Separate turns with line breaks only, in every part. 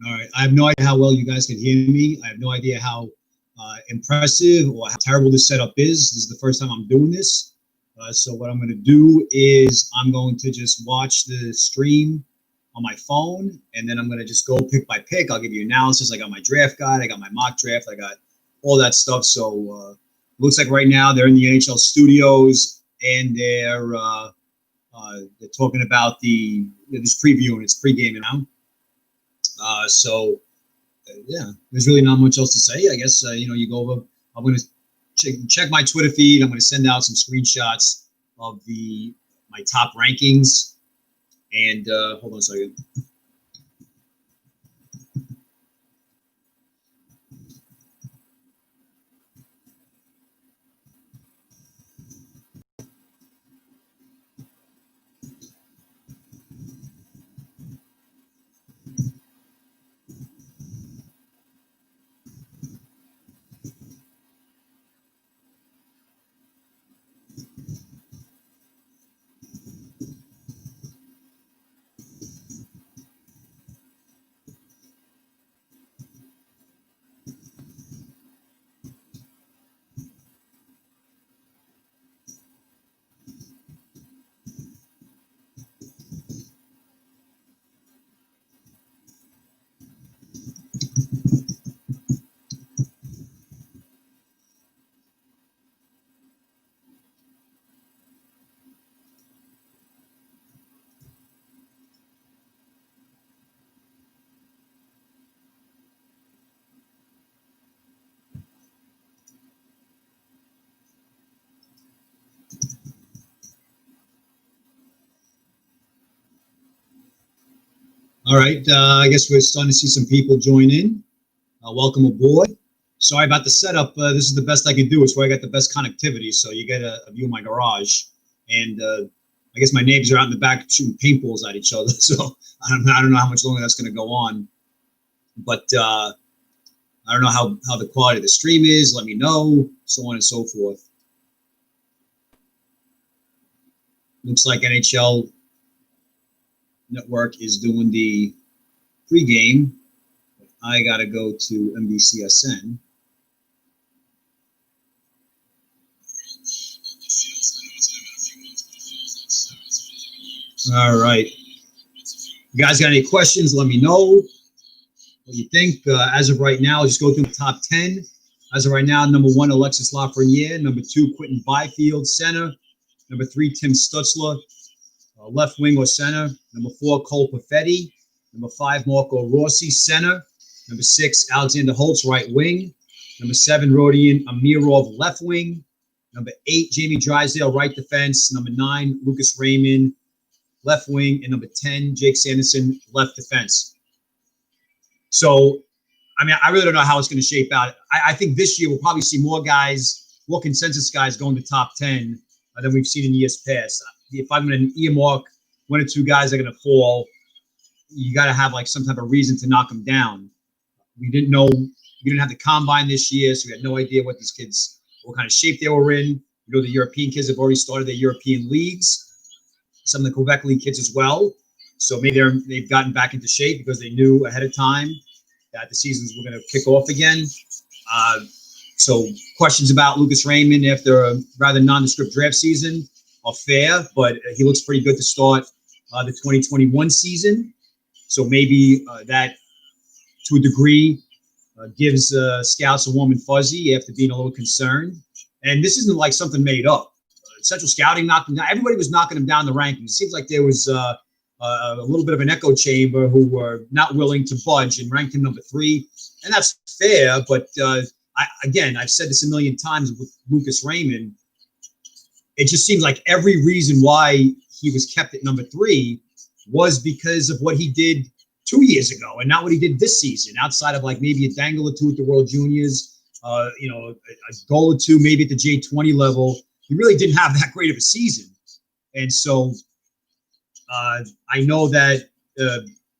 All right. I have no idea how well you guys can hear me. I have no idea how impressive or how terrible this setup is. This is the first time I'm doing this. So what I'm going to do is I'm going to just watch the stream on my phone, and then I'm going to just go pick by pick. I'll give you analysis. I got my draft guide. I got my mock draft. I got all that stuff. So looks like right now they're in the NHL studios, and they're talking about this previewing. It's pre-gaming now. Yeah, there's really not much else to say. I guess, you go over, I'm going to check my Twitter feed. I'm going to send out some screenshots of my top rankings. And hold on a second. All right, I guess we're starting to see some people join in. Welcome aboard. Sorry about the setup. This is the best I can do. It's where I got the best connectivity, so you get a view of my garage. And I guess my neighbors are out in the back shooting paintballs at each other, so I don't know how much longer that's going to go on. But I don't know how the quality of the stream is. Let me know, so on and so forth. Looks like NHL Network is doing the pregame. I got to go to NBCSN. All right. You guys got any questions? Let me know what you think. As of right now, just go through the top 10. As of right now, number 1, Alexis Lafreniere. Number 2, Quentin Byfield, center. Number 3, Tim Stutzel, left wing or center. Number 4, Cole Perfetti. Number 5, Marco Rossi, center. Number 6, Alexander Holtz, right wing. Number 7, Rodion Amirov, left wing. Number 8, Jamie Drysdale, right defense. Number 9, Lucas Raymond, left wing. And number 10, Jake Sanderson, left defense. So, I mean, I really don't know how it's going to shape out. I think this year we'll probably see more consensus guys going to top 10 than we've seen in years past. If I'm going to earmark 1 or 2 guys that are going to fall, you got to have like some type of reason to knock them down. We didn't have the combine this year, so we had no idea what kind of shape they were in. The European kids have already started their European leagues. Some of the Quebec League kids as well. So maybe they've gotten back into shape because they knew ahead of time that the seasons were going to kick off again. So questions about Lucas Raymond after a rather nondescript draft season are fair, but he looks pretty good to start the 2021 season. So maybe that, to a degree, gives scouts a warm and fuzzy after being a little concerned. And this isn't like something made up. Central Scouting knocked him down. Everybody was knocking him down the rankings. It seems like there was a little bit of an echo chamber who were not willing to budge and ranked him number 3. And that's fair, but I've said this a million times with Lucas Raymond. It just seems like every reason why he was kept at number 3 was because of what he did 2 years ago and not what he did this season, outside of like maybe a dangle or 2 at the World Juniors, a goal or 2 maybe at the J20 level. He really didn't have that great of a season. And so I know that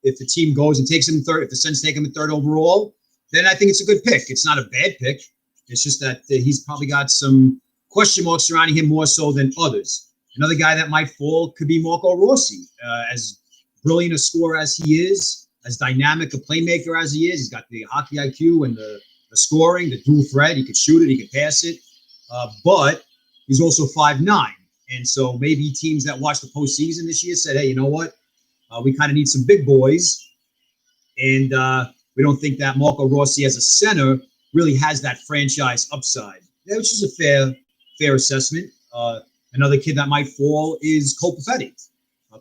if the team goes and takes him third, if the Sens take him in 3rd overall, then I think it's a good pick. It's not a bad pick. It's just that he's probably got some question marks surrounding him more so than others. Another guy that might fall could be Marco Rossi. As brilliant a scorer as he is, as dynamic a playmaker as he is. He's got the hockey IQ and the scoring, the dual threat. He could shoot it, he could pass it, but he's also 5'9". And so maybe teams that watched the postseason this year said, hey, you know what? We kind of need some big boys. And we don't think that Marco Rossi as a center really has that franchise upside, which is a fair assessment. Another kid that might fall is Cole Perfetti.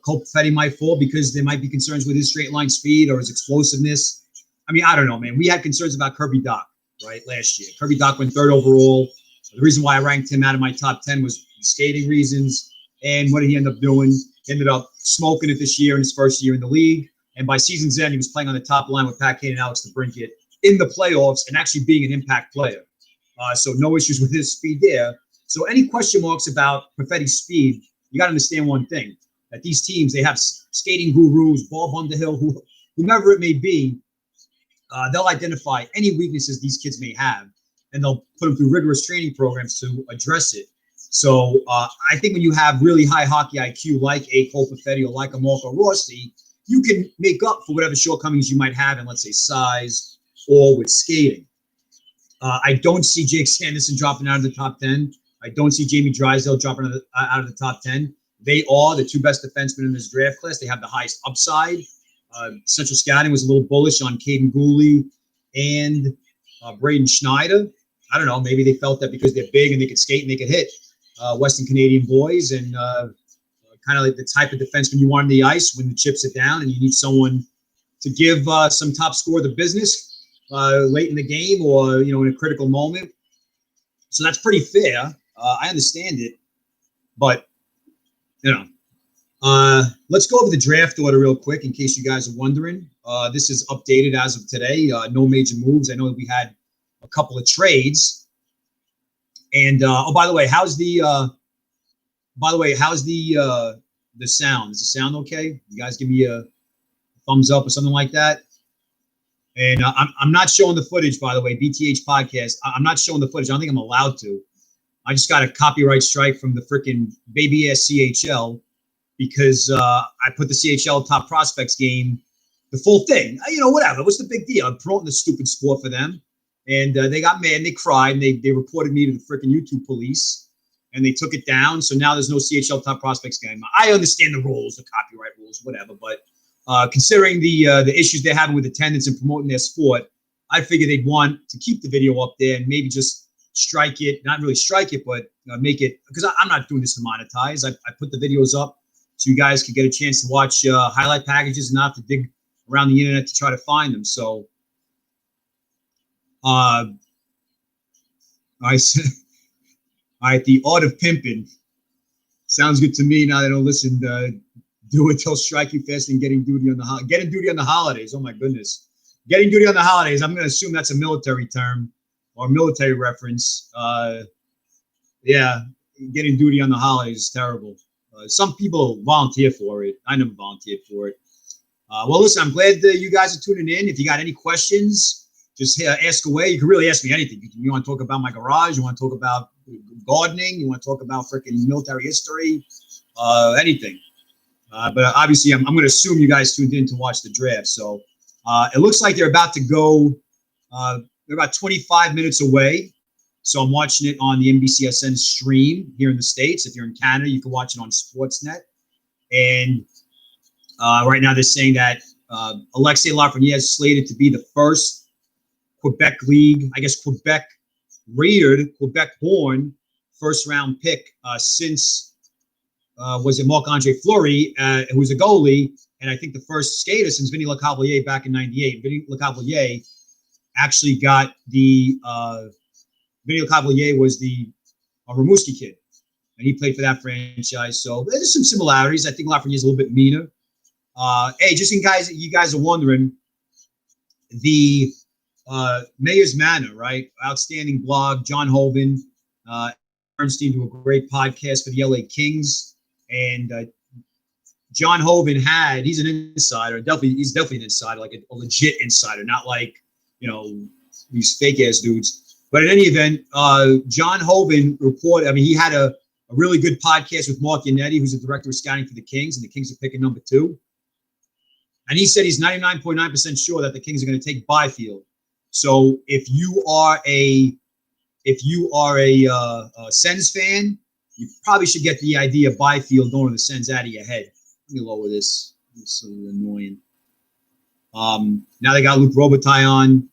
Cole Perfetti might fall because there might be concerns with his straight line speed or his explosiveness. I mean, I don't know, man. We had concerns about Kirby Dach, right, last year. Kirby Dach went 3rd overall. The reason why I ranked him out of my top 10 was skating reasons. And what did he end up doing? He ended up smoking it this year in his first year in the league. And by season's end, he was playing on the top line with Pat Kane and Alex DeBrincat in the playoffs and actually being an impact player. So no issues with his speed there. So any question marks about Perfetti's speed, you got to understand one thing, that these teams, they have skating gurus, Bob Underhill, whomever it may be, they'll identify any weaknesses these kids may have, and they'll put them through rigorous training programs to address it. So I think when you have really high hockey IQ like a Cole Perfetti or like a Marco Rossi, you can make up for whatever shortcomings you might have in, let's say, size or with skating. I don't see Jake Sanderson dropping out of the top 10. I don't see Jamie Drysdale dropping out of the top 10. They are the 2 best defensemen in this draft class. They have the highest upside. Central Scouting was a little bullish on Caden Gooley and Braden Schneider. I don't know. Maybe they felt that because they're big and they could skate and they could hit Western Canadian boys and kind of like the type of defenseman you want on the ice when the chips are down and you need someone to give some top scorer the business late in the game or, in a critical moment. So that's pretty fair. I understand it. But, let's go over the draft order real quick in case you guys are wondering. This is updated as of today. No major moves. I know we had a couple of trades. And by the way, how's the sound? Is the sound okay? You guys give me a thumbs up or something like that. And I'm not showing the footage, by the way. BTH podcast. I'm not showing the footage. I don't think I'm allowed to. I just got a copyright strike from the freaking baby ass CHL because I put the CHL top prospects game, the full thing. Whatever. What's the big deal? I'm promoting the stupid sport for them. And they got mad and they cried and they reported me to the freaking YouTube police and they took it down. So now there's no CHL top prospects game. I understand the rules, the copyright rules, whatever. But considering the issues they're having with attendance and promoting their sport, I figured they'd want to keep the video up there and maybe just strike it, not really strike it, but make it, because I'm not doing this to monetize. I put the videos up so you guys could get a chance to watch highlight packages and not to dig around the internet to try to find them. So I said, all right, the art of pimping sounds good to me. Now they don't listen. Do it till strike you fast and getting duty on the holidays. Oh my goodness, getting duty on the holidays. I'm going to assume that's a military term or military reference. Yeah, getting duty on the holidays is terrible. Some people volunteer for it. I never volunteered for it. Well, listen, I'm glad that you guys are tuning in. If you got any questions, just ask away. You can really ask me anything. You want to talk about my garage? You want to talk about gardening? You want to talk about freaking military history? Anything. But obviously, I'm going to assume you guys tuned in to watch the draft. So it looks like they're about to go. They're about 25 minutes away. So I'm watching it on the NBCSN stream here in the States. If you're in Canada, you can watch it on Sportsnet. And right now they're saying that Alexei Lafreniere is slated to be the first Quebec League, I guess Quebec-reared, Quebec-born first-round pick since, was it Marc-Andre Fleury, who was a goalie, and I think the first skater since Vinny Lecavalier back in '98. Vinny Lecavalier actually got the Vinny Lecavalier was the Rimouski kid, and he played for that franchise. So there's some similarities. I think Lafreniere is a little bit meaner. Hey, just in case you guys are wondering, the Mayor's Manor, right? Outstanding blog. John Hovan, Bernstein do a great podcast for the LA Kings, and John Hovan he's an insider. He's definitely an insider, like a legit insider, not like these fake ass dudes. But in any event, John Hovan reported. I mean, he had a really good podcast with Mark Yannetti, who's the director of scouting for the Kings, and the Kings are picking number 2. And he said he's 99.9% sure that the Kings are going to take Byfield. So if you are a Sens fan, you probably should get the idea of Byfield going to the Sens out of your head. Let me lower this. It's so annoying. Now they got Luke Robitaille on.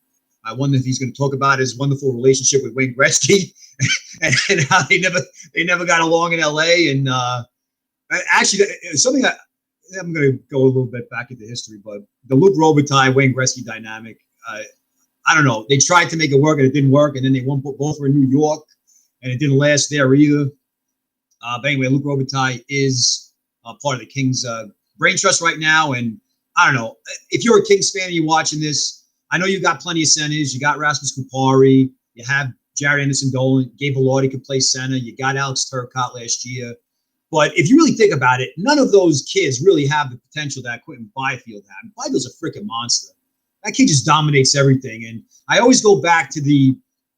I wonder if he's going to talk about his wonderful relationship with Wayne Gretzky and how they never got along in LA. And actually, something that I'm going to go a little bit back into history, but the Luke Robitaille Wayne Gretzky dynamic. I don't know. They tried to make it work and it didn't work, and then they won both were in New York, and it didn't last there either. But anyway, Luke Robitaille is part of the Kings brain trust right now, and I don't know. If you're a Kings fan and you're watching this, I know you got plenty of centers. You got Rasmus Kupari. You have Jared Anderson-Dolan. Gabe Velarde could play center. You got Alex Turcotte last year. But if you really think about it, none of those kids really have the potential that Quinton Byfield had. Byfield's a freaking monster. That kid just dominates everything. And I always go back to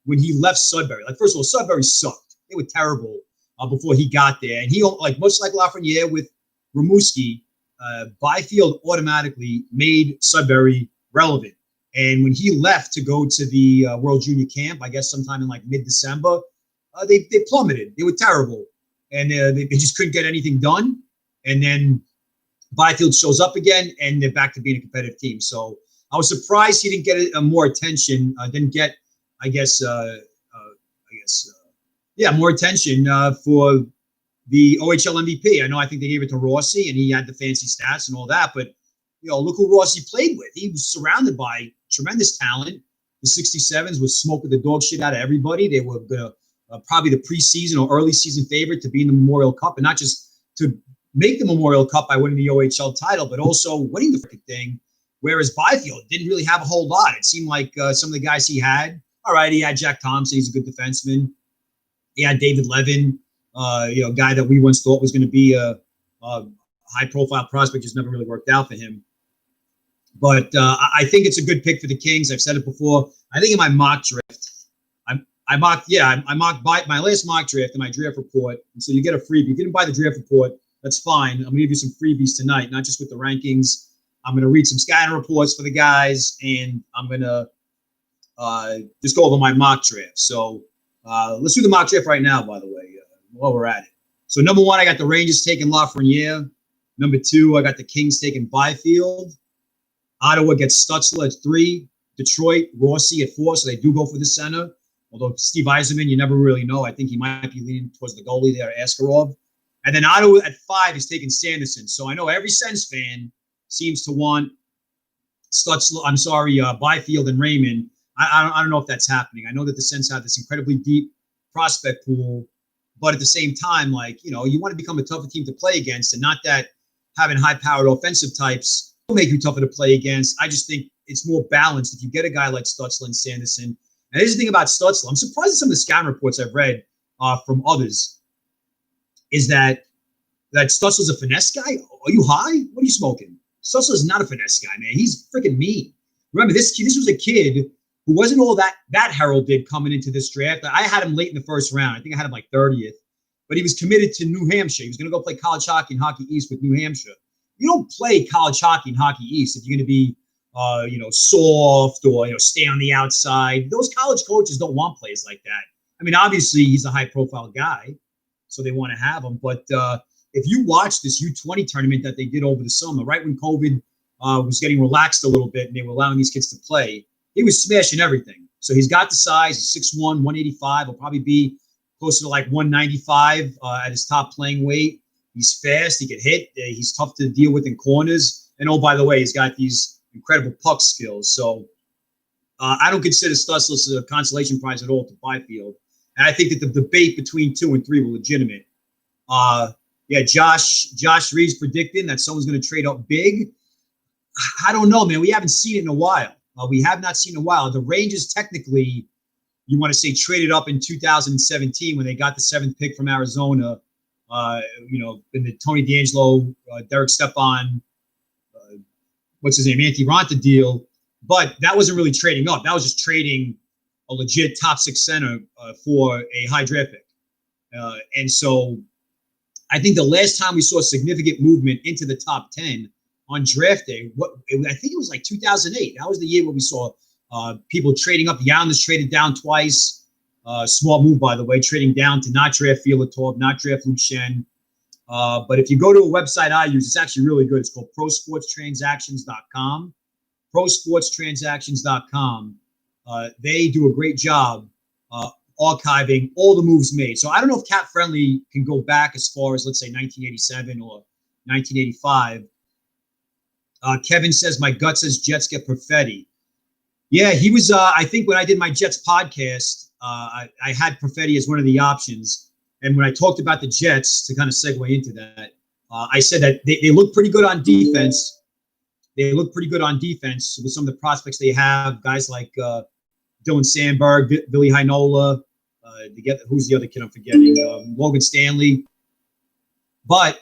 when he left Sudbury. Like, first of all, Sudbury sucked. They were terrible before he got there. And he, like much like Lafreniere with Rimouski, Byfield automatically made Sudbury relevant. And when he left to go to the World Junior Camp, I guess sometime in like mid-December, they plummeted. They were terrible. And they just couldn't get anything done. And then Byfield shows up again, and they're back to being a competitive team. So I was surprised he didn't get more attention. Didn't get, more attention for the OHL MVP. I think they gave it to Rossi, and he had the fancy stats and all that. But look who Rossi played with. He was surrounded by tremendous talent. The 67s was smoking the dog shit out of everybody. They were gonna probably the preseason or early season favorite to be in the Memorial Cup, and not just to make the Memorial Cup by winning the OHL title, but also winning the freaking thing. Whereas Byfield didn't really have a whole lot. It seemed like some of the guys he had, all right, he had Jack Thompson. He's a good defenseman. He had David Levin, guy that we once thought was going to be a high-profile prospect, just never really worked out for him. But I think it's a good pick for the Kings. I've said it before. I think in my mock draft, I mocked my last mock draft and my draft report. And so you get a freebie. If you didn't buy the draft report, that's fine. I'm going to give you some freebies tonight, not just with the rankings. I'm going to read some scouting reports for the guys, and I'm going to just go over my mock draft. So let's do the mock draft right now, by the way, while we're at it. So number 1, I got the Rangers taking Lafreniere. Number 2, I got the Kings taking Byfield. Ottawa gets Stutzel at 3. Detroit, Rossi at 4, so they do go for the center. Although Steve Eisenman, you never really know. I think he might be leaning towards the goalie there, Askarov. And then Ottawa at 5 is taking Sanderson. So I know every Sens fan seems to want Byfield and Raymond. I don't know if that's happening. I know that the Sens have this incredibly deep prospect pool, but at the same time, you want to become a tougher team to play against, and not that having high-powered offensive types will make you tougher to play against. I just think it's more balanced if you get a guy like Stutzel and Sanderson. And here's the thing about Stutzel. I'm surprised at some of the scouting reports I've read from others is that Stutzel's a finesse guy. Are you high? What are you smoking? Stutzel is not a finesse guy, man. He's freaking mean. Remember, this was a kid who wasn't all that heralded coming into this draft. I had him late in the first round. I think I had him like 30th. But he was committed to New Hampshire. He was going to go play college hockey and Hockey East with New Hampshire. You don't play college hockey and Hockey East if you're going to be soft or, stay on the outside. Those college coaches don't want players like that. I mean, obviously, he's a high-profile guy, so they want to have him. But if you watch this U20 tournament that they did over the summer, right when COVID was getting relaxed a little bit and they were allowing these kids to play, he was smashing everything. So he's got the size. He's 6'1", 185. He'll probably be closer to like 195 at his top playing weight. He's fast. He can hit. He's tough to deal with in corners. And, oh, by the way, he's got these incredible puck skills. So I don't consider Stutzel a consolation prize at all to Byfield. And I think that the debate between 2 and 3 were legitimate. Josh Reeves predicting that someone's going to trade up big. I don't know, man. We haven't seen it in a while. We have not seen it in a while. The Rangers technically, you want to say, traded up in 2017 when they got the 7th pick from Arizona. In the Tony D'Angelo, Derek Stepan, Antti Ranta deal. But that wasn't really trading up. That was just trading a legit top 6 center for a high draft pick. And so I think the last time we saw significant movement into the top 10 on draft day. I think it was like 2008. That was the year where we saw people trading up. The Islanders traded down twice. Small move, by the way, trading down to not draft Filatov, not draft Luke Shen. But if you go to a website I use, it's actually really good. It's called prosportstransactions.com. Prosportstransactions.com. They do a great job archiving all the moves made. So I don't know if Cap Friendly can go back as far as, let's say, 1987 or 1985. Kevin says, my gut says Jets get Perfetti. Yeah, he was, I think when I did my Jets podcast, I had Perfetti as one of the options. And when I talked about the Jets, to kind of segue into that, I said that they look pretty good on defense. They look pretty good on defense with some of the prospects they have. Guys like Dylan Sandberg, Billy Heinola, who's the other kid I'm forgetting? Logan Stanley. But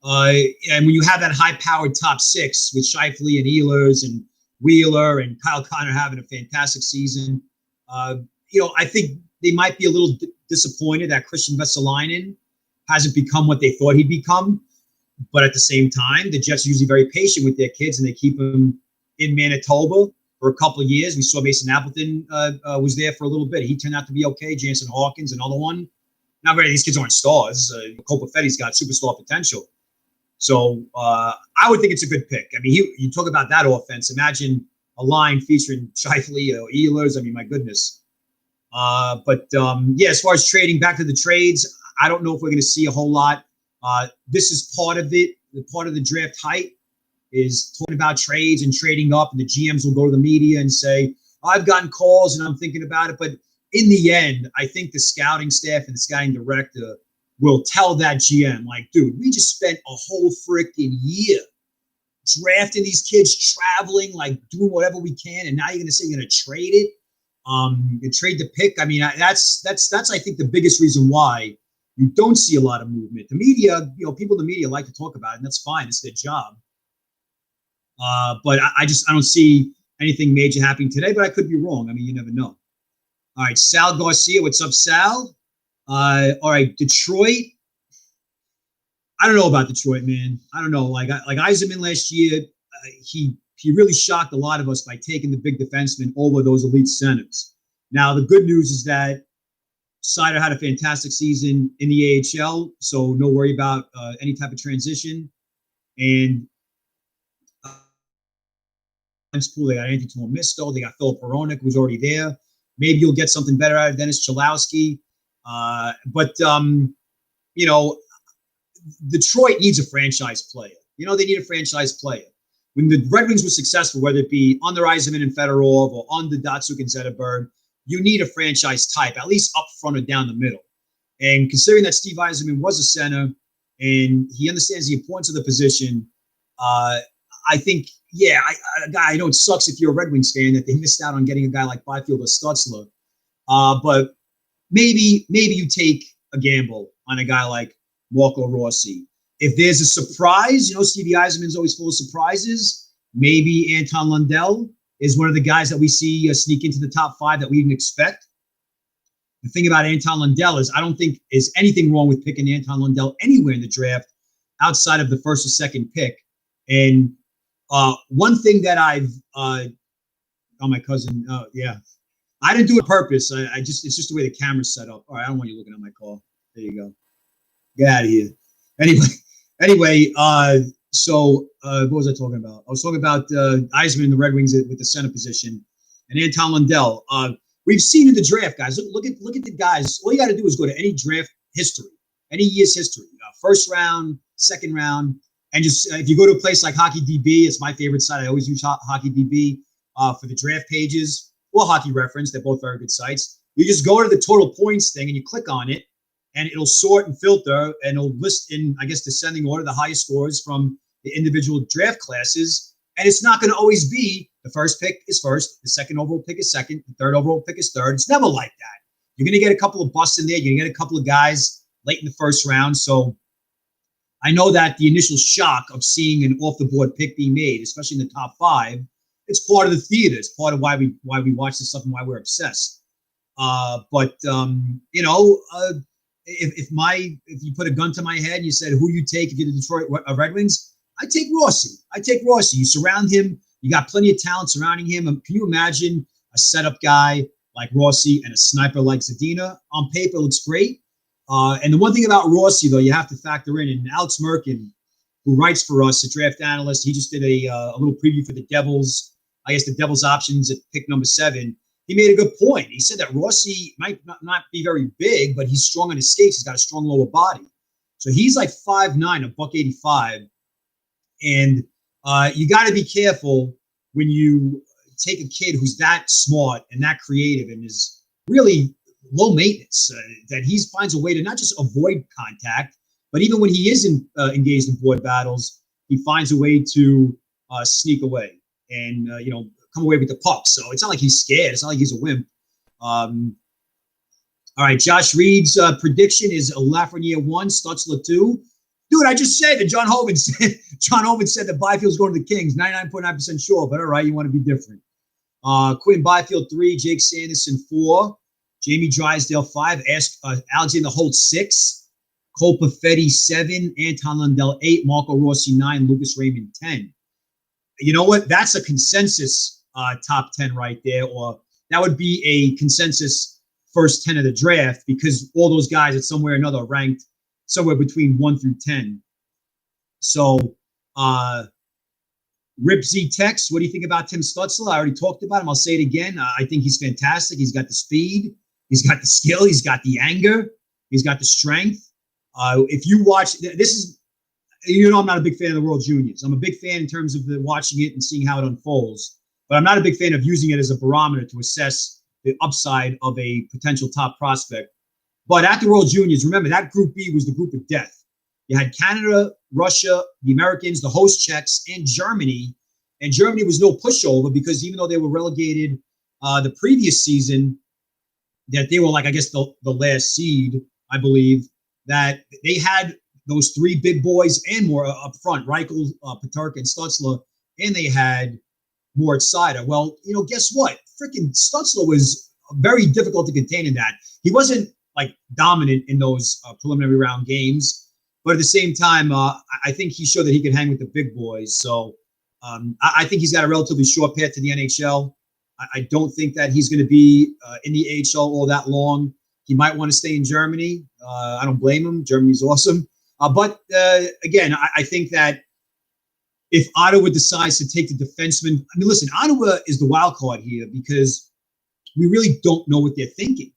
and when you have that high-powered top six with Scheifele and Ehlers and Wheeler and Kyle Connor having a fantastic season, I think they might be a little disappointed that Christian Vesalainen hasn't become what they thought he'd become. But at the same time, the Jets are usually very patient with their kids, and they keep them in Manitoba for a couple of years. We saw Mason Appleton was there for a little bit. He turned out to be okay. Jansen Hawkins, another one. Now, granted, these kids aren't stars. Cole Perfetti's got superstar potential. So I would think it's a good pick. I mean, you talk about that offense. Imagine a line featuring Scheifele or Ehlers. I mean, my goodness. But as far as trading, back to the trades, I don't know if we're going to see a whole lot. This is part of it. The part of the draft hype is talking about trades and trading up, and the GMs will go to the media and say, I've gotten calls and I'm thinking about it. But in the end, I think the scouting staff and the scouting director will tell that GM, like, dude, we just spent a whole freaking year drafting these kids, traveling, like doing whatever we can, and now you're going to say you're going to trade it? You trade the pick. I mean, that's I think the biggest reason why you don't see a lot of movement. The media, people in the media like to talk about it, and that's fine. It's their job. But I don't see anything major happening today, but I could be wrong. I mean, you never know. All right, Sal Garcia. What's up, Sal? All right, Detroit. I don't know about Detroit, man. I don't know. Like Eisenman last year, he really shocked a lot of us by taking the big defenseman over those elite centers. Now, the good news is that Seider had a fantastic season in the AHL, so no worry about any type of transition. And they got Anthony Tomisto, they got Philip Hronek, who's already there. Maybe you'll get something better out of Dennis Cholowski. But Detroit needs a franchise player. They need a franchise player. When the Red Wings were successful, whether it be under Eisenman and Fedorov or under Datsuk and Zetterberg, you need a franchise type, at least up front or down the middle. And considering that Steve Eisenman was a center and he understands the importance of the position, I think, I know it sucks if you're a Red Wings fan that they missed out on getting a guy like Byfield or Stutzel. But maybe you take a gamble on a guy like Marco Rossi. If there's a surprise, Stevie Eisenman's always full of surprises. Maybe Anton Lundell is one of the guys that we see sneak into the top 5 that we didn't expect. The thing about Anton Lundell is I don't think there's anything wrong with picking Anton Lundell anywhere in the draft outside of the first or second pick. And one thing that I've my cousin, I didn't do it on purpose. It's just the way the camera's set up. All right, I don't want you looking at my call. There you go. Get out of here. Anyway, so what was I talking about? I was talking about Eisenman and the Red Wings with the center position, and Anton Lundell. We've seen in the draft, guys. Look at the guys. All you got to do is go to any draft history, any year's history, first round, second round, and just if you go to a place like Hockey DB, it's my favorite site. I always use Hockey DB for the draft pages or Hockey Reference. They're both very good sites. You just go to the total points thing and you click on it, and it'll sort and filter, and it'll list in, I guess, descending order the highest scores from the individual draft classes. And it's not going to always be the first pick is first, the second overall pick is second, the third overall pick is third. It's never like that. You're going to get a couple of busts in there. You're going to get a couple of guys late in the first round. So I know that the initial shock of seeing an off-the-board pick being made, especially in the top 5, it's part of the theater. It's part of why we watch this stuff and why we're obsessed. If you put a gun to my head and you said, who you take if you're the Detroit Red Wings, I take Rossi. You surround him. You got plenty of talent surrounding him. Can you imagine a setup guy like Rossi and a sniper like Zadina? On paper, looks great. And the one thing about Rossi, though, you have to factor in, and Alex Merkin, who writes for us, a draft analyst, he just did a little preview for the Devils. I guess the Devils options at pick number 7. He made a good point. He said that Rossi might not be very big, but he's strong on his skates. He's got a strong lower body. So he's like 5'9", a buck 85. And you got to be careful when you take a kid who's that smart and that creative and is really low maintenance, that he finds a way to not just avoid contact, but even when he is engaged in board battles, he finds a way to sneak away and, come away with the puck. So it's not like he's scared. It's not like he's a wimp. All right, Josh Reed's prediction is Lafreniere 1, Stutzel 2. Dude, I just said that John Hovan said that Byfield's going to the Kings, 99.9% sure, but all right, you want to be different. Quinn Byfield 3, Jake Sanderson 4, Jamie Drysdale 5, Alexander Holt 6, Cole Perfetti 7, Anton Lundell 8, Marco Rossi 9, Lucas Raymond 10. You know what? That's a consensus top 10 right there, or that would be a consensus first 10 of the draft, because all those guys at somewhere or another are ranked somewhere between 1 through 10. So, Rip Z Tex, what do you think about Tim Stutzel? I already talked about him. I'll say it again. I think he's fantastic. He's got the speed. He's got the skill. He's got the anger. He's got the strength. If you watch, this is, I'm not a big fan of the World Juniors. I'm a big fan in terms of watching it and seeing how it unfolds. But I'm not a big fan of using it as a barometer to assess the upside of a potential top prospect. But at the World Juniors, remember, that Group B was the group of death. You had Canada, Russia, the Americans, the host Czechs, and Germany. And Germany was no pushover, because even though they were relegated the previous season, that they were like, I guess, the last seed, I believe, that they had those 3 big boys and more up front, Reichel, Petarka, and Stutzel, and they had Moritz Seider. Well, guess what? Freaking Stutzel was very difficult to contain in that. He wasn't like dominant in those preliminary round games, but at the same time, I think he showed that he could hang with the big boys. So I think he's got a relatively short path to the NHL. I don't think that he's going to be in the AHL all that long. He might want to stay in Germany. I don't blame him. Germany's awesome. But again, I think that if Ottawa decides to take the defenseman, I mean, listen, Ottawa is the wild card here, because we really don't know what they're thinking.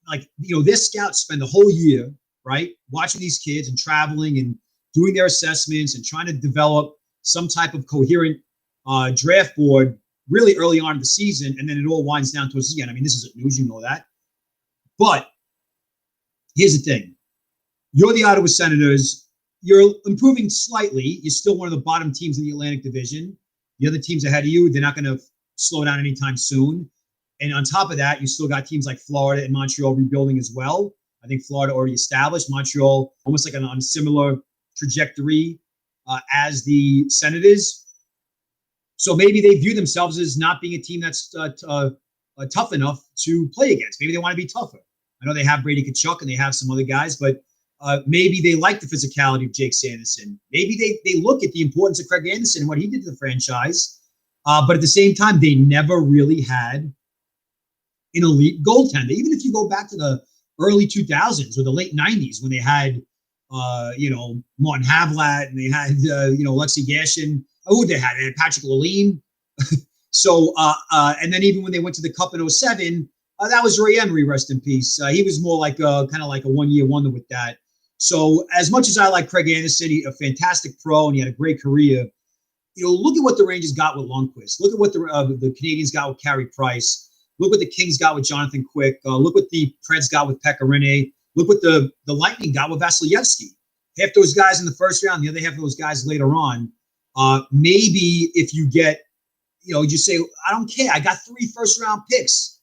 Like, their scouts spend the whole year, right, watching these kids and traveling and doing their assessments and trying to develop some type of coherent draft board really early on in the season. And then it all winds down towards the end. I mean, this isn't news, you know that. But here's the thing. You're the Ottawa Senators. You're improving slightly. You're still one of the bottom teams in the Atlantic Division. The other teams ahead of you, they're not going to slow down anytime soon. And on top of that, you still got teams like Florida and Montreal rebuilding as well. I think Florida already established. Montreal almost like on a similar trajectory as the Senators. So maybe they view themselves as not being a team that's tough enough to play against. Maybe they want to be tougher. I know they have Brady Tkachuk and they have some other guys, but maybe they like the physicality of Jake Sanderson. Maybe they look at the importance of Craig Anderson and what he did to the franchise. But at the same time, they never really had an elite goaltender. Even if you go back to the early 2000s or the late 90s, when they had, Martin Havlat, and they had, Alexei Gashin. Oh, they had Patrick Lalime. So, and then even when they went to the Cup in 07, that was Ray Emery, rest in peace. He was more like kind of like a one-year wonder with that. So as much as I like Craig Anderson, a fantastic pro, and he had a great career, look at what the Rangers got with Lundqvist. Look at what the Canadians got with Carey Price. Look what the Kings got with Jonathan Quick. Look what the Preds got with Pekka Rinne. Look what the Lightning got with Vasilevsky. Half those guys in the first round, the other half of those guys later on. Maybe if you get, you just say, I don't care. I got 3 first-round picks.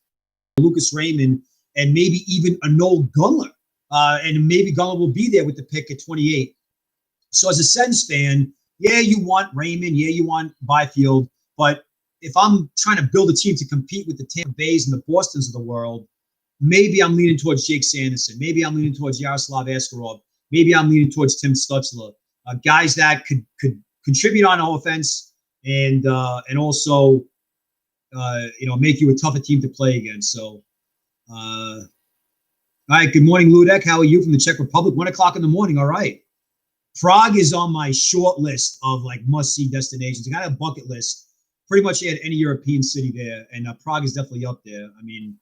Lucas Raymond, and maybe even a Noel Gunler. And maybe Gunler will be there with the pick at 28. So as a Sens fan, yeah, you want Raymond. Yeah, you want Byfield. But if I'm trying to build a team to compete with the Tampa Bays and the Bostons of the world, maybe I'm leaning towards Jake Sanderson. Maybe I'm leaning towards Yaroslav Askarov. Maybe I'm leaning towards Tim Stutzel. Guys that could contribute on offense and also make you a tougher team to play against. So, all right. Good morning, Ludek. How are you from the Czech Republic? 1 o'clock in the morning. All right. Prague is on my short list of like must-see destinations. I got a bucket list. Pretty much add any European city there, and Prague is definitely up there. I mean,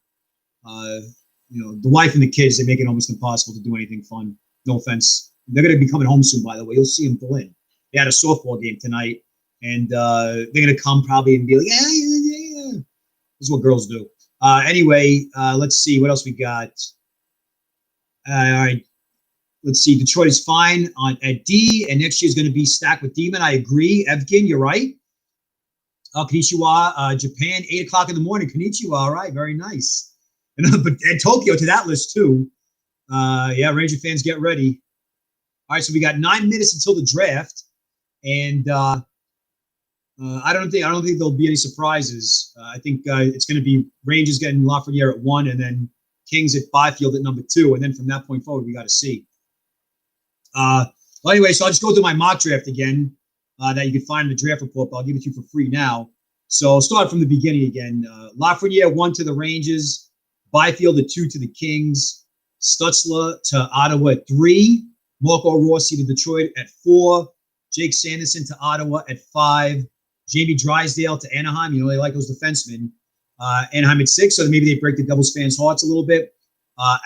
the wife and the kids, they make it almost impossible to do anything fun. No offense. They're going to be coming home soon, by the way. You'll see them pull in. They had a softball game tonight, and they're going to come probably and be like, yeah. This is what girls do. Anyway, let's see what else we got. All right. Let's see. Detroit is fine at D, and next year is going to be stacked with Demon. I agree. Evgen, you're right. Konnichiwa, Japan, 8 o'clock in the morning. Konnichiwa. All right. Very nice. And Tokyo to that list, too. Yeah, Ranger fans, get ready. All right. So we got 9 minutes until the draft. And I don't think there'll be any surprises. I think it's going to be Rangers getting Lafreniere at 1, and then Kings at Byfield at number 2. And then from that point forward, we got to see. Well, anyway, so I'll just go through my mock draft again that you can find in the draft report, but I'll give it to you for free now. So I'll start from the beginning again. Lafreniere 1 to the Rangers, Byfield at 2 to the Kings, Stutzel to Ottawa at 3, Marco Rossi to Detroit at 4, Jake Sanderson to Ottawa at 5, Jamie Drysdale to Anaheim. They like those defensemen. Anaheim at 6, so maybe they break the Devils fans' hearts a little bit.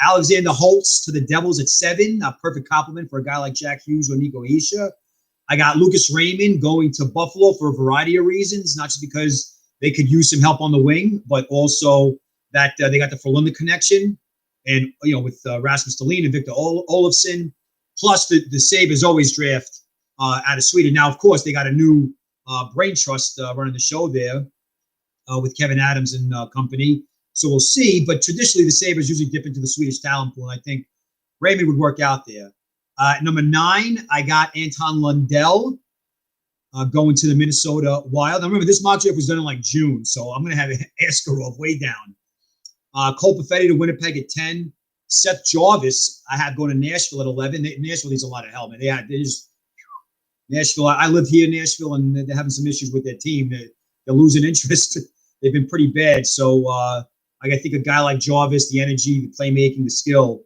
Alexander Holtz to the Devils at 7, a perfect compliment for a guy like Jack Hughes or Nico Hischier. I got Lucas Raymond going to Buffalo for a variety of reasons, not just because they could use some help on the wing, but also that they got the Frölunda connection, and with Rasmus Dahlin and Victor Olofsson, plus the Sabres always draft out of Sweden. Now, of course, they got a new brain trust running the show there with Kevin Adams and company. So we'll see. But traditionally, the Sabres usually dip into the Swedish talent pool, and I think Raymond would work out there. Number 9, I got Anton Lundell going to the Minnesota Wild. Now, remember, this mock draft was done in like June, so I'm going to have Askarov way down. Cole Perfetti to Winnipeg at 10. Seth Jarvis, I have going to Nashville at 11. Nashville needs a lot of help, man. They just Nashville. I live here in Nashville, and they're having some issues with their team. They're losing interest. They've been pretty bad. So I think a guy like Jarvis, the energy, the playmaking, the skill,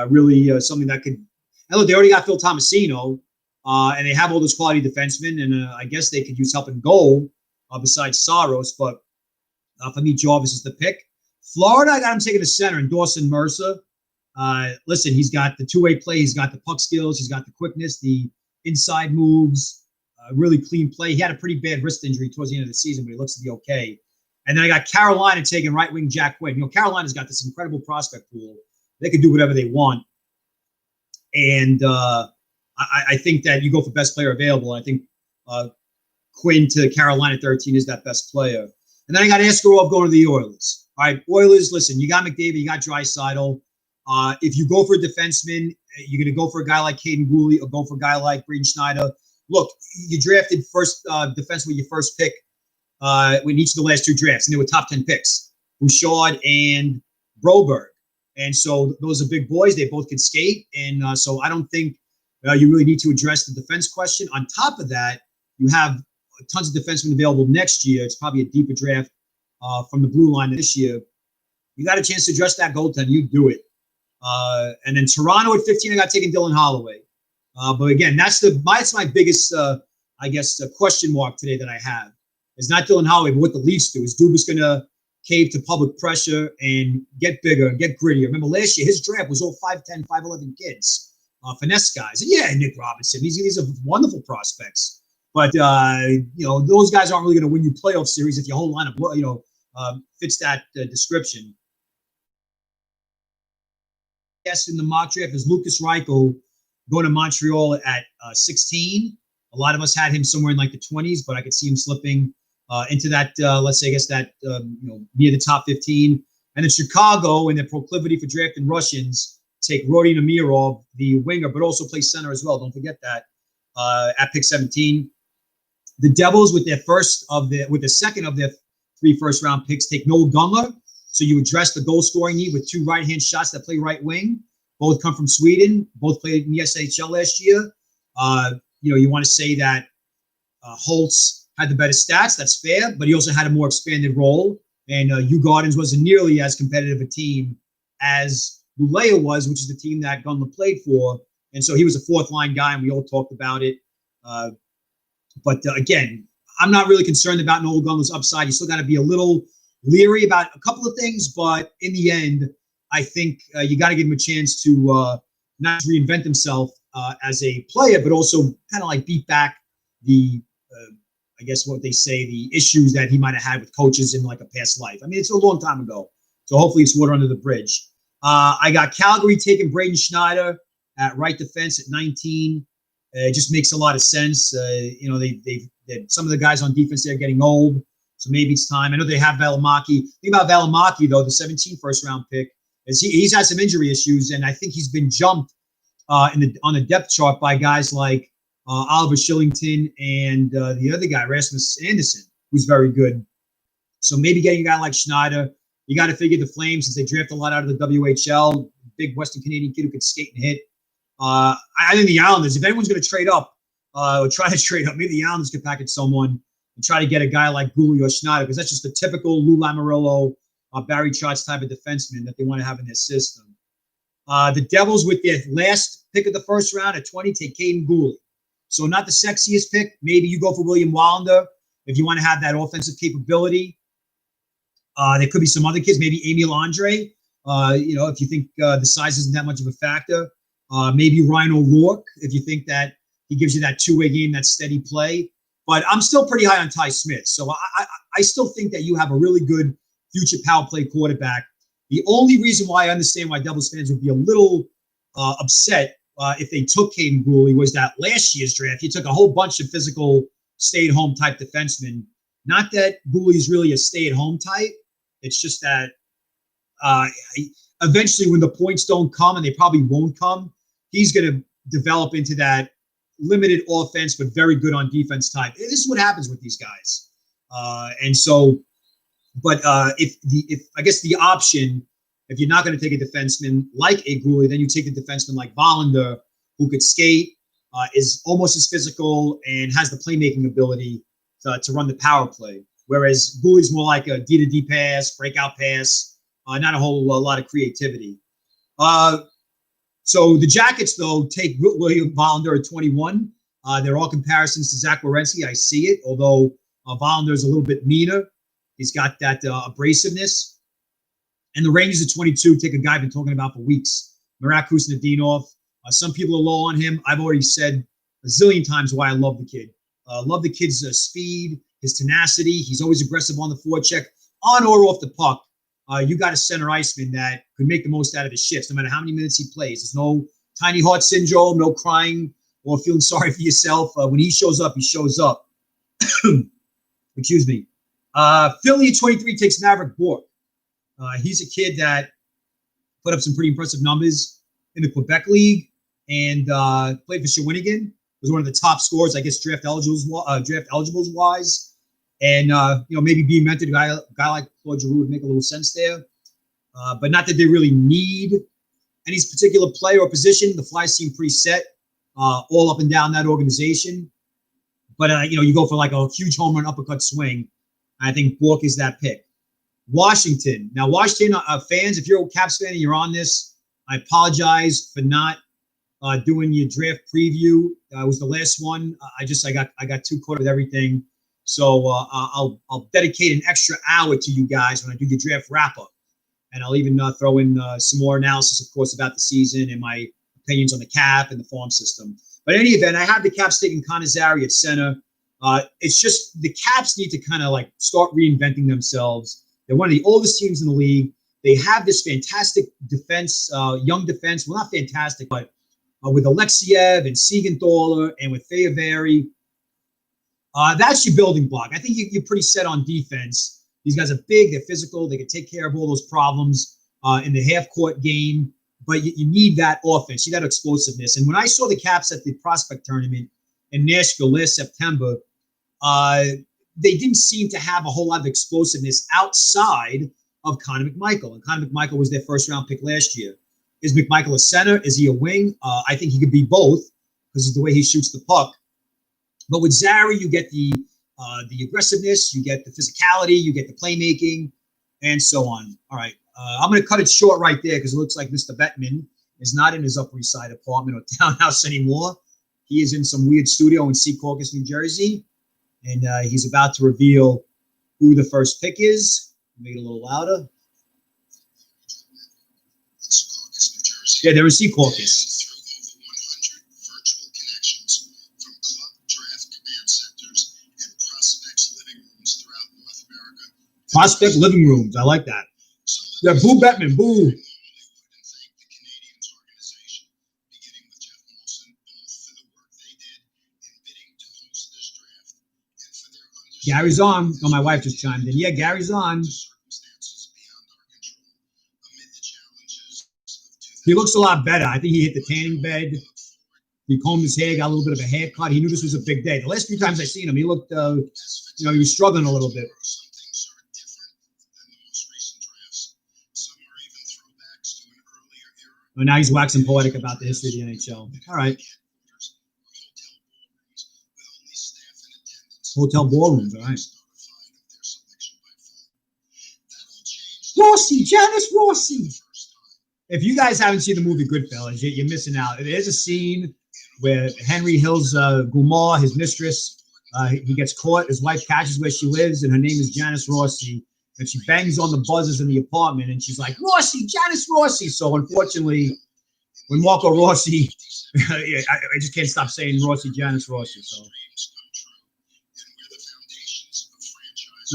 really something that could. And look, they already got Phil Tomasino, and they have all those quality defensemen, and I guess they could use help in goal besides Saros. But for me, Jarvis is the pick. Florida, I got him taking the center, and Dawson Mercer. Listen, he's got the two-way play. He's got the puck skills. He's got the quickness, the inside moves, really clean play. He had a pretty bad wrist injury towards the end of the season, but he looks to be okay. And then I got Carolina taking right wing Jack Quinn. Carolina's got this incredible prospect pool. They can do whatever they want. And I think that you go for best player available. I think Quinn to Carolina 13 is that best player. And then I got Askarov going to the Oilers. All right, Oilers, listen, you got McDavid, you got Drysdale. If you go for a defenseman, you're going to go for a guy like Caden Gooley or go for a guy like Braden Schneider. Look, you drafted first defenseman with your first pick in each of the last 2 drafts, and they were top 10 picks, Bouchard and Broberg. And so those are big boys. They both can skate. And so I don't think you really need to address the defense question. On top of that, you have tons of defensemen available next year. It's probably a deeper draft from the blue line this year. You got a chance to address that goaltender. You do it. And then Toronto at 15, I got taking Dylan Holloway. But again, that's my biggest, question mark today that I have. It's not Dylan Holloway, but what the Leafs do. Is Dubas going to cave to public pressure and get bigger and get grittier? Remember last year, his draft was all 5'10", 5'11" kids, finesse guys. And yeah, Nick Robinson. These are wonderful prospects. But, those guys aren't really going to win you playoff series if your whole lineup, fits that description. Yes, in the mock draft is Lucas Reichel going to Montreal at 16. A lot of us had him somewhere in like the 20s, but I could see him slipping into that, near the top 15. And then Chicago, in their proclivity for drafting Russians, take Rodi Namirov, the winger, but also play center as well. Don't forget that at pick 17. The Devils, with the second of their 3 first-round picks, take Noel Gunler. So you address the goal scoring need with 2 right-hand shots that play right wing. Both come from Sweden. Both played in the SHL last year. You want to say that Holtz had the better stats. That's fair, but he also had a more expanded role. And U Gardens wasn't nearly as competitive a team as Lulea was, which is the team that Gunler played for. And so he was a fourth line guy, and we all talked about it. But again, I'm not really concerned about Noel Gunler's upside. You still got to be a little leery about a couple of things, but in the end, I think you got to give him a chance to not reinvent himself as a player, but also kind of like beat back the, I guess what they say, the issues that he might have had with coaches in like a past life. I mean, it's a long time ago, so hopefully it's water under the bridge. I got Calgary taking Braden Schneider at right defense at 19. It just makes a lot of sense. You know, they some of the guys on defense, they're getting old, so maybe it's time. I know they have Valimaki. The thing about Valimaki, though, the 17 first-round pick, is he's had some injury issues, and I think he's been jumped on the depth chart by guys like Oliver Shillington and the other guy, Rasmus Anderson, who's very good. So maybe getting a guy like Schneider. You got to figure the Flames, since they draft a lot out of the WHL, big Western Canadian kid who can skate and hit. I think the Islanders, if anyone's going to trade up or try to trade up, maybe the Islanders could package someone and try to get a guy like Gouli or Schneider, because that's just a typical Lou Lamoriello, Barry Trotz type of defenseman that they want to have in their system. The Devils, with their last pick of the first round at 20, take Caden Gouli. So not the sexiest pick. Maybe you go for William Wallander if you want to have that offensive capability. There could be some other kids, maybe Emil Andre, if you think the size isn't that much of a factor. Maybe Ryan O'Rourke, if you think that he gives you that two-way game, that steady play. But I'm still pretty high on Ty Smith. So I still think that you have a really good future power play quarterback. The only reason why I understand why Devils fans would be a little upset if they took Caden Gouli was that last year's draft, you took a whole bunch of physical stay-at-home type defensemen. Not that Gouli is really a stay-at-home type. It's just that eventually when the points don't come, and they probably won't come, he's going to develop into that limited offense but very good on defense type. This is what happens with these guys. If I guess the option, if you're not going to take a defenseman like a Gouli, then you take a defenseman like Wallander, who could skate, is almost as physical, and has the playmaking ability to run the power play. Whereas Gouli's more like a D-to-D pass, breakout pass, not a whole lot of creativity. So the Jackets, though, take William Wallander at 21. They're all comparisons to Zach Werenski. I see it, although Wallander is a little bit meaner. He's got that abrasiveness. And the Rangers at 22 take a guy I've been talking about for weeks, Marat Kusnedinov. Some people are low on him. I've already said a zillion times why I love the kid. Love the kid's speed, his tenacity. He's always aggressive on the forecheck, on or off the puck. You got a center iceman that could make the most out of his shifts, no matter how many minutes he plays. There's no tiny heart syndrome, no crying or feeling sorry for yourself. When he shows up, he shows up. Excuse me. Philly at 23 takes Maverick Bourque. He's a kid that put up some pretty impressive numbers in the Quebec League and played for Shawinigan. Was one of the top scorers, I guess, draft eligibles wise. And, maybe being mentored to a guy like Claude Giroux would make a little sense there. But not that they really need any particular player or position. The Flyers seem pretty set all up and down that organization. But, you go for like a huge home run uppercut swing. I think Bourque is that pick. Washington. Now, Washington fans, if you're a Caps fan and you're on this, I apologize for not doing your draft preview. It was the last one. I got too caught up with everything. So I'll dedicate an extra hour to you guys when I do your draft wrap-up. And I'll even throw in some more analysis, of course, about the season and my opinions on the cap and the farm system. But in any event, I have the Caps taking Conazari at center. It's just the Caps need to kind of like start reinventing themselves. They're one of the oldest teams in the league. They have this fantastic defense, young defense. Well, not fantastic, but with Alexiev and Siegenthaler and with Fehervary. That's your building block. I think you're pretty set on defense. These guys are big, they're physical, they can take care of all those problems in the half-court game, but you need that offense, you need that explosiveness. And when I saw the Caps at the prospect tournament in Nashville last September, they didn't seem to have a whole lot of explosiveness outside of Connor McMichael. And Connor McMichael was their first-round pick last year. Is McMichael a center? Is he a wing? I think he could be both because of the way he shoots the puck. But with Zary, you get the aggressiveness, you get the physicality, you get the playmaking, and so on. All right, I'm going to cut it short right there because it looks like Mr. Bettman is not in his Upper East Side apartment or townhouse anymore. He is in some weird studio in Secaucus, New Jersey, and he's about to reveal who the first pick is. Make it a little louder. Yeah, they're in Secaucus. Prospect living rooms. I like that. Yeah, boo Bettman, boo. Gary's on. Oh, my wife just chimed in. Yeah, Gary's on. He looks a lot better. I think he hit the tanning bed. He combed his hair, got a little bit of a haircut. He knew this was a big day. The last few times I seen him, he looked, he was struggling a little bit. Well, now he's waxing poetic about the history of the NHL. All right. Hotel ballrooms, all right. Rossi, Janice Rossi. If you guys haven't seen the movie Goodfellas, you're missing out. There's a scene where Henry Hill's Gumar, his mistress, he gets caught. His wife catches where she lives, and her name is Janice Rossi. And she bangs on the buzzers in the apartment, and she's like, Rossi, Janice Rossi. So unfortunately, when Marco Rossi, I just can't stop saying Rossi, Janice Rossi. So,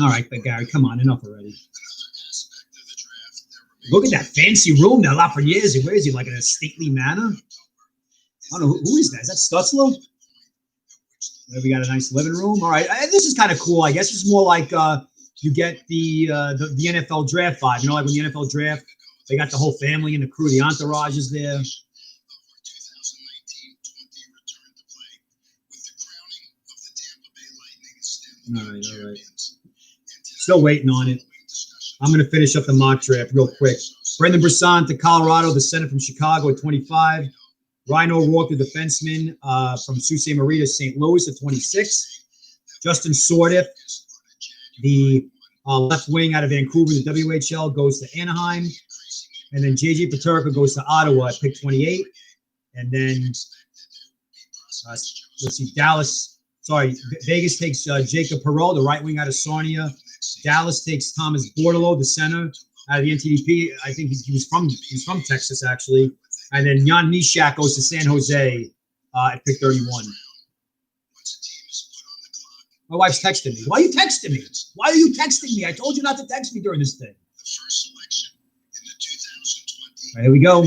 all right, but Gary, come on, enough already. Look at that fancy room that Lafreniere. Where is he? Like in a stately manner? I don't know. Who is that? Is that Stutzel? There we got a nice living room. All right. This is kind of cool. I guess it's more like you get the NFL draft vibe. You know, like when the NFL draft, they got the whole family and the crew. The entourage is there. All right. Still waiting on it. I'm going to finish up the mock draft real quick. Brendan Brisson to Colorado, the center from Chicago at 25. Ryan O'Rourke, the defenseman from Sault Ste. Marie to St. Louis at 26. Justin Sordiff, the left wing out of Vancouver, the WHL, goes to Anaheim. And then J.J. Peterka goes to Ottawa at pick 28. And then, let's see, Vegas takes Jacob Perreault, the right wing out of Sarnia. Dallas takes Thomas Bordelot, the center out of the NTDP. I think he's from Texas, actually. And then Jan Mysak goes to San Jose at pick 31. My wife's texting me. Why are you texting me? Why are you texting me? I told you not to text me during this thing. All right, here we go.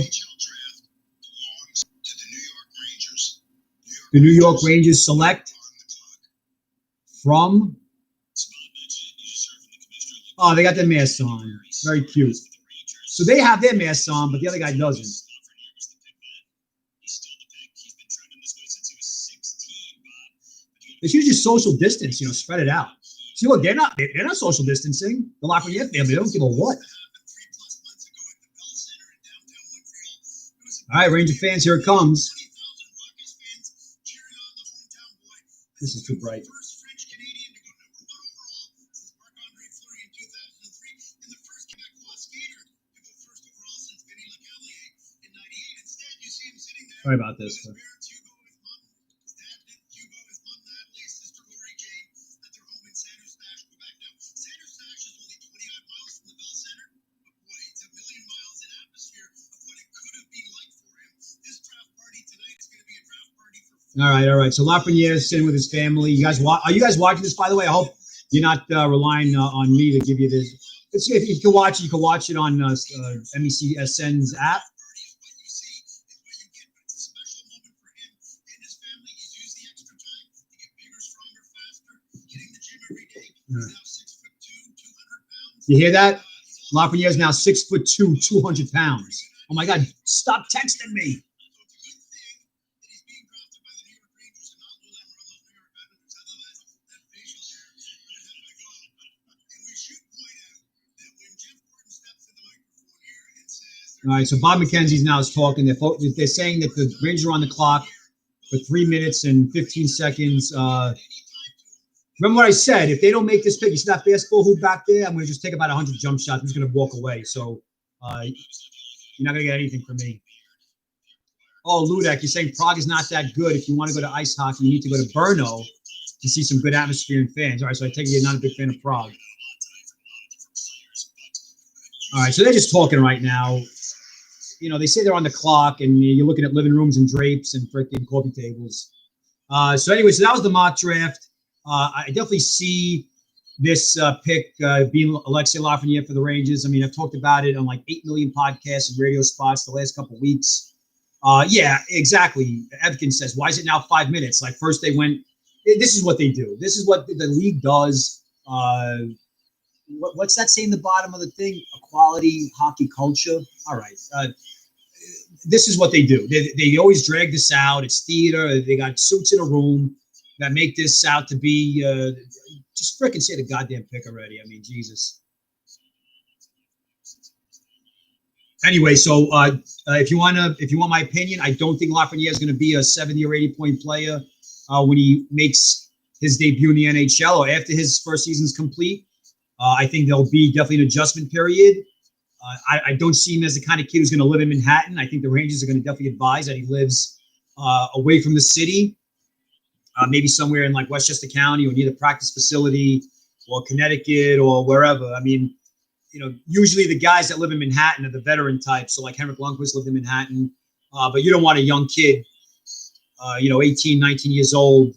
The New York Rangers select from... Oh, they got their masks on. Very cute. So they have their masks on, but the other guy doesn't. They should just social distance, spread it out. See, look, they're not social distancing. The Lafreniere family, they don't give a what. All right, Ranger fans, here it comes. This is too bright. Sorry about this. But. All right. So Lafreniere is sitting with his family. Are you guys watching this? By the way, I hope you're not relying on me to give you this. If you can watch it, you can watch it on MECSN's app. You hear that? Lafreniere is now 6'2", 200 pounds. Oh my God! Stop texting me. All right, so Bob McKenzie's now is talking. They're saying that the Rangers are on the clock for 3 minutes and 15 seconds. Remember what I said? If they don't make this pick, you see that basketball hoop back there? I'm going to just take about 100 jump shots. I'm just going to walk away. So you're not going to get anything from me. Oh, Ludek, you're saying Prague is not that good. If you want to go to ice hockey, you need to go to Brno to see some good atmosphere and fans. All right, so I take it you're not a big fan of Prague. All right, so they're just talking right now. You know, they say they're on the clock, and you're looking at living rooms and drapes and freaking coffee tables. So anyway, so that was the mock draft. I definitely see this pick being Alexei Lafreniere for the Rangers. I mean, I've talked about it on like 8 million podcasts and radio spots the last couple of weeks. Yeah, exactly. Evkin says, why is it now 5 minutes? Like first they went, this is what they do. This is what the league does. What's that say in the bottom of the thing? Equality, hockey culture. All right. This is what they do. They always drag this out. It's theater. They got suits in a room that make this out to be just frickin' say the goddamn pick already. I mean, Jesus. Anyway, so if you want my opinion, I don't think Lafreniere is going to be a 70 or 80 point player when he makes his debut in the NHL or after his first season's complete. I think there'll be definitely an adjustment period. I don't see him as the kind of kid who's going to live in Manhattan. I think the Rangers are going to definitely advise that he lives away from the city, maybe somewhere in like Westchester County or near the practice facility or Connecticut or wherever. I mean, you know, usually the guys that live in Manhattan are the veteran type. So like Henrik Lundqvist lived in Manhattan, but you don't want a young kid, 18, 19 years old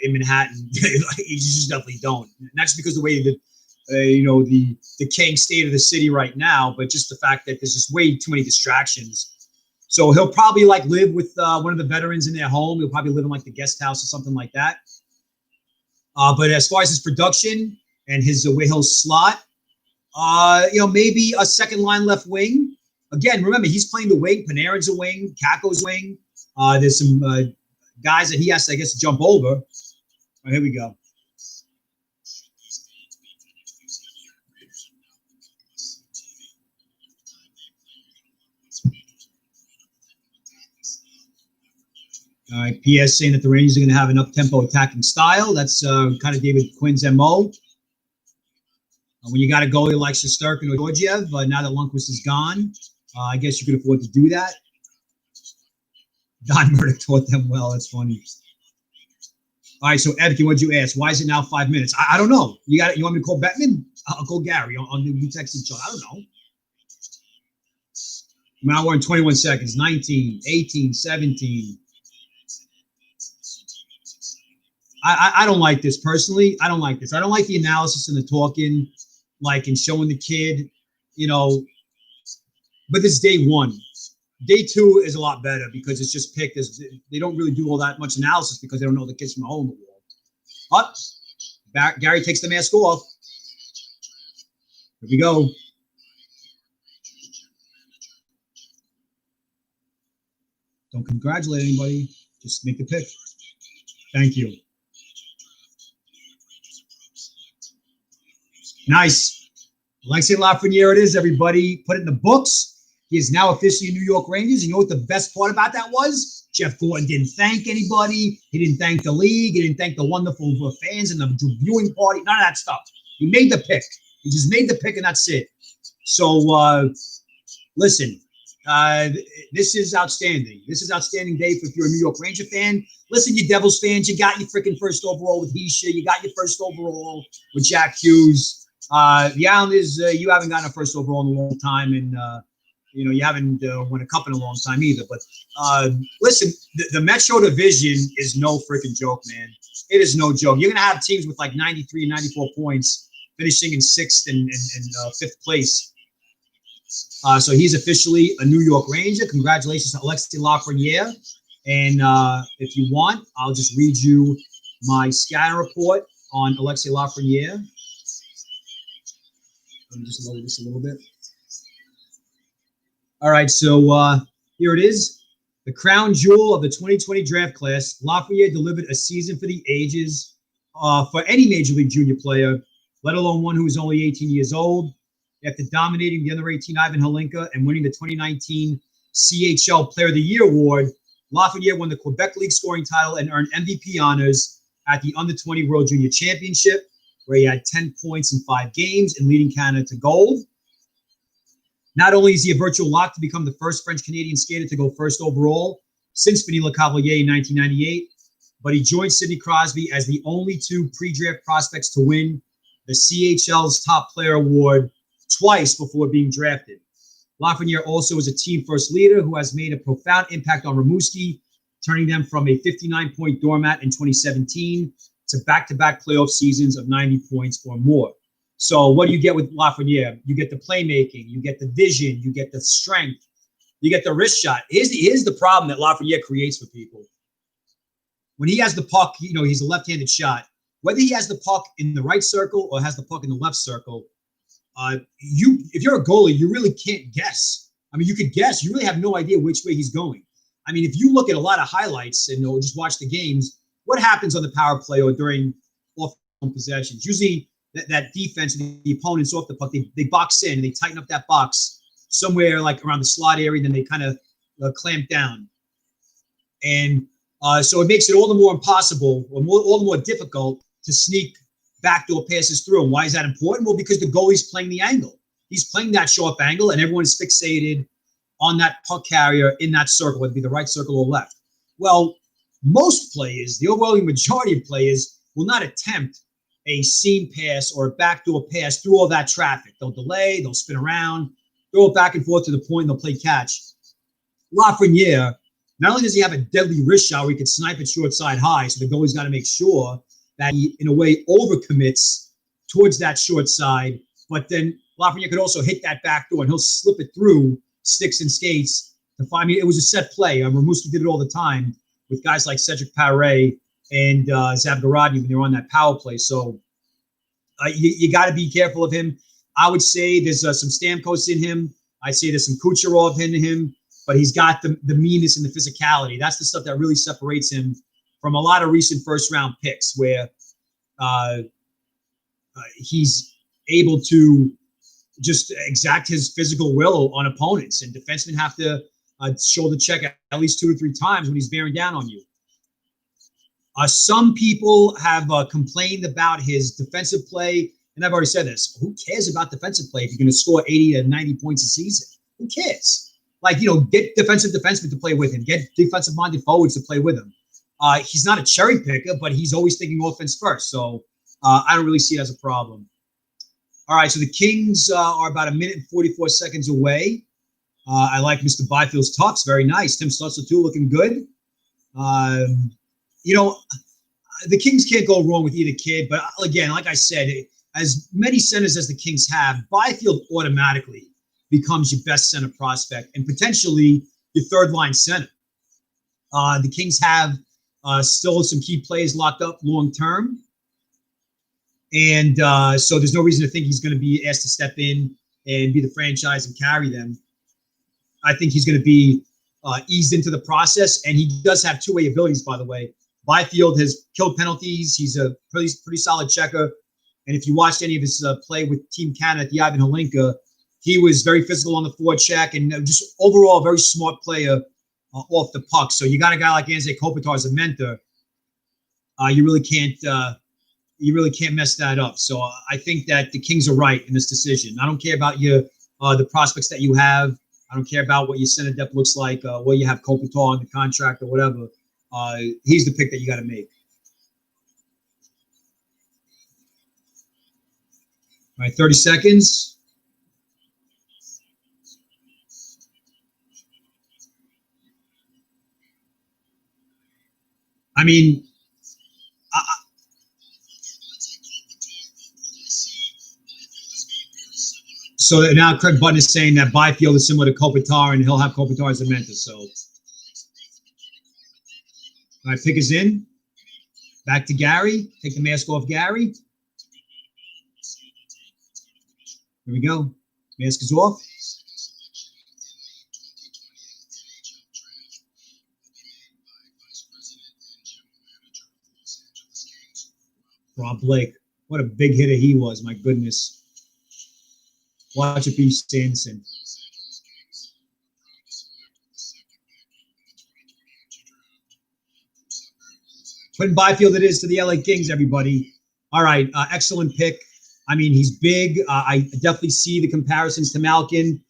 in Manhattan. You just definitely don't. Not just because of the way that, the decaying state of the city right now, but just the fact that there's just way too many distractions. So he'll probably like live with one of the veterans in their home. He'll probably live in like the guest house or something like that. But as far as his production and his way he'll slot, maybe a second line left wing. Again, remember, he's playing the wing. Panarin's a wing. Kako's wing. There's some guys that he has to, I guess, jump over. All right, here we go. All right, PS saying that the Rangers are going to have an up-tempo attacking style. That's kind of David Quinn's MO. When you got a goalie like Shesterkin or Georgiev, now that Lundqvist is gone, I guess you could afford to do that. Don Murdoch taught them well. That's funny. All right, so Evkin, what'd you ask? Why is it now 5 minutes? I don't know. You want me to call Bettman? I'll call Gary on the text each other. I don't know. Now we're in 21 seconds. 19, 18, 17. I don't like this personally. I don't like this. I don't like the analysis and the talking, like, and showing the kid, but this is day one. Day two is a lot better because it's just picked. They don't really do all that much analysis because they don't know the kids from a hole in the wall. Gary takes the mask off. Here we go. Don't congratulate anybody. Just make the pick. Thank you. Nice. Alexei Lafreniere it is, everybody. Put it in the books. He is now officially a New York Rangers. You know what the best part about that was? Jeff Gordon didn't thank anybody. He didn't thank the league. He didn't thank the wonderful fans and the viewing party. None of that stuff. He made the pick. He just made the pick, and that's it. So, listen, this is outstanding. This is outstanding day if you're a New York Ranger fan. Listen, you Devils fans, you got your freaking first overall with Hisha. You got your first overall with Jack Hughes. The Islanders, you haven't gotten a first overall in a long time, and you haven't won a cup in a long time either. But listen, the Metro Division is no freaking joke, man. It is no joke. You're gonna have teams with like 93 and 94 points, finishing in sixth and fifth place. So he's officially a New York Ranger. Congratulations to Alexei Lafreniere. And if you want, I'll just read you my scatter report on Alexei Lafreniere. Let me just lower this a little bit. All right, so here it is. The crown jewel of the 2020 draft class, Lafreniere delivered a season for the ages for any Major League Junior player, let alone one who is only 18 years old. After dominating the under 18 Ivan Halinka and winning the 2019 CHL Player of the Year award, Lafreniere won the Quebec League scoring title and earned MVP honors at the Under-20 World Junior Championship, where he had 10 points in 5 games and leading Canada to gold. Not only is he a virtual lock to become the first French-Canadian skater to go first overall since Vinny Lecavalier in 1998, but he joined Sidney Crosby as the only 2 pre-draft prospects to win the CHL's Top Player Award twice before being drafted. Lafreniere also is a team-first leader who has made a profound impact on Rimouski, turning them from a 59-point doormat in 2017 to back-to-back playoff seasons of 90 points or more. So what do you get with Lafreniere? You get the playmaking, you get the vision, you get the strength, you get the wrist shot. Here's the problem that Lafreniere creates for people. When he has the puck, he's a left-handed shot. Whether he has the puck in the right circle or has the puck in the left circle, if you're a goalie, you really can't guess. I mean, you could guess. You really have no idea which way he's going. I mean, if you look at a lot of highlights and just watch the games, what happens on the power play or during off-zone possessions? Usually that defense and the opponents off the puck, they box in and they tighten up that box somewhere like around the slot area, then they kind of clamp down. And so it makes it all the more impossible or all the more difficult to sneak backdoor passes through. And why is that important? Well, because the goalie's playing the angle. He's playing that sharp angle, and everyone is fixated on that puck carrier in that circle, whether it be the right circle or left. Well, most players, the overwhelming majority of players, will not attempt a seam pass or a backdoor pass through all that traffic. They'll delay, they'll spin around, throw it back and forth to the point, and they'll play catch. Lafreniere, not only does he have a deadly wrist shot where he can snipe it short side high, so the goalie's got to make sure that he, in a way, overcommits towards that short side, but then Lafreniere could also hit that back door, and he'll slip it through sticks and skates to find. I mean, it was a set play. Rimouski did it all the time with guys like Cedric Paré and Zavgorodi when they were on that power play. So you got to be careful of him. I would say there's some Stamkos in him. I'd say there's some Kucherov in him, but he's got the meanness and the physicality. That's the stuff that really separates him from a lot of recent first-round picks where he's able to just exact his physical will on opponents, and defensemen have to shoulder check at least 2 or 3 times when he's bearing down on you. Some people have complained about his defensive play, and I've already said this. Who cares about defensive play if you're going to score 80 to 90 points a season? Who cares? Like, get defensive defensemen to play with him. Get defensive-minded forwards to play with him. He's not a cherry picker, but he's always thinking offense first. So I don't really see it as a problem. All right, so the Kings are about 1 minute and 44 seconds away. I like Mr. Byfield's tufts. Very nice. Tim Stutzel, too, looking good. The Kings can't go wrong with either kid. But, again, like I said, as many centers as the Kings have, Byfield automatically becomes your best center prospect and potentially your third-line center. The Kings have still some key players locked up long-term. And so there's no reason to think he's going to be asked to step in and be the franchise and carry them. I think he's going to be eased into the process. And he does have two-way abilities, by the way. Byfield has killed penalties. He's a pretty solid checker. And if you watched any of his play with Team Canada at the Ivan Holinka, he was very physical on the forecheck and just overall a very smart player off the puck. So you got a guy like Anze Kopitar as a mentor. You really can't mess that up. So I think that the Kings are right in this decision. I don't care about the prospects that you have. I don't care about what your center depth looks like, where you have Kopitar on the contract or whatever. He's the pick that you got to make. All right, 30 seconds. I mean, so now Craig Button is saying that Byfield is similar to Kopitar, and he'll have Kopitar as a mentor. So, all right, pick is in. Back to Gary. Take the mask off Gary. Here we go. Mask is off. Rob Blake. What a big hitter he was. My goodness. Watch it be Sanderson. Quinn Byfield it is to the LA Kings, everybody. All right, excellent pick. I mean, he's big. I definitely see the comparisons to Malkin.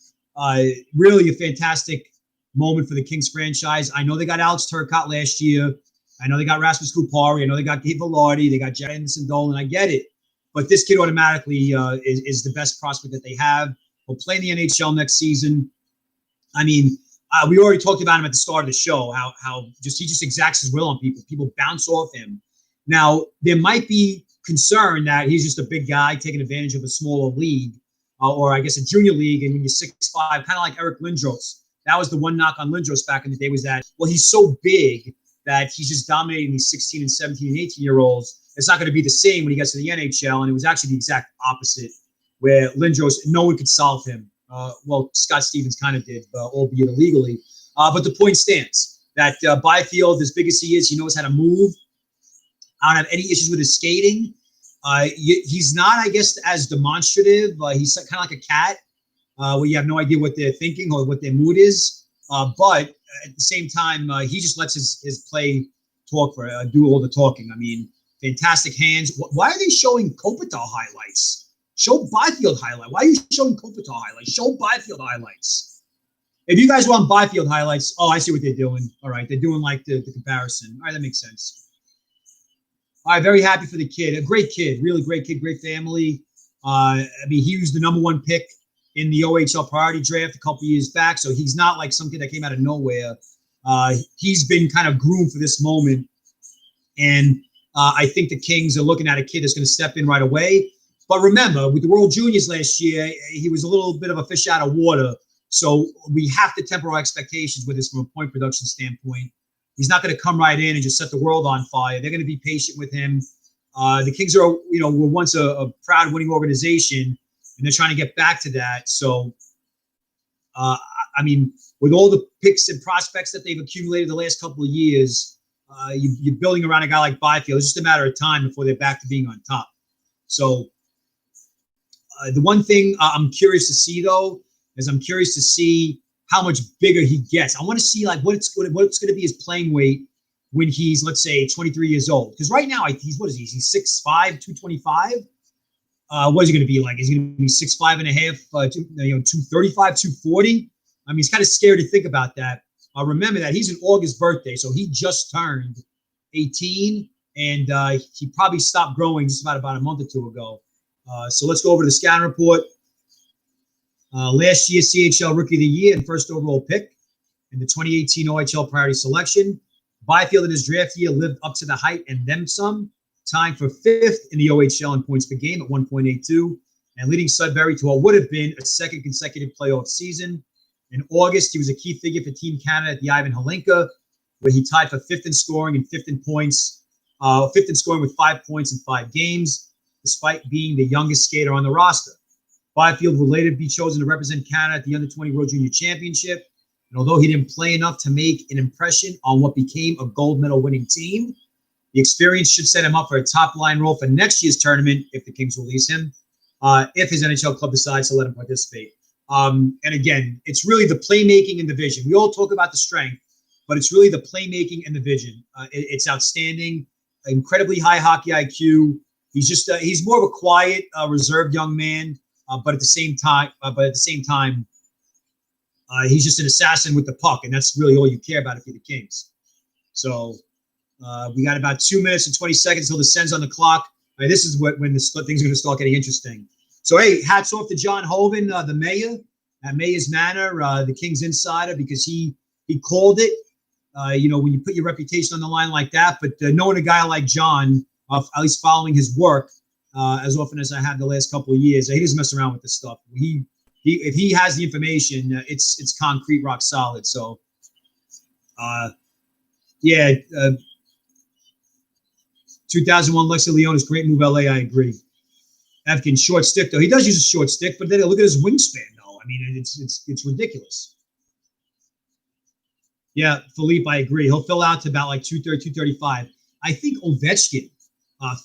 Really a fantastic moment for the Kings franchise. I know they got Alex Turcotte last year. I know they got Rasmus Kupari. I know they got Gabe Velarde. They got Jared Anderson Dolan. I get it. But this kid automatically is the best prospect that they have. He'll play in the NHL next season. I mean, we already talked about him at the start of the show, how he just exacts his will on people. People bounce off him. Now, there might be concern that he's just a big guy taking advantage of a smaller league, or I guess a junior league, and when you're 6'5", kind of like Eric Lindros. That was the one knock on Lindros back in the day, was that, well, he's so big that he's just dominating these 16 and 17 and 18-year-olds. It's not going to be the same when he gets to the NHL, and it was actually the exact opposite, where Lindros, no one could solve him. Well, Scott Stevens kind of did, albeit illegally. But the point stands that Byfield, as big as he is, he knows how to move. I don't have any issues with his skating. He's not, I guess, as demonstrative. He's kind of like a cat, where you have no idea what they're thinking or what their mood is. But at the same time, he just lets his play talk do all the talking. I mean, fantastic hands. Why are they showing Kopitar highlights? Show Byfield highlight. Why are you showing Kopitar highlights? Show Byfield highlights. If you guys want Byfield highlights, oh, I see what they're doing. All right, they're doing like the comparison. All right, that makes sense. All right, very happy for the kid. A great kid, really great kid, great family. I mean, he was the #1 pick in the OHL priority draft a couple years back, so he's not like some kid that came out of nowhere. He's been kind of groomed for this moment, and I think the Kings are looking at a kid that's going to step in right away. But remember, with the World Juniors last year, he was a little bit of a fish out of water. So we have to temper our expectations with this from a point production standpoint. He's not going to come right in and just set the world on fire. They're going to be patient with him. The Kings are, were once a proud winning organization, and they're trying to get back to that. So, I mean, with all the picks and prospects that they've accumulated the last couple of years, you're building around a guy like Byfield. It's just a matter of time before they're back to being on top. So, the one thing I'm curious to see, though, is I'm curious to see how much bigger he gets. I want to see like what's going to be his playing weight when he's, let's say, 23 years old. Because right now, he's 6'5", 225. What is he going to be like? Is he going to be 6'5" and a half, 235, 240? I mean, he's kind of scary to think about that. Remember that he's an August birthday, so he just turned 18, and he probably stopped growing just about a month or two ago. So let's go over to the scouting report. Last year, CHL Rookie of the Year and first overall pick in the 2018 OHL priority selection. Byfield in his draft year lived up to the hype and then some, tying for 5th in the OHL in points per game at 1.82, and leading Sudbury to what would have been a second consecutive playoff season. In August, he was a key figure for Team Canada at the Ivan Holinka, where he tied for 5th in scoring and 5th in points, 5th in scoring with 5 points in 5 games, despite being the youngest skater on the roster. Byfield will later be chosen to represent Canada at the Under-20 World Junior Championship. And although he didn't play enough to make an impression on what became a gold medal winning team, the experience should set him up for a top-line role for next year's tournament if the Kings release him, if his NHL club decides to let him participate. And again, it's really the playmaking and the vision. We all talk about the strength, but it's really the playmaking and the vision. It's outstanding, incredibly high hockey IQ. He's more of a quiet, reserved young man, but at the same time, he's just an assassin with the puck, and that's really all you care about if you're the Kings. So we got about 2 minutes and 20 seconds until the sends on the clock. This is when things are going to start getting interesting. So hey, hats off to John Hoven, the mayor at Mayor's Manor, the Kings insider, because he called it. When you put your reputation on the line like that, but knowing a guy like John, at least following his work as often as I have the last couple of years, he doesn't mess around with this stuff. If he has the information, it's concrete, rock solid. So, 2001 Lexi Leonis, great move, LA. I agree. Efkin, short stick though. He does use a short stick, but then look at his wingspan though. I mean, it's ridiculous. Yeah, Philippe, I agree. He'll fill out to about like 230, 235. I think Ovechkin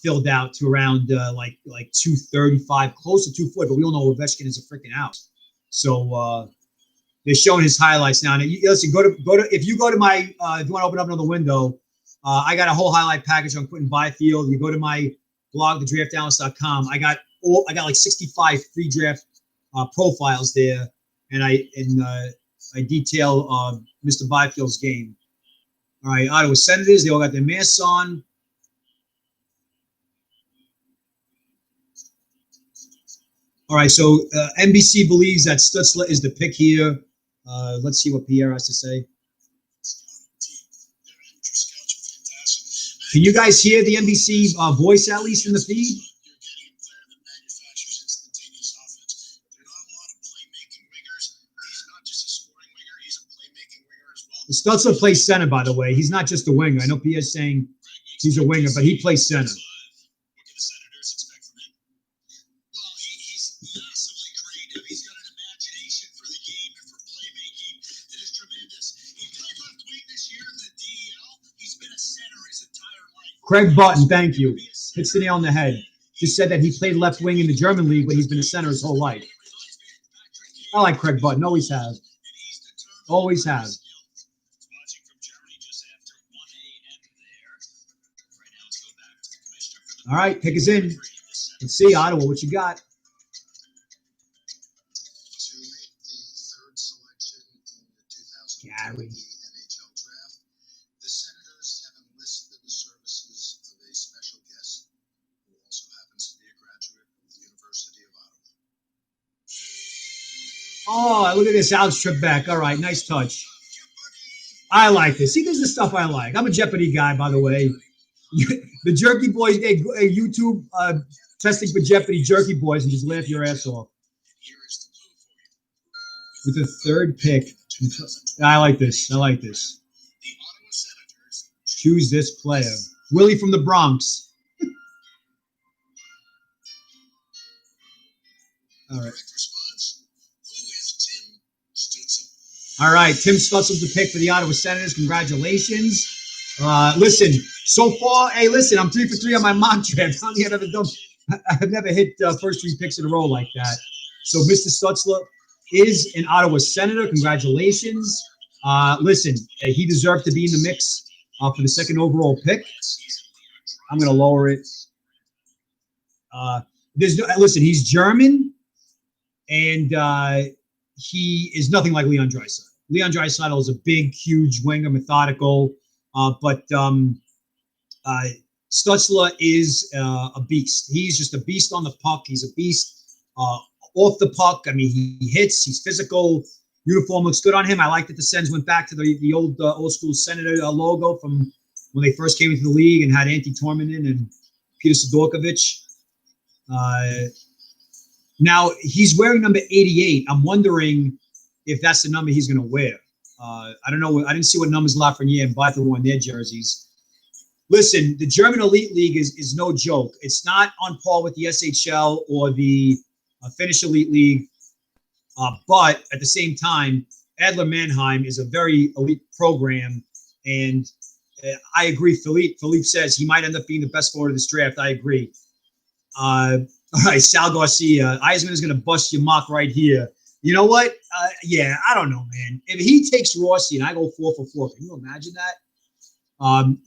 filled out to around like 235, close to 240, but we all know Ovechkin is a freaking out. So they're showing his highlights now. And listen, go to if you go to my if you want to open up another window, I got a whole highlight package on Quinn Byfield. You go to my blog, thedraftanalyst.com. I got like 65 free draft profiles there, and I detail Mr. Byfield's game. All right, Ottawa Senators, they all got their masks on. All right, so NBC believes that Stutzel is the pick here. Let's see what Pierre has to say. Can you guys hear the NBC voice at least in the feed? Stutzel plays center, by the way. He's not just a winger. I know Pierre's saying he's a winger, but he plays center. Craig Button, thank you. Hits the nail on the head. Just said that he played left wing in the German league, but he's been a center his whole life. I like Craig Button. Always have. Always have. All right, pick us in. Let's see, Ottawa, what you got?
To make the third selection in the 2020
Gary.
NHL draft, the Senators have enlisted the services of a special guest who also happens to be a graduate of the University of Ottawa.
Oh, look at this, Alex Trebek. All right, nice touch. I like this. See, this is the stuff I like. I'm a Jeopardy guy, by the way. The Jerky Boys, YouTube testing for Jeopardy Jerky Boys, and just laugh your ass off. With the third pick, I like this. I like this. Choose this player, Willie from the Bronx. All right. All right, Tim Stutzel's the pick for the Ottawa Senators. Congratulations. Listen, so far, hey, listen, I'm 3 for 3 on my mock draft. I've never hit first 3 picks in a row like that. So Mr. Stutzel is an Ottawa Senator. Congratulations. Listen, he deserved to be in the mix for the second overall pick. I'm going to lower it. Listen, he's German, and he is nothing like Leon Drysdale. Leon Drysdale is a big, huge winger, methodical. But Stutzel is a beast. He's just a beast on the puck. He's a beast off the puck. I mean, he hits. He's physical. Uniform looks good on him. I like that the Sens went back to the old school Senator logo from when they first came into the league and had Antti Torminen and Peter Sidorkovich. Now, he's wearing number 88. I'm wondering if that's the number he's going to wear. I don't know. I didn't see what numbers Lafreniere and Barthel wore in their jerseys. Listen, the German Elite League is no joke. It's not on par with the SHL or the Finnish Elite League. But at the same time, Adler Mannheim is a very elite program. And I agree. Philippe says he might end up being the best forward of this draft. I agree. All right, Sal Garcia. Eisenman is going to bust your mock right here. You know what? Yeah, I don't know, man. If he takes Rossi and I go 4 for 4, can you imagine that?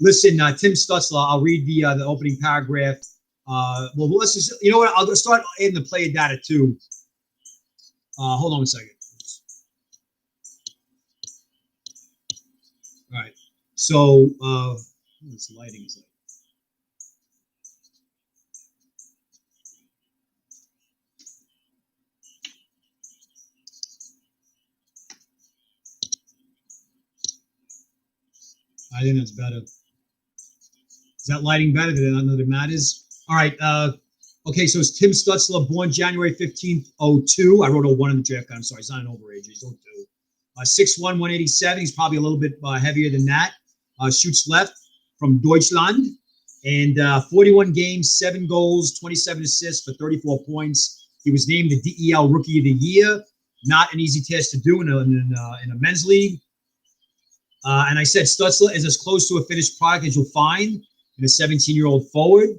Listen, Tim Stutzel, I'll read the opening paragraph. Well, let's just, you know what? I'll start in the player data too. Hold on a second. All right. So, what's the lighting is like? I think that's better. Is that lighting better? Did I know that matters? All right. Okay, so it's Tim Stutzel, born January 15th, 02. I wrote 01 in the draft guide. I'm sorry, he's not an overager. He's 02. 6'1", 187. He's probably a little bit heavier than that. Shoots left from Deutschland. And 41 games, 7 goals, 27 assists for 34 points. He was named the DEL Rookie of the Year. Not an easy task to do in a men's league. And I said Stutzel is as close to a finished product as you'll find in a 17-year-old forward.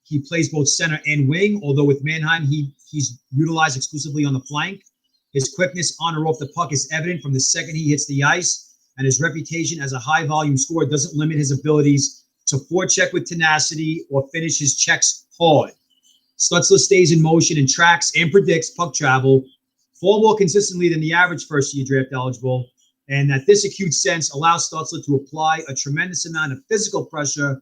He plays both center and wing, although with Mannheim, he's utilized exclusively on the flank. His quickness on or off the puck is evident from the second he hits the ice, and his reputation as a high-volume scorer doesn't limit his abilities to forecheck with tenacity or finish his checks hard. Stutzel stays in motion and tracks and predicts puck travel far more consistently than the average first-year draft eligible, and that this acute sense allows Stutzel to apply a tremendous amount of physical pressure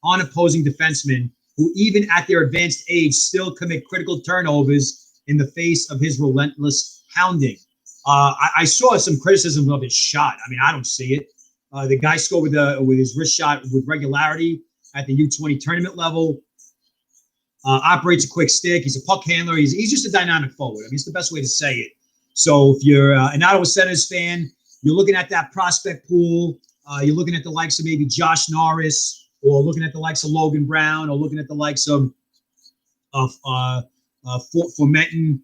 on opposing defensemen who, even at their advanced age, still commit critical turnovers in the face of his relentless hounding. I saw some criticism of his shot. I mean, I don't see it. The guy scored with his wrist shot with regularity at the U20 tournament level. Operates a quick stick. He's a puck handler. He's just a dynamic forward. I mean, it's the best way to say it. So if you're an Ottawa Senators fan, you're looking at that prospect pool. You're looking at the likes of maybe Josh Norris, or looking at the likes of Logan Brown, or looking at the likes of Formenton.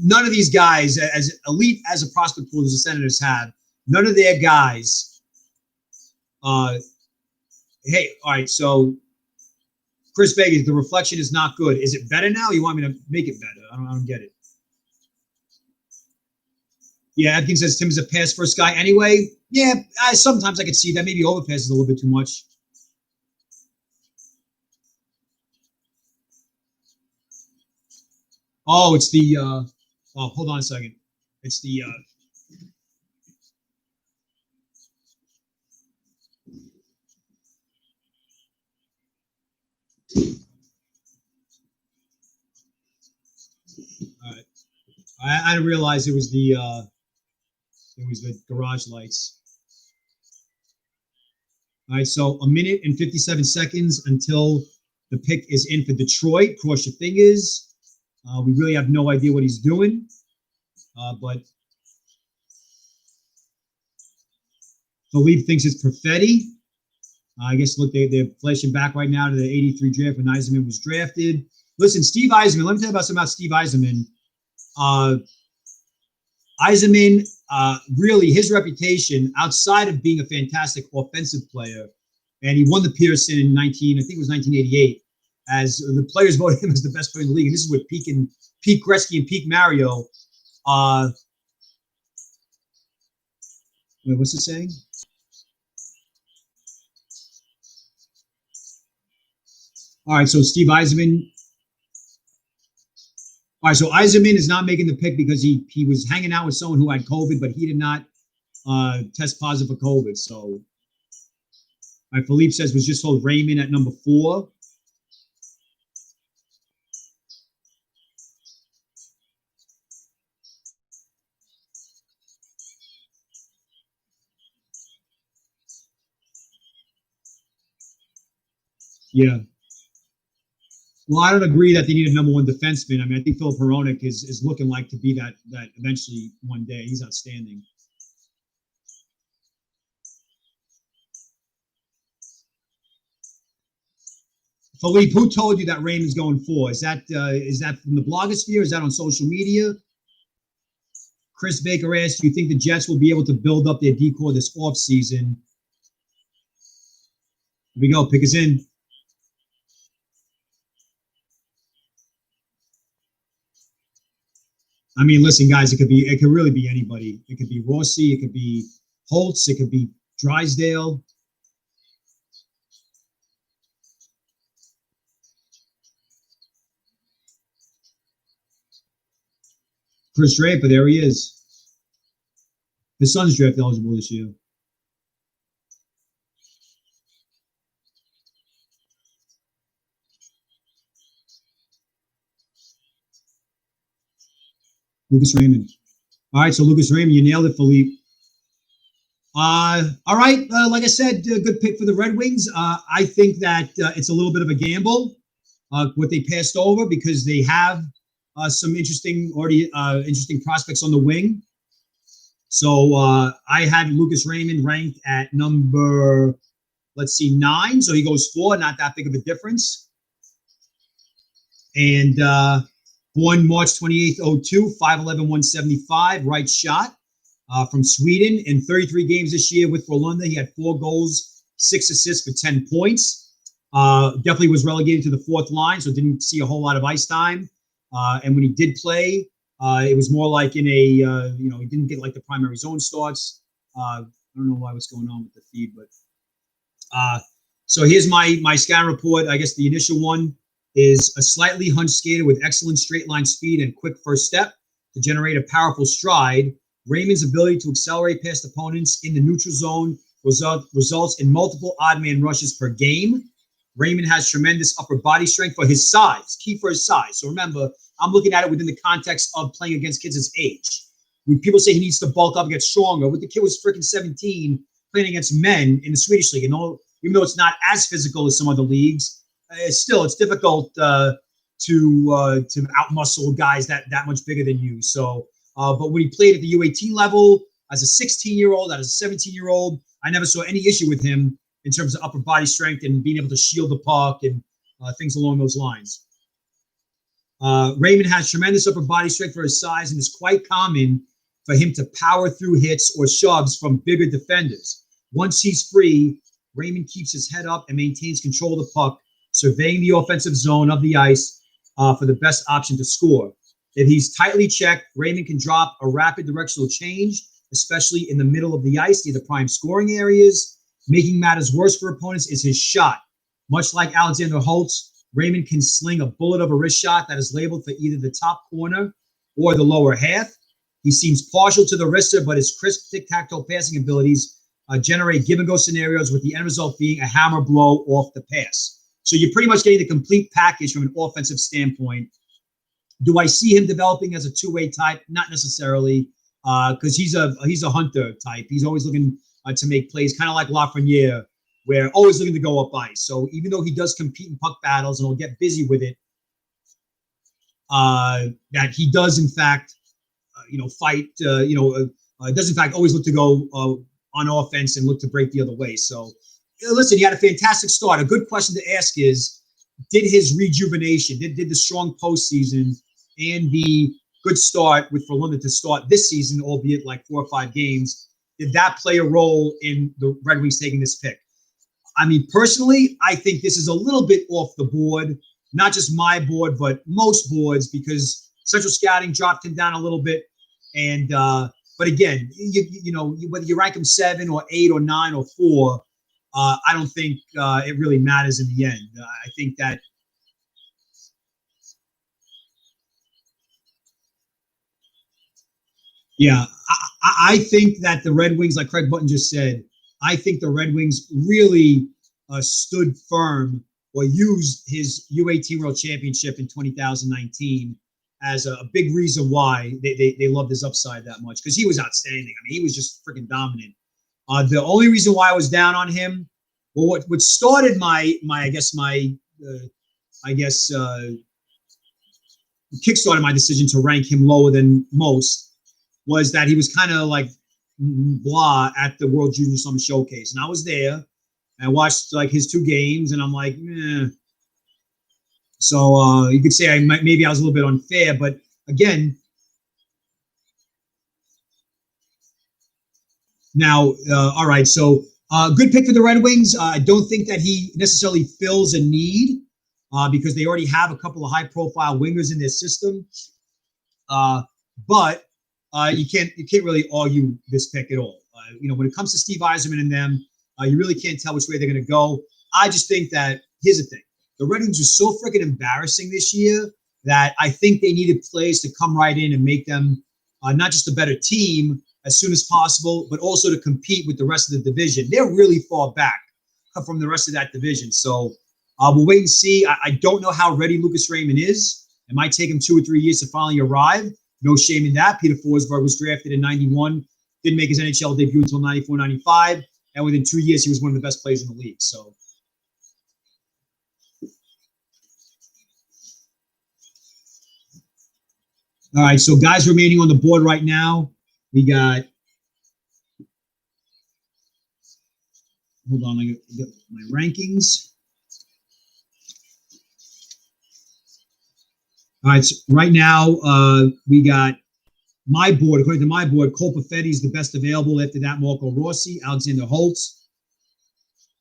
None of these guys, as elite as a prospect pool as the Senators have, none of their guys. Hey, all right, so Chris Vegas, the reflection is not good. Is it better now? You want me to make it better? I don't get it. Yeah, Atkins says Tim is a pass first guy anyway. Yeah, sometimes I could see that. Maybe overpasses a little bit too much. Oh, it's the hold on a second. It's the all right. I didn't realize it was the garage lights. All right, so 1 minute and 57 seconds until the pick is in for Detroit. Cross your fingers. We really have no idea what he's doing, but Philippe thinks it's Perfetti. I guess, look, they're flashing back right now to the 83 draft when Eisenman was drafted. Listen, Steve Eisenman, let me tell you something about Steve Eisenman. Eisenman, really, his reputation outside of being a fantastic offensive player, and he won the Pearson in 1988, as the players voted him as the best player in the league. And this is with Pete Gretzky and Pete Mario. Wait, what's it saying? All right, so Steve Eisenman. All right, so Eisenman is not making the pick because he was hanging out with someone who had COVID, but he did not test positive for COVID. So, all right, Philippe says was just told Raymond at number 4. Yeah. Well, I don't agree that they need a number 1 defenseman. I mean, I think Philip Hronek is looking like to be that eventually one day. He's outstanding. Philippe, who told you that Raymond's going 4? Is that from the blogosphere? Is that on social media? Chris Baker asked, do you think the Jets will be able to build up their decor this offseason? Here we go. Pick us in. I mean, listen, guys, it could really be anybody. It could be Rossi, it could be Holtz, it could be Drysdale. Chris Draper, there he is. His son's draft eligible this year. Lucas Raymond. All right, so Lucas Raymond, you nailed it, Philippe. All right, like I said, good pick for the Red Wings. I think that it's a little bit of a gamble what they passed over, because they have some interesting prospects on the wing. So I had Lucas Raymond ranked at number, 9. So he goes 4, not that big of a difference. And born March 28th, 02, 5'11", 175, right shot from Sweden. In 33 games this year with Frölunda, he had 4 goals, 6 assists for 10 points. Definitely was relegated to the 4th line, so didn't see a whole lot of ice time. And when he did play, it was more like in a, he didn't get like the primary zone starts. I don't know what's going on with the feed, but so here's my scan report. I guess the initial one is a slightly hunched skater with excellent straight line speed and quick first step to generate a powerful stride. Raymond's ability to accelerate past opponents in the neutral zone results in multiple odd man rushes per game. Raymond has tremendous upper body strength for his size, key for his size. So remember, I'm looking at it within the context of playing against kids his age. When people say he needs to bulk up and get stronger, when the kid was freaking 17 playing against men in the Swedish league, and even though it's not as physical as some other leagues, it's difficult to outmuscle guys that much bigger than you. So, but when he played at the U18 level as a 16-year-old, as a 17-year-old, I never saw any issue with him in terms of upper body strength and being able to shield the puck and things along those lines. Raymond has tremendous upper body strength for his size, and it's quite common for him to power through hits or shoves from bigger defenders. Once he's free, Raymond keeps his head up and maintains control of the puck, surveying the offensive zone of the ice for the best option to score. If he's tightly checked, Raymond can drop a rapid directional change, especially in the middle of the ice near the prime scoring areas. Making matters worse for opponents is his shot. Much like Alexander Holtz, Raymond can sling a bullet of a wrist shot that is labeled for either the top corner or the lower half. He seems partial to the wrister, but his crisp tic-tac-toe passing abilities generate give-and-go scenarios, with the end result being a hammer blow off the pass. So you're pretty much getting the complete package from an offensive standpoint. Do I see him developing as a two-way type? Not necessarily, because he's a hunter type. He's always looking to make plays, kind of like Lafreniere, where always looking to go up ice. So even though he does compete in puck battles and will get busy with it, that he does in fact, fight. Does in fact always look to go on offense and look to break the other way. So listen, he had a fantastic start. A good question to ask is, did his rejuvenation, did the strong postseason and the good start for London to start this season, albeit like 4 or 5 games, did that play a role in the Red Wings taking this pick? I mean, personally, I think this is a little bit off the board, not just my board, but most boards, because Central Scouting dropped him down a little bit. And, but again, whether you rank him 7 or 8 or 9 or 4, I don't think it really matters in the end. I think that I think that the Red Wings, like Craig Button just said, I think the Red Wings really stood firm or used his U18 World Championship in 2019 as a big reason why they loved his upside that much, because he was outstanding. I mean, he was just freaking dominant. The only reason why I was down on him, well, what started kickstarted my decision to rank him lower than most, was that he was kind of like blah at the World Junior Summer Showcase. And I was there and I watched like his 2 games and I'm like, eh. So you could say maybe I was a little bit unfair, but again, now, all right. So good pick for the Red Wings. I don't think that he necessarily fills a need because they already have a couple of high profile wingers in their system. But you can't really argue this pick at all. When it comes to Steve Eisenman and them, you really can't tell which way they're going to go. I just think that, here's the thing. The Red Wings are so freaking embarrassing this year that I think they needed players to come right in and make them not just a better team as soon as possible, but also to compete with the rest of the division. They're really far back from the rest of that division. So we'll wait and see. I don't know how ready Lucas Raymond is. It might take him 2 or 3 years to finally arrive. No shame in that. Peter Forsberg was drafted in 91, didn't make his NHL debut until 94, 95. And within 2 years, he was one of the best players in the league. So, all right. So guys remaining on the board right now, we got, hold on, I got my rankings. All right. So right now, we got my board. According to my board, Cole Perfetti is the best available. After that, Marco Rossi, Alexander Holtz,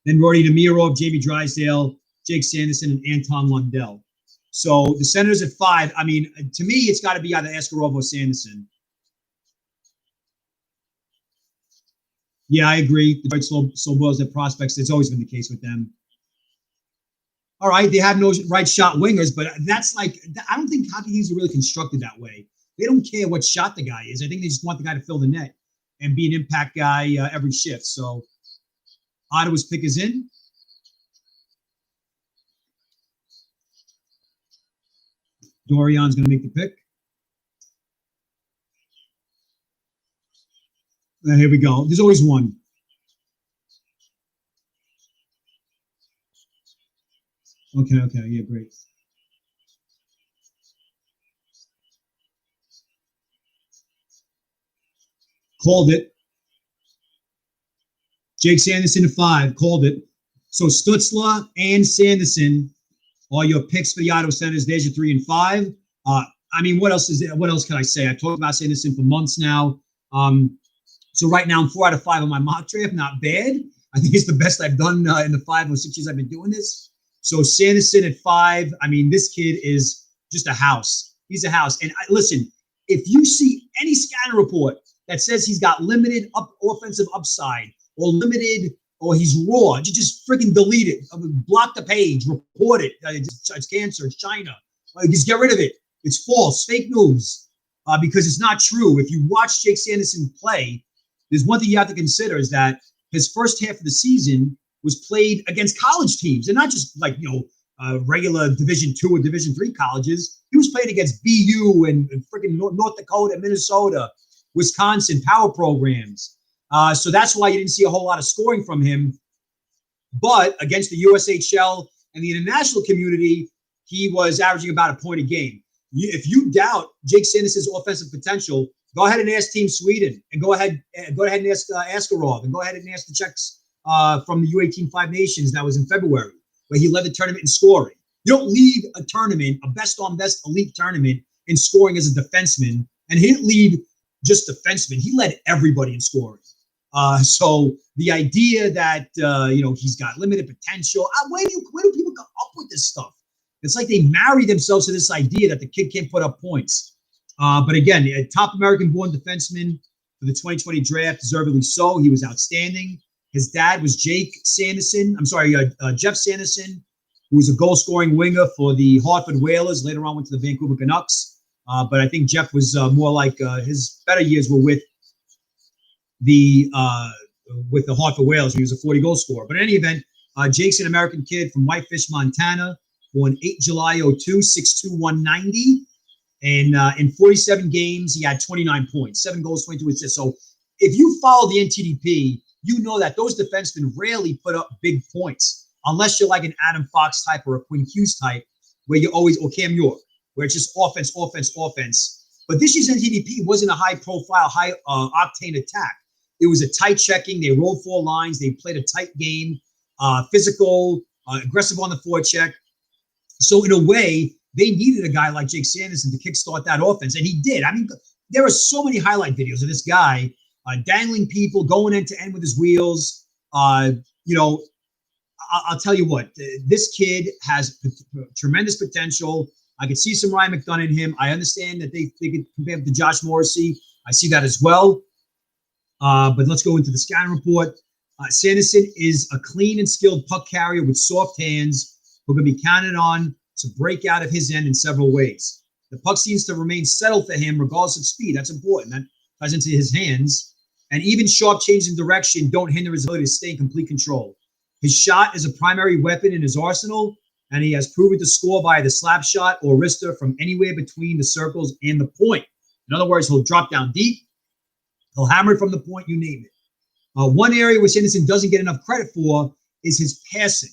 then Rory Namirov, Jamie Drysdale, Jake Sanderson, and Anton Lundell. So the Senators at 5. I mean, to me, it's got to be either Askarov or Sanderson. Yeah, I agree. Detroit slow boils their prospects. It's always been the case with them. All right, they have no right shot wingers, but that's like, I don't think hockey teams are really constructed that way. They don't care what shot the guy is. I think they just want the guy to fill the net and be an impact guy every shift. So Ottawa's pick is in. Dorian's going to make the pick. Here we go. There's always one. Okay, yeah, great. Called it. Jake Sanderson at 5. Called it. So Stutzel and Sanderson are your picks for the Ottawa Senators. There's your 3 and 5. I mean, what else is there? What else can I say? I've talked about Sanderson for months now. So right now I'm 4 out of 5 on my mock draft. Not bad. I think it's the best I've done in the 5 or 6 years I've been doing this. So Sanderson at 5. I mean, this kid is just a house. He's a house. And listen, if you see any scouting report that says he's got limited offensive upside or limited or he's raw, just freaking delete it. Block the page. Report it. It's cancer. It's China. Just get rid of it. It's false. Fake news. Because it's not true. If you watch Jake Sanderson play, there's one thing you have to consider is that his first half of the season was played against college teams, and not just like, regular Division II or Division III colleges. He was playing against BU and freaking North Dakota, Minnesota, Wisconsin power programs. So that's why you didn't see a whole lot of scoring from him. But against the USHL and the international community, he was averaging about a point a game. If you doubt Jake Sanderson's offensive potential, go ahead and ask Team Sweden, and go ahead and ask Askarov, and go ahead and ask the Czechs from the U18 Five Nations that was in February, where he led the tournament in scoring. You don't lead a tournament, a best-on-best elite tournament, in scoring as a defenseman, and he didn't lead just defensemen. He led everybody in scoring. So the idea that he's got limited potential, where do people come up with this stuff? It's like they marry themselves to this idea that the kid can't put up points. But again, a top American-born defenseman for the 2020 draft, deservedly so. He was outstanding. His dad was Jeff Sanderson, who was a goal-scoring winger for the Hartford Whalers. Later on, went to the Vancouver Canucks. But I think Jeff was more like his better years were with the Hartford Whalers. He was a 40-goal scorer. But in any event, Jake's an American kid from Whitefish, Montana, born 8 July 02, 6'2", 190. And in 47 games, he had 29 points, 7 goals, 22 assists. So if you follow the NTDP, you know that those defensemen rarely put up big points unless you're like an Adam Fox type or a Quinn Hughes type, where you always, or Cam York, where it's just offense. But this year's NTDP wasn't a high-profile, high-octane attack. It was a tight checking. They rolled 4 lines. They played a tight game, physical, aggressive on the forecheck. So in a way, they needed a guy like Jake Sanderson to kickstart that offense, and he did. I mean, there are so many highlight videos of this guy dangling people, going end to end with his wheels. I'll tell you what, this kid has tremendous potential. I could see some Ryan McDonough in him. I understand that they could compare him to Josh Morrissey. I see that as well. But let's go into the scouting report. Sanderson is a clean and skilled puck carrier with soft hands who can be counted on to break out of his end in several ways. The puck seems to remain settled for him regardless of speed. That's important. That ties into his hands. And even sharp changes in direction don't hinder his ability to stay in complete control. His shot is a primary weapon in his arsenal, and he has proven to score via the slap shot or wrister from anywhere between the circles and the point. In other words, he'll drop down deep. He'll hammer it from the point, you name it. One area which Sanderson doesn't get enough credit for is his passing.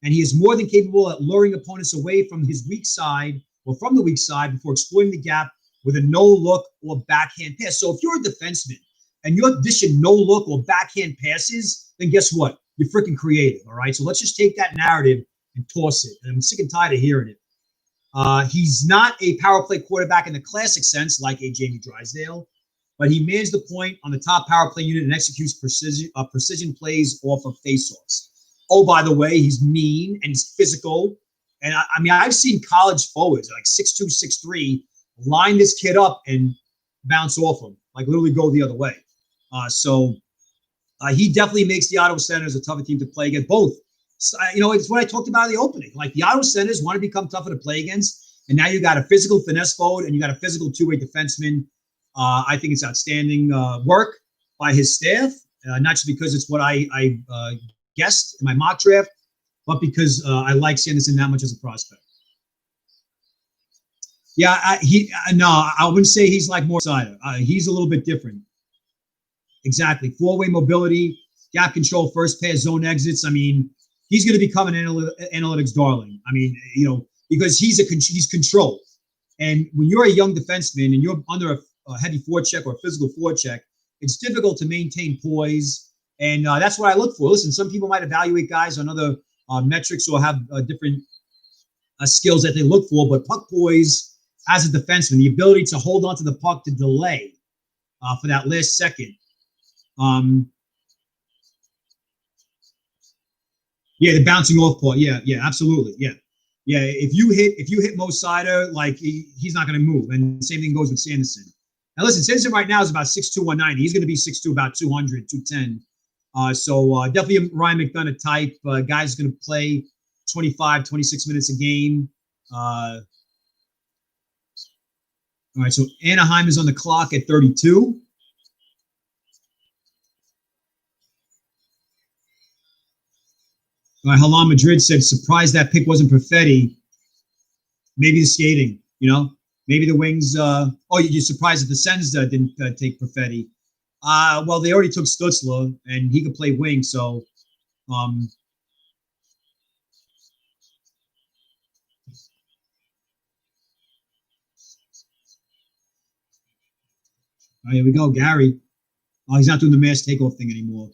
And he is more than capable at luring opponents away from his weak side or from the weak side before exploiting the gap with a no-look or backhand pass. So if you're a defenseman and you're dishing no-look or backhand passes, then guess what? You're freaking creative, all right? So let's just take that narrative and toss it. And I'm sick and tired of hearing it. He's not a power play quarterback in the classic sense like a Jamie Drysdale, but he mans the point on the top power play unit and executes precision plays off of faceoffs. Oh, by the way, he's mean and he's physical. And I mean, I've seen college forwards like 6'2", 6'3", line this kid up and bounce off him, like literally go the other way. So He definitely makes the Ottawa Senators a tougher team to play against. Both, it's what I talked about in the opening. Like the Ottawa Senators want to become tougher to play against, and now you got a physical finesse forward and you got a physical two-way defenseman. I think it's outstanding work by his staff, not just because it's what I guessed in my mock draft, but because I like Sanderson that much as a prospect. Yeah, I wouldn't say he's like more cider. He's a little bit different. Exactly. Four-way mobility, gap control, first pass, zone exits. I mean, he's going to become an analytics darling. I mean, because he's controlled. And when you're a young defenseman and you're under a heavy forecheck or a physical forecheck, it's difficult to maintain poise. And that's what I look for. Listen, some people might evaluate guys on other metrics or have different skills that they look for, but puck poise as a defenseman, the ability to hold on to the puck to delay for that last second. Yeah, the bouncing off part. Yeah, absolutely. Yeah. If you hit Mo Sider, like he's not going to move. And the same thing goes with Sanderson. Now listen, Sanderson right now is about 6'2", 190. He's going to be 6'2", about 200, 210. So definitely a Ryan McDonough type. Guy's going to play 25, 26 minutes a game. All right, so Anaheim is on the clock at 32. Halam Madrid said, surprised that pick wasn't Perfetti. Maybe the skating, maybe the wings. You're surprised that the Sens didn't take Perfetti. Well, they already took Stutzel, and he could play wing, so. Here we go, Gary. Oh, he's not doing the mass takeoff thing anymore.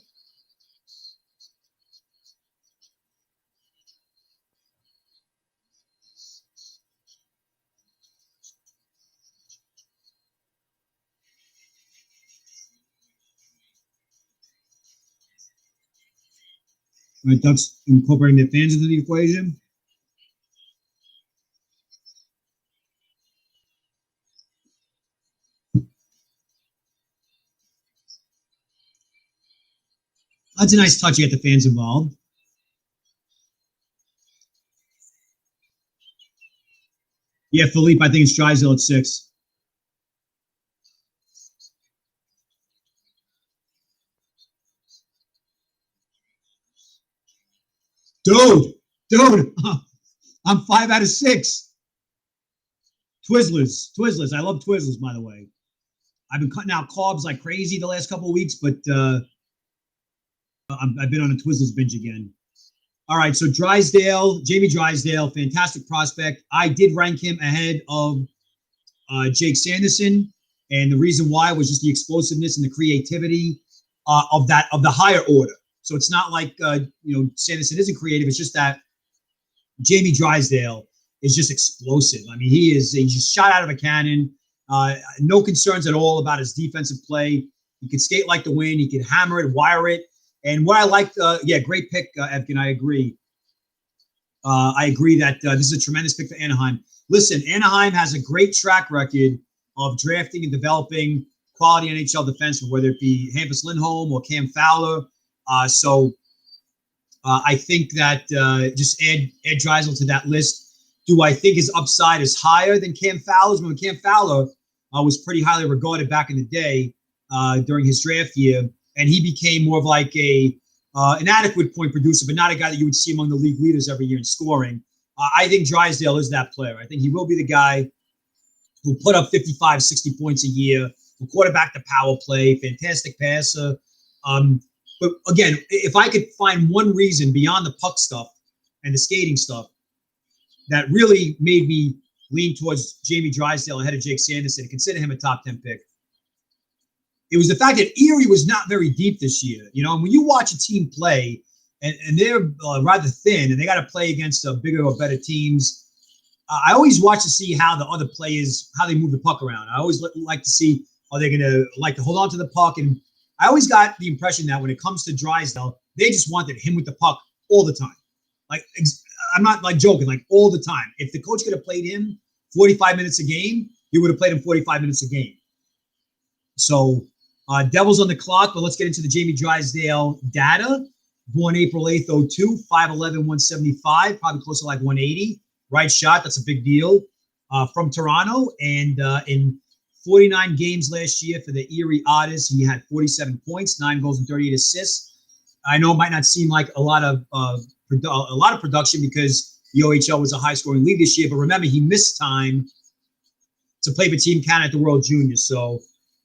All right, Ducks incorporating their fans into the equation. That's a nice touch. You get the fans involved. Yeah, Philippe, I think it's Drysdale at 6. Dude, I'm 5 out of 6. Twizzlers. I love Twizzlers, by the way. I've been cutting out carbs like crazy the last couple of weeks, but I've been on a Twizzlers binge again. All right, so Jamie Drysdale, fantastic prospect. I did rank him ahead of Jake Sanderson, and the reason why was just the explosiveness and the creativity of the higher order. So it's not like Sanderson isn't creative. It's just that Jamie Drysdale is just explosive. I mean, he just shot out of a cannon. No concerns at all about his defensive play. He can skate like the wind. He can hammer it, wire it. And what I liked, great pick, Evgen. I agree. I agree that this is a tremendous pick for Anaheim. Listen, Anaheim has a great track record of drafting and developing quality NHL defensemen, whether it be Hampus Lindholm or Cam Fowler. So I think that just add Drysdale to that list. Do I think his upside is higher than Cam Fowler's? When Cam Fowler was pretty highly regarded back in the day during his draft year, and he became more of like an adequate point producer, but not a guy that you would see among the league leaders every year in scoring. I think Drysdale is that player. I think he will be the guy who put up 55, 60 points a year, who quarterback the power play, fantastic passer. But again, if I could find one reason beyond the puck stuff and the skating stuff that really made me lean towards Jamie Drysdale ahead of Jake Sanderson and consider him a top 10 pick, it was the fact that Erie was not very deep this year. And when you watch a team play and they're rather thin and they got to play against bigger or better teams, I always watch to see how the other players, how they move the puck around. I always like to see, are they going to like to hold on to the puck? And I always got the impression that when it comes to Drysdale, they just wanted him with the puck all the time. Like, I'm not like joking, like all the time. If the coach could have played him 45 minutes a game, he would have played him 45 minutes a game. So Devils on the clock, but let's get into the Jamie Drysdale data. Born April 8th, 02, 5'11", 175, probably close to like 180. Right shot, that's a big deal. From Toronto, and in 49 games last year for the Erie Otters, he had 47 points, 9 goals and 38 assists. I know it might not seem like a lot of production because the OHL was a high-scoring league this year, but remember, he missed time to play for Team Canada at the World Juniors. So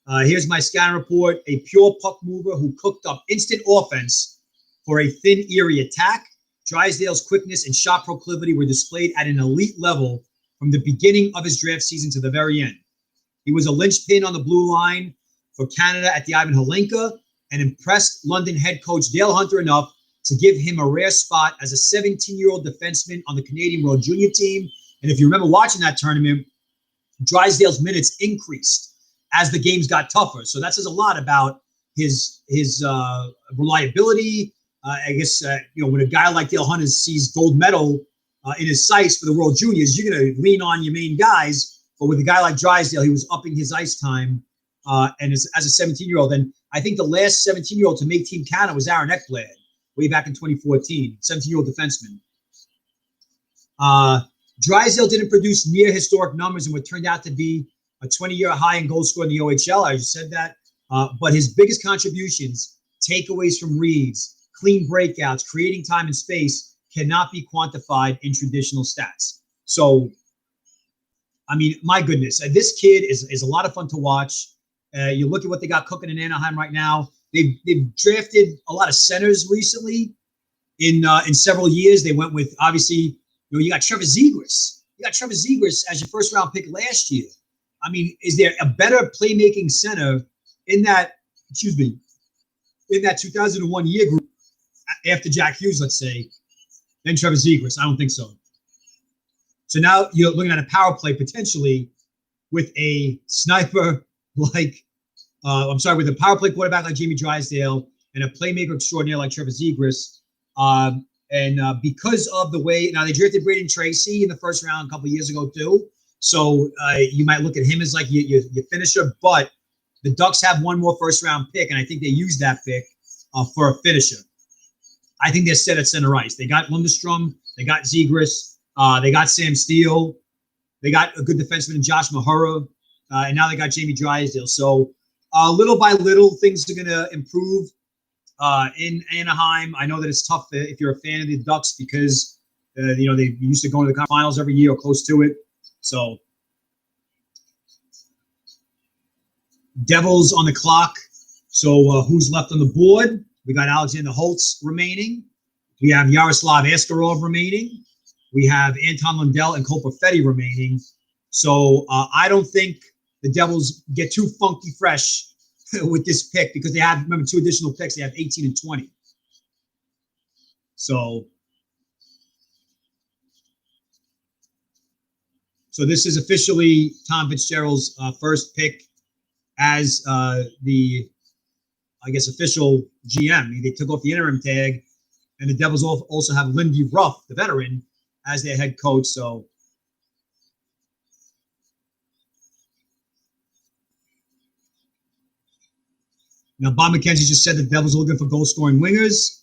here's my scan report. A pure puck mover who cooked up instant offense for a thin Erie attack. Drysdale's quickness and shot proclivity were displayed at an elite level from the beginning of his draft season to the very end. He was a linchpin on the blue line for Canada at the Ivan Holinka and impressed London head coach Dale Hunter enough to give him a rare spot as a 17-year-old defenseman on the Canadian World Junior team. And if you remember watching that tournament, Drysdale's minutes increased as the games got tougher. So that says a lot about his reliability. I guess, when a guy like Dale Hunter sees gold medal in his sights for the World Juniors, you're going to lean on your main guys. But with a guy like Drysdale, he was upping his ice time and as a 17-year-old. And I think the last 17-year-old to make Team Canada was Aaron Ekblad way back in 2014, 17-year-old defenseman. Drysdale didn't produce near historic numbers in what turned out to be a 20-year high in goals scored in the OHL. I just said that. But his biggest contributions, takeaways from reads, clean breakouts, creating time and space, cannot be quantified in traditional stats. So, I mean, my goodness, this kid is a lot of fun to watch. You look at what they got cooking in Anaheim right now. They've drafted a lot of centers recently. In several years, they went with, obviously, you got Trevor Zegras. You got Trevor Zegras as your first round pick last year. I mean, is there a better playmaking center in that 2001 year group after Jack Hughes, let's say, than Trevor Zegras? I don't think so. So now you're looking at a power play potentially with a sniper with a power play quarterback like Jamie Drysdale and a playmaker extraordinaire like Trevor Zegras. Because of the way, now they drafted Braden Tracy in the first round a couple of years ago too. So you might look at him as like your finisher, but the Ducks have one more first round pick, and I think they use that pick for a finisher. I think they're set at center ice. They got Lundestrom, they got Zegras, they got Sam Steele, they got a good defenseman in Josh Mahura, and now they got Jamie Drysdale. So little by little, things are going to improve in Anaheim. I know that it's tough if you're a fan of the Ducks because they used to go to the finals every year or close to it. So Devils on the clock. So who's left on the board? We got Alexander Holtz remaining. We have Yaroslav Askarov remaining. We have Anton Lundell and Cole Perfetti remaining. So I don't think the Devils get too funky fresh with this pick because they have, remember, 2 additional picks. They have 18 and 20. So this is officially Tom Fitzgerald's first pick as the, I guess, official GM. They took off the interim tag, and the Devils also have Lindy Ruff, the veteran, as their head coach. So now Bob McKenzie just said the Devils are looking for goal-scoring wingers.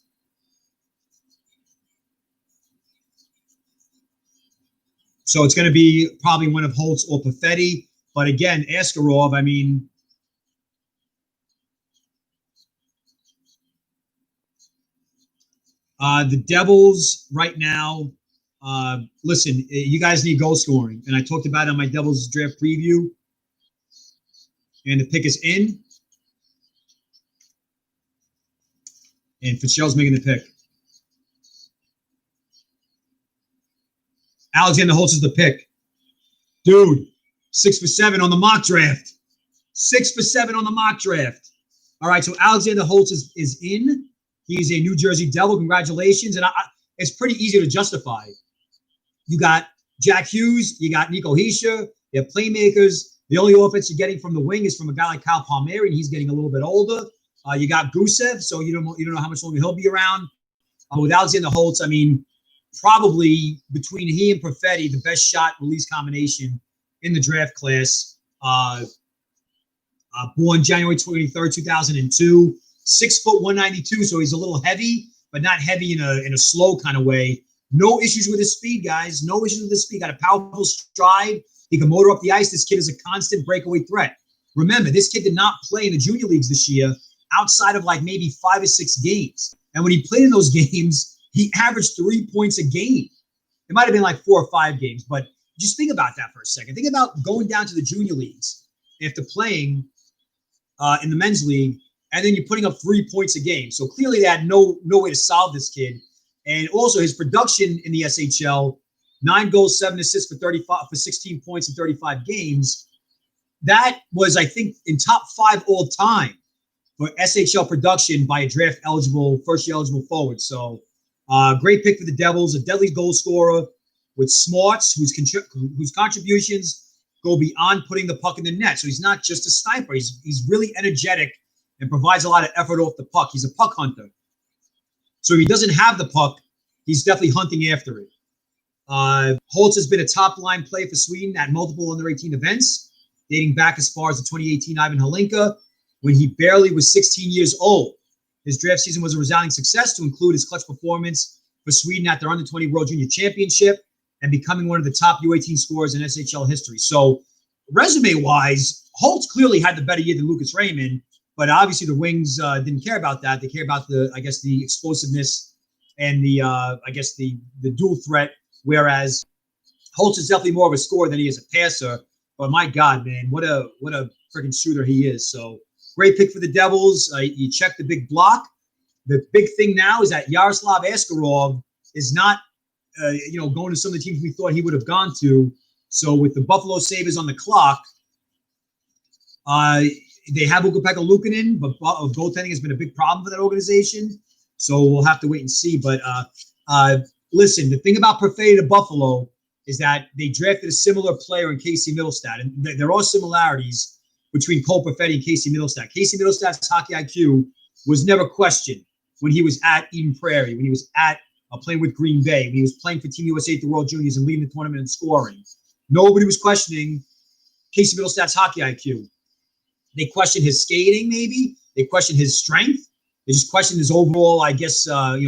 So it's going to be probably one of Holtz or Perfetti. But again, Askarov, I mean, the Devils right now, listen, you guys need goal scoring. And I talked about it on my Devils draft preview. And the pick is in. And Fitzgerald's making the pick. Alexander Holtz is the pick. Dude, 6 for 7 on the mock draft. 6 for 7 on the mock draft. All right, so Alexander Holtz is in. He's a New Jersey Devil. Congratulations. And it's pretty easy to justify. You got Jack Hughes. You got Nico Hischier. You have playmakers. The only offense you're getting from the wing is from a guy like Kyle Palmieri, and he's getting a little bit older. You got Gusev, so you don't know how much longer he'll be around. With Alexander Holtz, I mean, probably between he and Perfetti, the best shot release combination in the draft class. Born January 23rd, 2002. 6 foot 192, so he's a little heavy, but not heavy in a slow kind of way. No issues with his speed, guys. No issues with his speed. Got a powerful stride. He can motor up the ice. This kid is a constant breakaway threat. Remember, this kid did not play in the junior leagues this year outside of like maybe 5 or 6 games. And when he played in those games, he averaged 3 points a game. It might have been like 4 or 5 games, but just think about that for a second. Think about going down to the junior leagues after playing in the men's league, and then you're putting up 3 points a game. So clearly they had no way to solve this kid. And also his production in the SHL, 9 goals, 7 assists for 16 points in 35 games. That was, I think, in top 5 all time for SHL production by a draft eligible, first year eligible forward. So great pick for the Devils, a deadly goal scorer with smarts, whose contributions go beyond putting the puck in the net. So he's not just a sniper. He's really energetic and provides a lot of effort off the puck. He's a puck hunter. So if he doesn't have the puck, he's definitely hunting after it. Holtz has been a top-line player for Sweden at multiple under-18 events, dating back as far as the 2018 Ivan Halinka, when he barely was 16 years old. His draft season was a resounding success, to include his clutch performance for Sweden at their under-20 World Junior Championship and becoming one of the top U18 scorers in SHL history. So resume-wise, Holtz clearly had the better year than Lucas Raymond, but obviously the Wings didn't care about that. They care about the explosiveness and the dual threat, whereas Holtz is definitely more of a scorer than he is a passer. But my God, man, what a freaking shooter he is. So great pick for the Devils. You check the big block. The big thing now is that Yaroslav Askarov is not, going to some of the teams we thought he would have gone to. So with the Buffalo Sabres on the clock, they have Ukko-Pekka Luukkonen, but goaltending has been a big problem for that organization. So we'll have to wait and see. But listen, the thing about Perfetti to Buffalo is that they drafted a similar player in Casey Middlestat. And there are similarities between Cole Perfetti and Casey Middlestat. Casey Middlestat's hockey IQ was never questioned when he was at Eden Prairie, when he was at playing with Green Bay, when he was playing for Team USA at the World Juniors and leading the tournament and scoring. Nobody was questioning Casey Middlestat's hockey IQ. They questioned his skating, maybe. They questioned his strength. They just questioned his overall,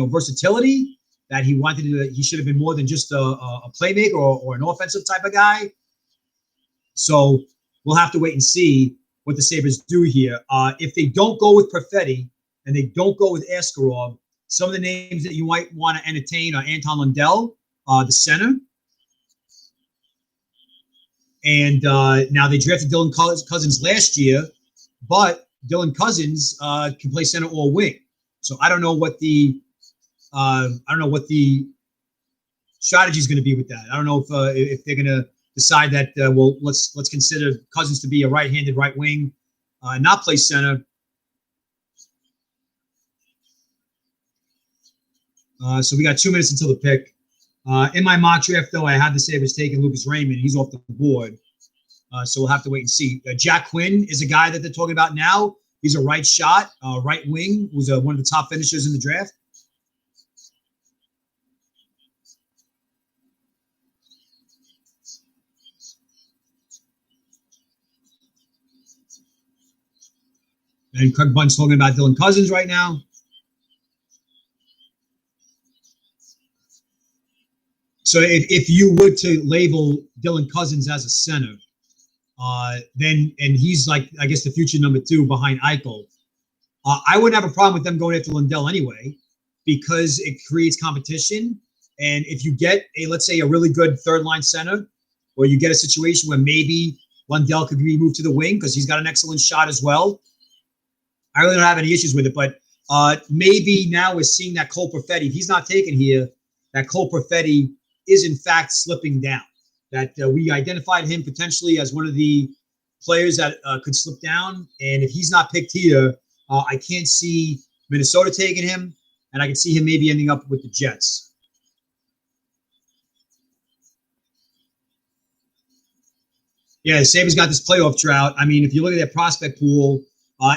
versatility, that he should have been more than just a playmaker or an offensive type of guy. So we'll have to wait and see what the Sabres do here. If they don't go with Perfetti and they don't go with Askarov, some of the names that you might want to entertain are Anton Lundell, the center. And now they drafted Dylan Cousins last year, but Dylan Cousins can play center or wing. So I don't know what the strategy is going to be with that. I don't know if they're going to decide that let's consider Cousins to be a right-handed right wing, not play center. So we got 2 minutes until the pick. In my mock draft, though, I had the Sabres taking Lucas Raymond. He's off the board. So we'll have to wait and see. Jack Quinn is a guy that they're talking about now. He's a right shot, right wing, who's one of the top finishers in the draft. And Craig Bunt's talking about Dylan Cousins right now. So if you were to label Dylan Cousins as a center, and he's like, I guess, the future number 2 behind Eichel, I wouldn't have a problem with them going after Lundell anyway, because it creates competition. And if you get let's say a really good third line center, or you get a situation where maybe Lundell could be moved to the wing because he's got an excellent shot as well, I really don't have any issues with it. But maybe now we're seeing that Cole Perfetti, if he's not taken here, that Cole Perfetti is in fact slipping down. That we identified him potentially as one of the players that could slip down. And if he's not picked here, I can't see Minnesota taking him, and I can see him maybe ending up with the Jets. Yeah, the Sabres got this playoff drought. I mean, if you look at their prospect pool,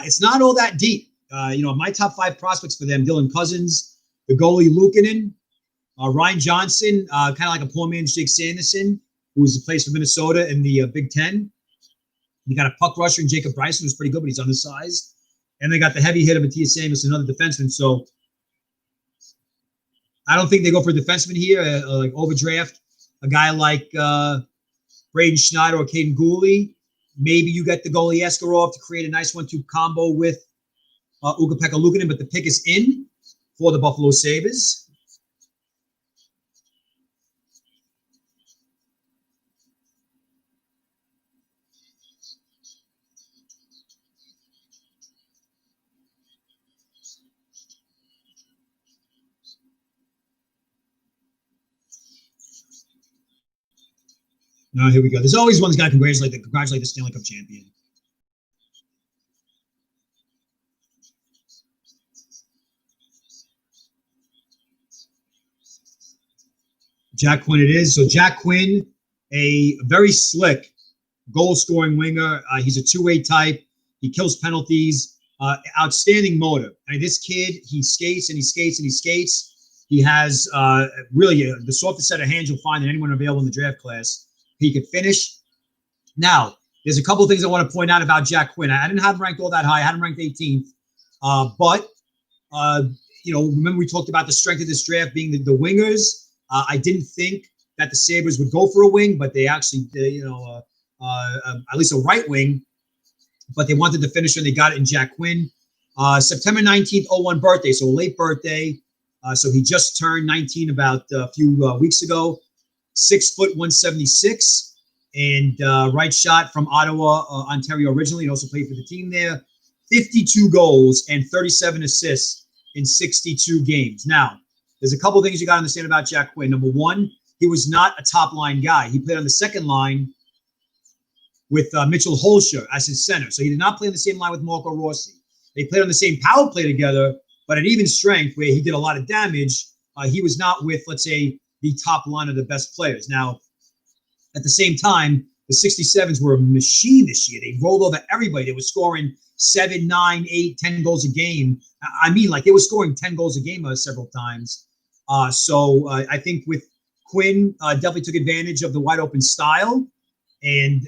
it's not all that deep. My top 5 prospects for them: Dylan Cousins, the goalie Luukkonen, Ryan Johnson, kind of like a poor man's Jake Sanderson, who plays for Minnesota in the Big Ten. You got a puck rusher in Jacob Bryson, who's pretty good, but he's undersized. And they got the heavy hit of Matthias Samus, another defenseman. So I don't think they go for a defenseman here, like overdraft. A guy like Braden Schneider or Caden Gooley. Maybe you get the goalie Eskarov to create a nice 1-2 combo with Ukko-Pekka Luukkonen, but the pick is in for the Buffalo Sabres. No, here we go. There's always one's got to congratulate the Stanley Cup champion. Jack Quinn it is. So Jack Quinn, a very slick goal-scoring winger. He's a two-way type. He kills penalties. Outstanding motor. I mean, this kid, he skates and he skates and he skates. He has really the softest set of hands you'll find in anyone available in the draft class. He could finish. Now, there's a couple of things I want to point out about Jack Quinn. I didn't have him ranked all that high. I had him ranked 18th. But remember we talked about the strength of this draft being the wingers. I didn't think that the Sabres would go for a wing, but they actually, at least a right wing. But they wanted the finisher, and they got it in Jack Quinn. September 19th, 01 birthday, so a late birthday. So he just turned 19 about a few weeks ago. 6 foot 176. And right shot from Ottawa, Ontario originally, and also played for the team there. 52 goals and 37 assists in 62 games. Now, there's a couple of things you got to understand about Jack Quinn. Number one, he was not a top-line guy. He played on the second line with Mitchell Holscher as his center. So he did not play on the same line with Marco Rossi. They played on the same power play together, but at even strength, where he did a lot of damage, he was not with, let's say, the top line of the best players. Now, at the same time, the 67s were a machine this year. They rolled over everybody. They were scoring 7, 9, 8, 10 goals a game. I mean, like they were scoring 10 goals a game several times. So I think with Quinn, definitely took advantage of the wide open style. And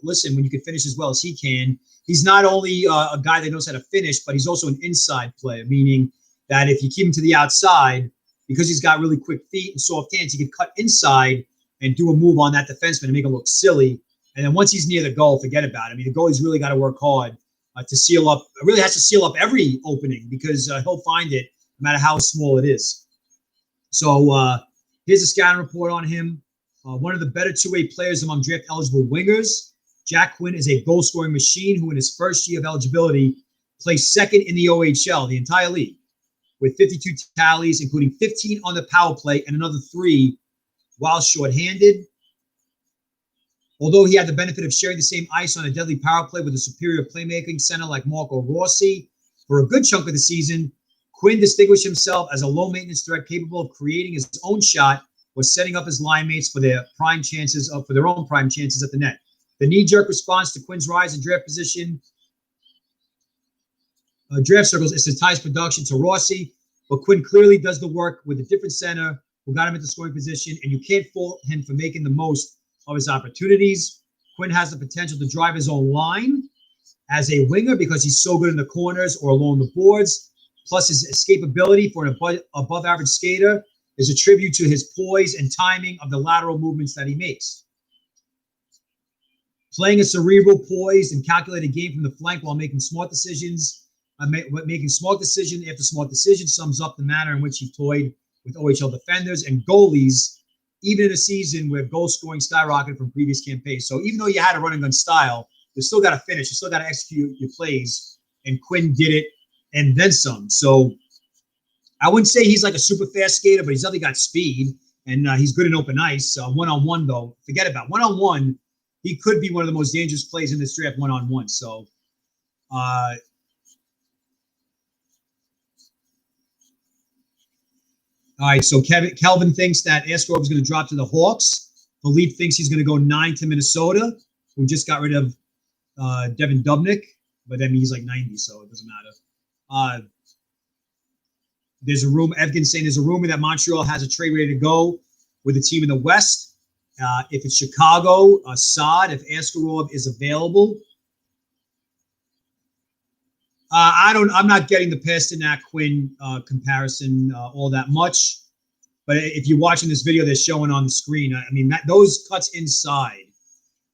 listen, when you can finish as well as he can, he's not only a guy that knows how to finish, but he's also an inside player, meaning that if you keep him to the outside, because he's got really quick feet and soft hands, he can cut inside and do a move on that defenseman and make him look silly. And then once he's near the goal, forget about it. I mean, the goalie's really got to work hard to seal up. Really has to seal up every opening because he'll find it no matter how small it is. So here's a scouting report on him. One of the better two-way players among draft-eligible wingers. Jack Quinn is a goal-scoring machine who in his first year of eligibility placed second in the OHL, the entire league, with 52 tallies, including 15 on the power play and another 3 while shorthanded. Although he had the benefit of sharing the same ice on a deadly power play with a superior playmaking center like Marco Rossi, for a good chunk of the season, Quinn distinguished himself as a low-maintenance threat capable of creating his own shot or setting up his line mates for their prime chances for their own prime chances at the net. The knee-jerk response to Quinn's rise in draft position, draft circles, is his ties production to Rossi, but Quinn clearly does the work with a different center who got him into scoring position, and you can't fault him for making the most of his opportunities. Quinn has the potential to drive his own line as a winger because he's so good in the corners or along the boards. Plus, his escapability for an above-average skater is a tribute to his poise and timing of the lateral movements that he makes. Playing a cerebral, poised, and calculated game from the flank while making smart decisions, making smart decision after smart decision sums up the manner in which he toyed with OHL defenders and goalies, even in a season where goal scoring skyrocketed from previous campaigns. So even though you had a run and gun style, you still got to finish. You still got to execute your plays. And Quinn did it and then some. So I wouldn't say he's like a super fast skater, but he's definitely got speed and he's good in open ice. One-on-one, though, forget about one-on-one. He could be one of the most dangerous plays in this draft one-on-one. So, all right, so Kelvin thinks that Askarov is going to drop to the Hawks. Philippe thinks he's going to go 9 to Minnesota, who just got rid of Devin Dubnyk, but I mean, he's like 90, so it doesn't matter. There's a rumor, Evgen's saying there's a rumor that Montreal has a trade ready to go with a team in the West. If it's Chicago, Saad, if Askarov is available, I'm not getting the Pasternak Quinn comparison all that much. But if you're watching this video, they're showing on the screen. I mean, those cuts inside.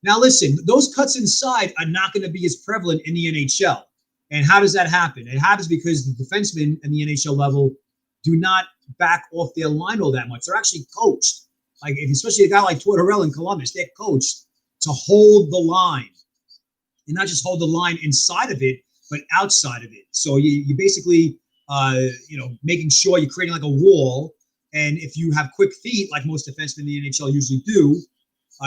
Now, listen, those cuts inside are not going to be as prevalent in the NHL. And how does that happen? It happens because the defensemen in the NHL level do not back off their line all that much. They're actually coached. Like, especially a guy like Tortorella in Columbus, they're coached to hold the line. And not just hold the line inside of it, but outside of it. So you basically, making sure you're creating like a wall. And if you have quick feet, like most defensemen in the NHL usually do,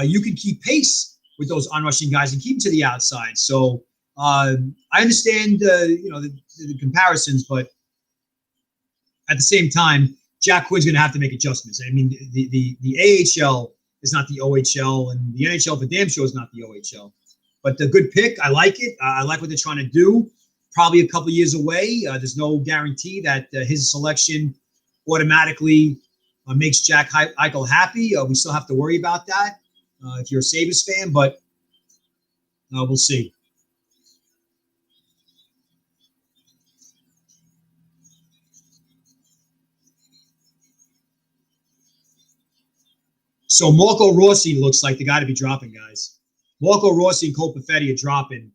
you can keep pace with those onrushing guys and keep them to the outside. So I understand, the comparisons, but at the same time, Jack Quinn's going to have to make adjustments. I mean, the AHL is not the OHL, and the NHL for damn sure is not the OHL. But the good pick, I like it. I like what they're trying to do. Probably a couple years away. There's no guarantee that his selection automatically makes Jack Eichel happy. We still have to worry about that if you're a Sabres fan, but we'll see. So Marco Rossi looks like the guy to be dropping, guys. Marco Rossi and Cole Perfetti are dropping.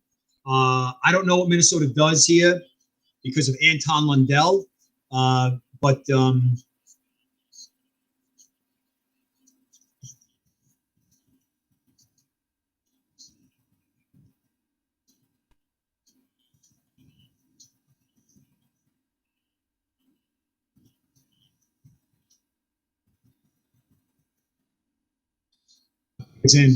I don't know what Minnesota does here because of Anton Lundell, but it's in.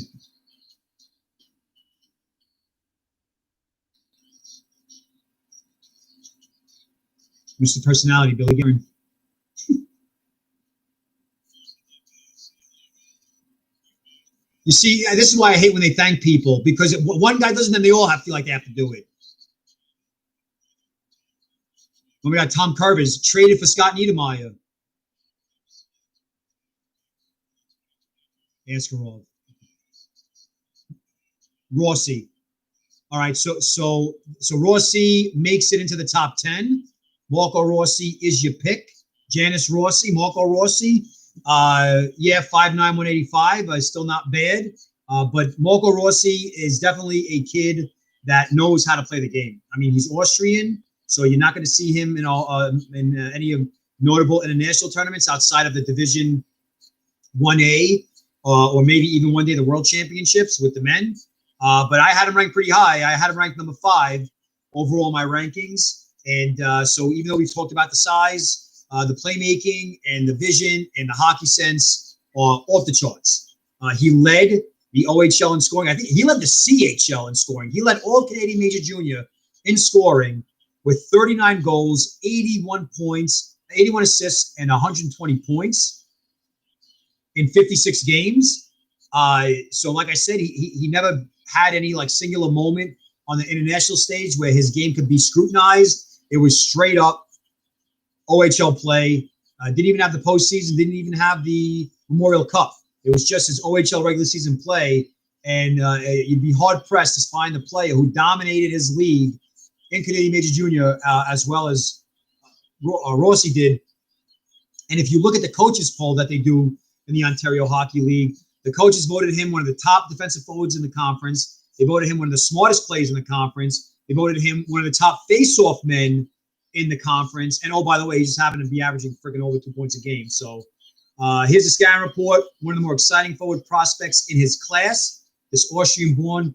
Mr. Personality, Billy Guerin. You see, this is why I hate when they thank people, because if one guy doesn't, then they all feel like they have to do it. When we got Tom Curvis traded for Scott Niedermayer. Askarov. Rossi. All right, so Rossi makes it into the top 10. Marco Rossi is your pick. Janice Rossi, Marco Rossi. 5'9", 185, still not bad. But Marco Rossi is definitely a kid that knows how to play the game. I mean, he's Austrian, so you're not going to see him in any notable international tournaments outside of the Division 1A, or maybe even one day the World Championships with the men. But I had him ranked pretty high. I had him ranked number 5 overall in my rankings. And so even though we've talked about the size, the playmaking and the vision and the hockey sense are off the charts. He led the OHL in scoring. I think he led the CHL in scoring. He led all Canadian Major Junior in scoring with 39 goals, 81 points, 81 assists, and 120 points in 56 games. So like I said, he never had any like singular moment on the international stage where his game could be scrutinized. It was straight up OHL play. Didn't even have the postseason. Didn't even have the Memorial Cup. It was just his OHL regular season play. And you'd be hard pressed to find a player who dominated his league in Canadian Major Junior as well as Rossi did. And if you look at the coaches poll that they do in the Ontario Hockey League, the coaches voted him one of the top defensive forwards in the conference. They voted him one of the smartest players in the conference. They voted him one of the top face-off men in the conference. And, oh, by the way, he just happened to be averaging freaking over 2 points a game. So here's a scouting report. One of the more exciting forward prospects in his class, this Austrian-born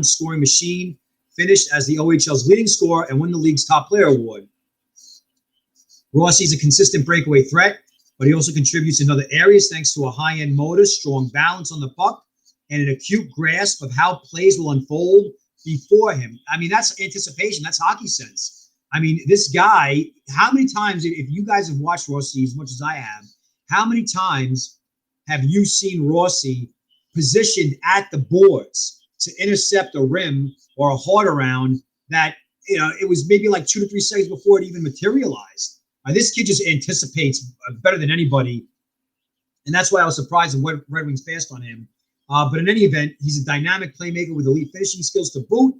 scoring machine, finished as the OHL's leading scorer and won the league's top player award. Rossi's a consistent breakaway threat, but he also contributes in other areas thanks to a high-end motor, strong balance on the puck, and an acute grasp of how plays will unfold before him. I mean, that's anticipation. That's hockey sense. I mean, this guy, how many times, if you guys have watched Rossi as much as I have, how many times have you seen Rossi positioned at the boards to intercept a rim or a hard around that, it was maybe like 2 to 3 seconds before it even materialized? This kid just anticipates better than anybody. And that's why I was surprised when Red Wings passed on him. But in any event, he's a dynamic playmaker with elite finishing skills to boot.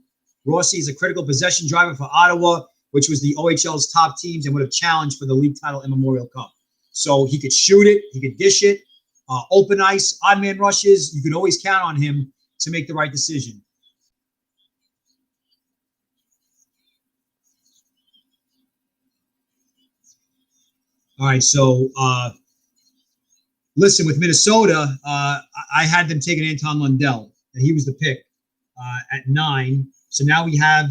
Rossi is a critical possession driver for Ottawa, which was the OHL's top teams and would have challenged for the league title and Memorial Cup. So he could shoot it, he could dish it, open ice, odd man rushes. You could always count on him to make the right decision. All right, so listen, with Minnesota, I had them taking Anton Lundell, and he was the pick at 9. So now we have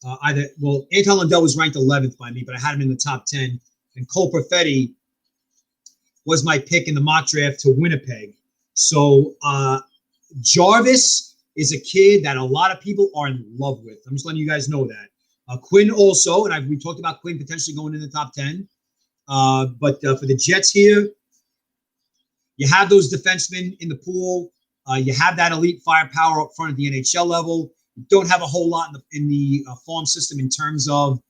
Anton Lundell was ranked 11th by me, but I had him in the top 10. And Cole Perfetti was my pick in the mock draft to Winnipeg. So Jarvis is a kid that a lot of people are in love with. I'm just letting you guys know that. Quinn also, and we talked about Quinn potentially going in the top 10. But for the Jets here, you have those defensemen in the pool. You have that elite firepower up front at the NHL level. You don't have a whole lot in the farm system in terms of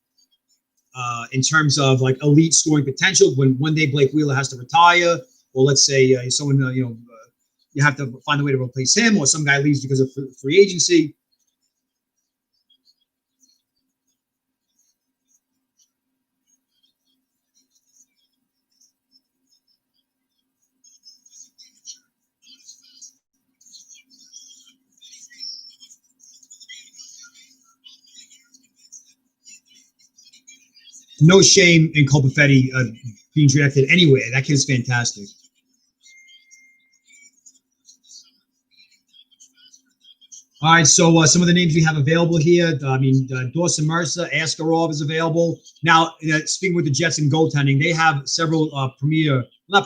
like elite scoring potential. When one day Blake Wheeler has to retire, or let's say someone you have to find a way to replace him, or some guy leaves because of free agency. No shame in Cole Perfetti being drafted anywhere. That kid is fantastic. All right, so some of the names we have available here. Dawson Mercer, Askarov is available. Now, speaking with the Jets and goaltending, they have several not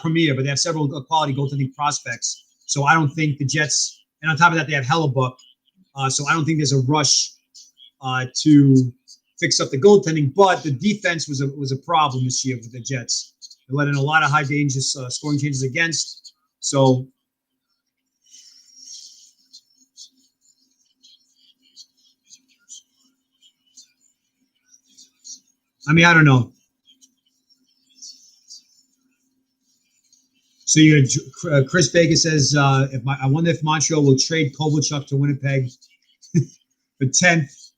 premier, but they have several quality goaltending prospects. So I don't think the Jets, and on top of that, they have Hellebuck. So I don't think there's a rush to fix up the goaltending. But the defense was a problem this year with the Jets. They let in a lot of high dangerous scoring changes against. So. I mean, I don't know. So Chris Baker says, I wonder if Montreal will trade Kovalchuk to Winnipeg for 10th.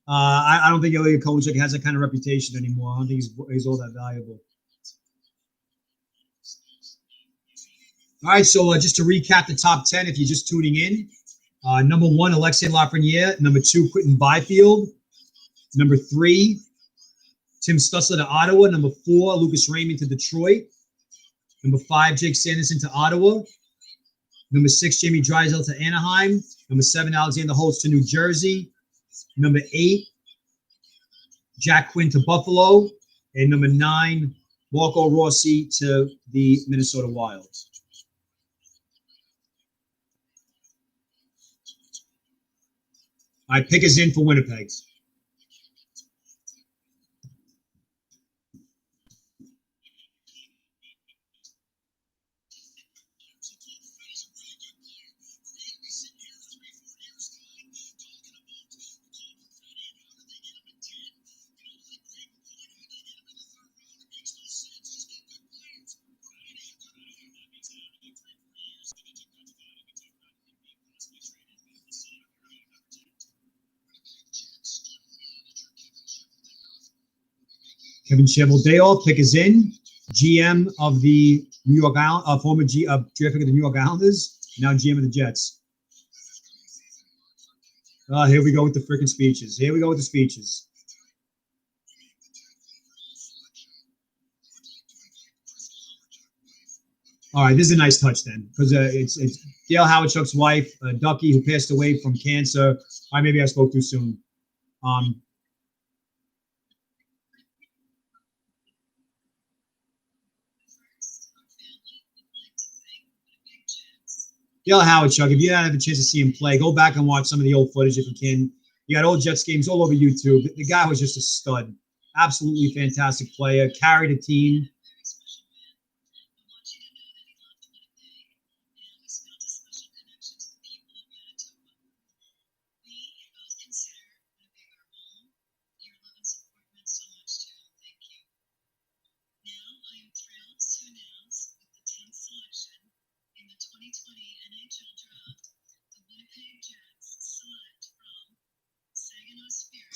I don't think Ilya Kovalchuk has that kind of reputation anymore. I don't think he's all that valuable. All right, so just to recap the top 10, if you're just tuning in, number 1, Alexei Lafreniere. Number 2, Quinton Byfield. Number 3, Tim Stutzel to Ottawa. Number 4, Lucas Raymond to Detroit. Number 5, Jake Sanderson to Ottawa. Number 6, Jamie Drysdale to Anaheim. Number 7, Alexander Holtz to New Jersey. Number 8, Jack Quinn to Buffalo. And number 9, Marco Rossi to the Minnesota Wild. All right, pick is in for Winnipeg. Kevin Cheveldayoff, pick is in. GM of the New York Islanders, former draft pick of the New York Islanders, now GM of the Jets. Here we go with the freaking speeches. Here we go with the speeches. All right, this is a nice touch then, because it's Dale Howardchuk's wife, Ducky, who passed away from cancer. Maybe I spoke too soon. Dale Howardchuk, if you didn't have a chance to see him play, go back and watch some of the old footage if you can. You got old Jets games all over YouTube. The guy was just a stud. Absolutely fantastic player. Carried a team.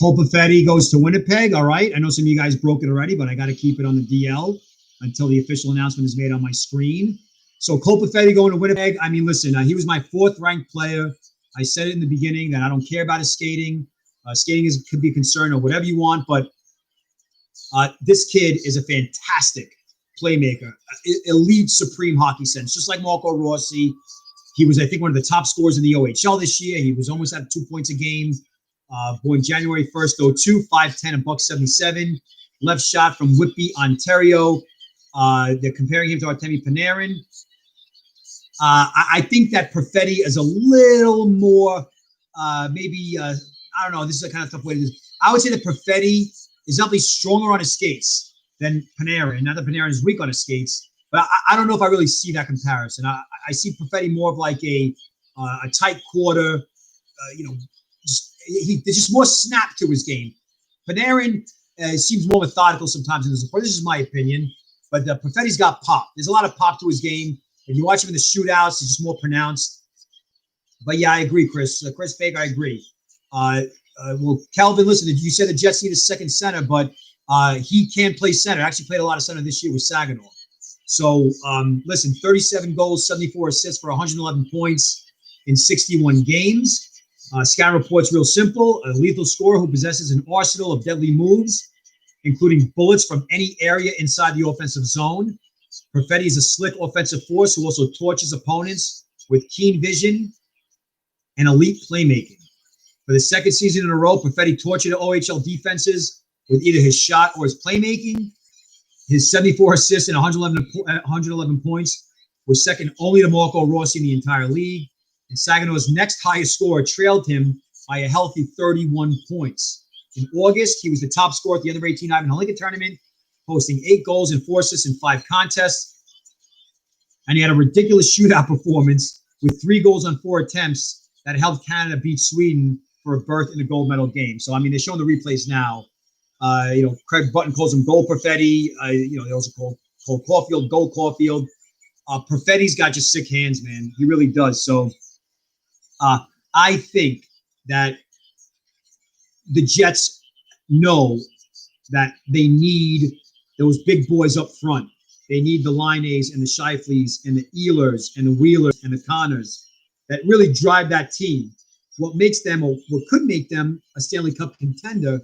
Cole Perfetti goes to Winnipeg. All right. I know some of you guys broke it already, but I got to keep it on the DL until the official announcement is made on my screen. So Cole Perfetti going to Winnipeg. I mean, listen, he was my 4th ranked player. I said it in the beginning that I don't care about his skating. Skating could be a concern or whatever you want, but this kid is a fantastic playmaker, elite supreme hockey sense, just like Marco Rossi. He was, I think, one of the top scorers in the OHL this year. He was almost at 2 points a game. Born January 1st, 02, 5'10", and $177. Left shot from Whitby, Ontario. They're comparing him to Artemi Panarin. I think that Perfetti is a little more, maybe, I don't know, this is a kind of tough way to do this. I would say that Perfetti is definitely stronger on his skates than Panarin. Not that Panarin is weak on his skates, but I don't know if I really see that comparison. I see Perfetti more of like a tight quarter, there's just more snap to his game. Panarin seems more methodical sometimes in his approach. This is my opinion, but Perfetti's got pop. There's a lot of pop to his game. If you watch him in the shootouts, it's just more pronounced. But yeah, I agree, Chris. Chris Fake, I agree. Well, Calvin, listen, you said the Jets need a second center, but he can play center. Actually played a lot of center this year with Saginaw. So, listen, 37 goals, 74 assists for 111 points in 61 games. Scout report's real simple. A lethal scorer who possesses an arsenal of deadly moves, including bullets from any area inside the offensive zone. Perfetti is a slick offensive force who also torches opponents with keen vision and elite playmaking. For the second season in a row, Perfetti tortured OHL defenses with either his shot or his playmaking. His 74 assists and 111 points was second only to Marco Rossi in the entire league. And Saginaw's next highest scorer trailed him by a healthy 31 points. In August, he was the top scorer at the under-18 Ivan Lincoln tournament, posting 8 goals and 4 assists in 5 contests. And he had a ridiculous shootout performance with 3 goals on 4 attempts that helped Canada beat Sweden for a berth in the gold medal game. So, I mean, they're showing the replays now. Craig Button calls him Gold Perfetti. They also call Caulfield Gold Caulfield. Perfetti's got just sick hands, man. He really does. So, I think that the Jets know that they need those big boys up front. They need the Line-A's and the Scheifele's and the Ehlers and the Wheelers and the Connors that really drive that team. What makes them, or what could make them, a Stanley Cup contender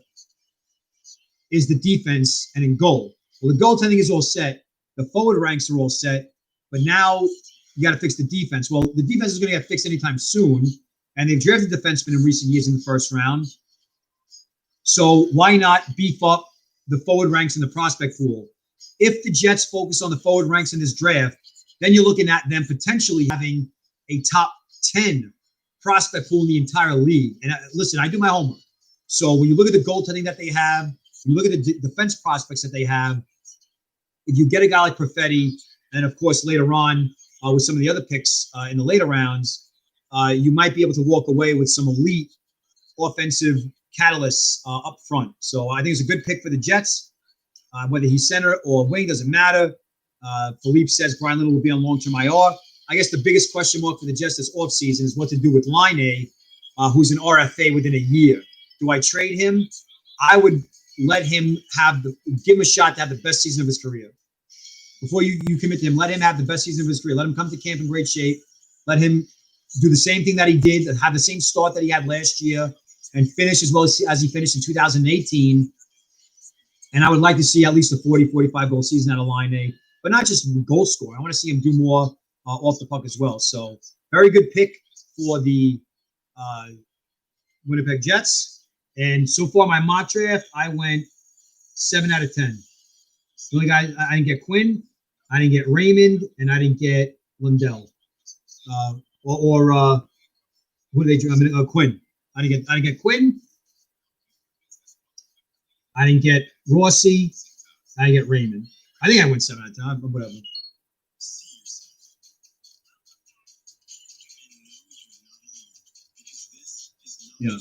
is the defense and in goal. Well, the goaltending is all set. The forward ranks are all set. But now you got to fix the defense. Well, the defense is going to get fixed anytime soon. And they've drafted defensemen in recent years in the first round. So why not beef up the forward ranks in the prospect pool? If the Jets focus on the forward ranks in this draft, then you're looking at them potentially having a top 10 prospect pool in the entire league. And listen, I do my homework. So when you look at the goaltending that they have, when you look at the defense prospects that they have, if you get a guy like Perfetti, and of course later on with some of the other picks in the later rounds, you might be able to walk away with some elite offensive catalysts up front. So I think it's a good pick for the Jets. Whether he's center or wing, doesn't matter. Philippe says Brian Little will be on long-term IR. I guess the biggest question mark for the Jets this offseason is what to do with Line-A, who's an RFA within a year. Do I trade him? I would let him give him a shot to have the best season of his career. Before you commit to him, let him have the best season of his career. Let him come to camp in great shape. Let him do the same thing that he did, have the same start that he had last year, and finish as well as he finished in 2018. And I would like to see at least a 40, 45 goal season out of Line-A, but not just goal score. I want to see him do more off the puck as well. So very good pick for the Winnipeg Jets. And so far, my mock draft, I went 7 out of 10. The only guy I didn't get Quinn, I didn't get Raymond, and I didn't get Lundell. Who did they do? Quinn. I didn't get Quinn. I didn't get Rossi. I didn't get Raymond. I think I went 7 out of 10, but whatever. Yeah.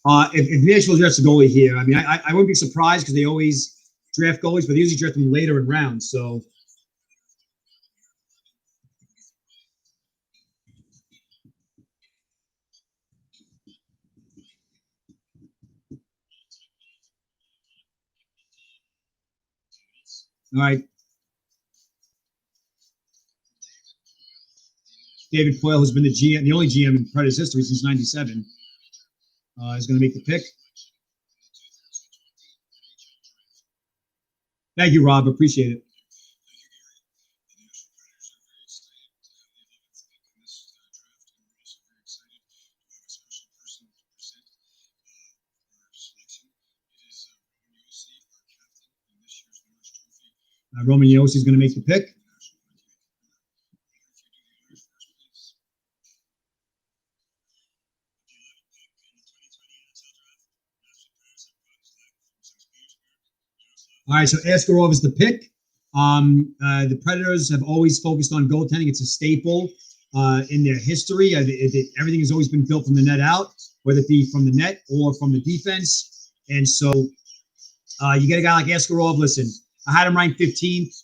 If Nashville drafts a goalie here, I mean, I wouldn't be surprised because they always draft goalies, but they usually draft them later in rounds. So. All right. David Poyle has been the GM, the only GM in Predators history since '97. Is going to make the pick. Thank you, Rob. Appreciate it. Roman Yossi is going to make the pick. All right, so Askarov is the pick. The Predators have always focused on goaltending. It's a staple in their history. Everything has always been built from the net out, whether it be from the net or from the defense. And so you get a guy like Askarov. Listen, I had him ranked 15th.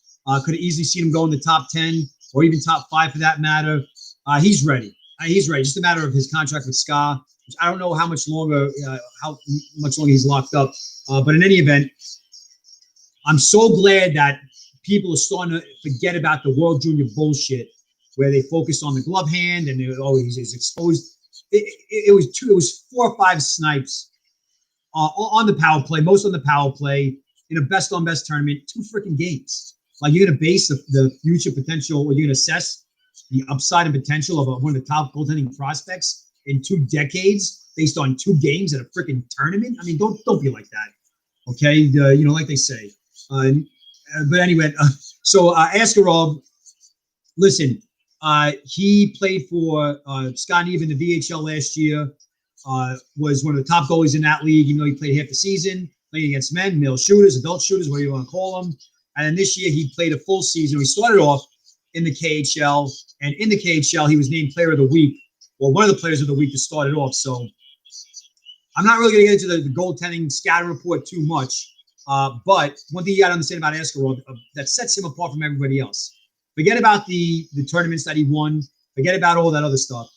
Could have easily seen him go in the top 10 or even top 5 for that matter. He's ready. He's ready. Just a matter of his contract with Ska. Which I don't know how much longer he's locked up. But in any event, I'm so glad that people are starting to forget about the World Junior bullshit, where they focused on the glove hand and he's exposed. It was 4 or 5 snipes on the power play, most on the power play in a best on best tournament, 2 freaking games. Like, you're going to base the future potential, or you're going to assess the upside and potential of one of the top goaltending prospects in 2 decades based on 2 games at a freaking tournament. I mean, don't be like that. Okay. Like they say. But anyway, so Askarov, listen, he played for Scott Neven in the VHL last year, was one of the top goalies in that league, even though he played half the season, playing against men, male shooters, adult shooters, whatever you want to call them. And then this year he played a full season. He started off in the KHL, and in the KHL he was named Player of the Week, or one of the Players of the Week to start it off. So I'm not really going to get into the goaltending scatter report too much. But one thing you got to understand about Askarov that sets him apart from everybody else. Forget about the tournaments that he won. Forget about all that other stuff.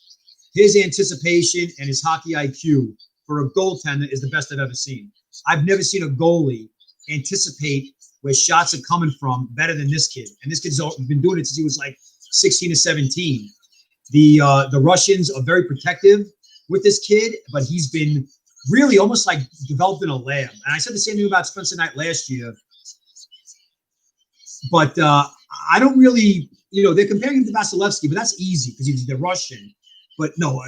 His anticipation and his hockey IQ for a goaltender is the best I've ever seen. I've never seen a goalie anticipate where shots are coming from better than this kid. And this kid's been doing it since he was like 16 or 17. The Russians are very protective with this kid, but he's been really almost like developed in a lab. And I said the same thing about Spencer Knight last year. But I don't really, they're comparing him to Vasilevsky, but that's easy because he's the Russian. But no,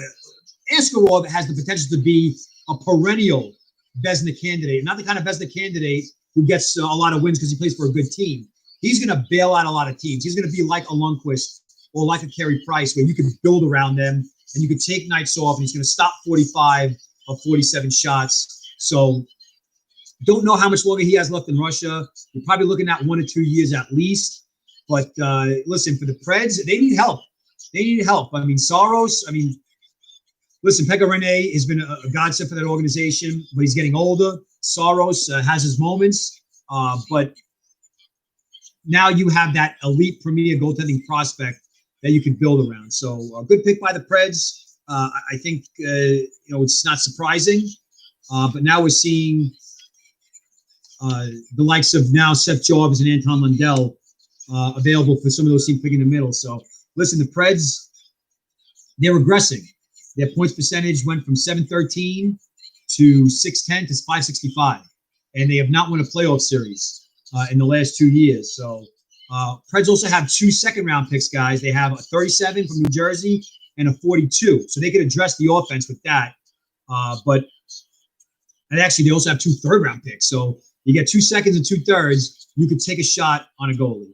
Askarov has the potential to be a perennial Vezina candidate. Not the kind of Vezina candidate who gets a lot of wins because he plays for a good team. He's going to bail out a lot of teams. He's going to be like a Lundqvist or like a Carey Price, where you can build around them and you can take nights off, and he's going to stop 45 of 47 shots. So don't know how much longer he has left in Russia. You're probably looking at 1 or 2 years at least. But listen, for the Preds, they need help. They need help. I mean, Saros, listen, Pekka Rinne has been a godsend for that organization, but he's getting older. Saros has his moments. But now you have that elite premier goaltending prospect that you can build around. So a good pick by the Preds. I think, it's not surprising. But now we're seeing the likes of now Seth Jarvis and Anton Lundell available for some of those teams picking the middle. So listen, the Preds, they're regressing. Their points percentage went from 713 to 610 to 565. And they have not won a playoff series in the last 2 years. So Preds also have 2 second-round picks, guys. They have a 37 from New Jersey and a 42. So they could address the offense with that. And actually, they also have 2 third-round picks. So you get 2 seconds and 2 thirds. You could take a shot on a goalie.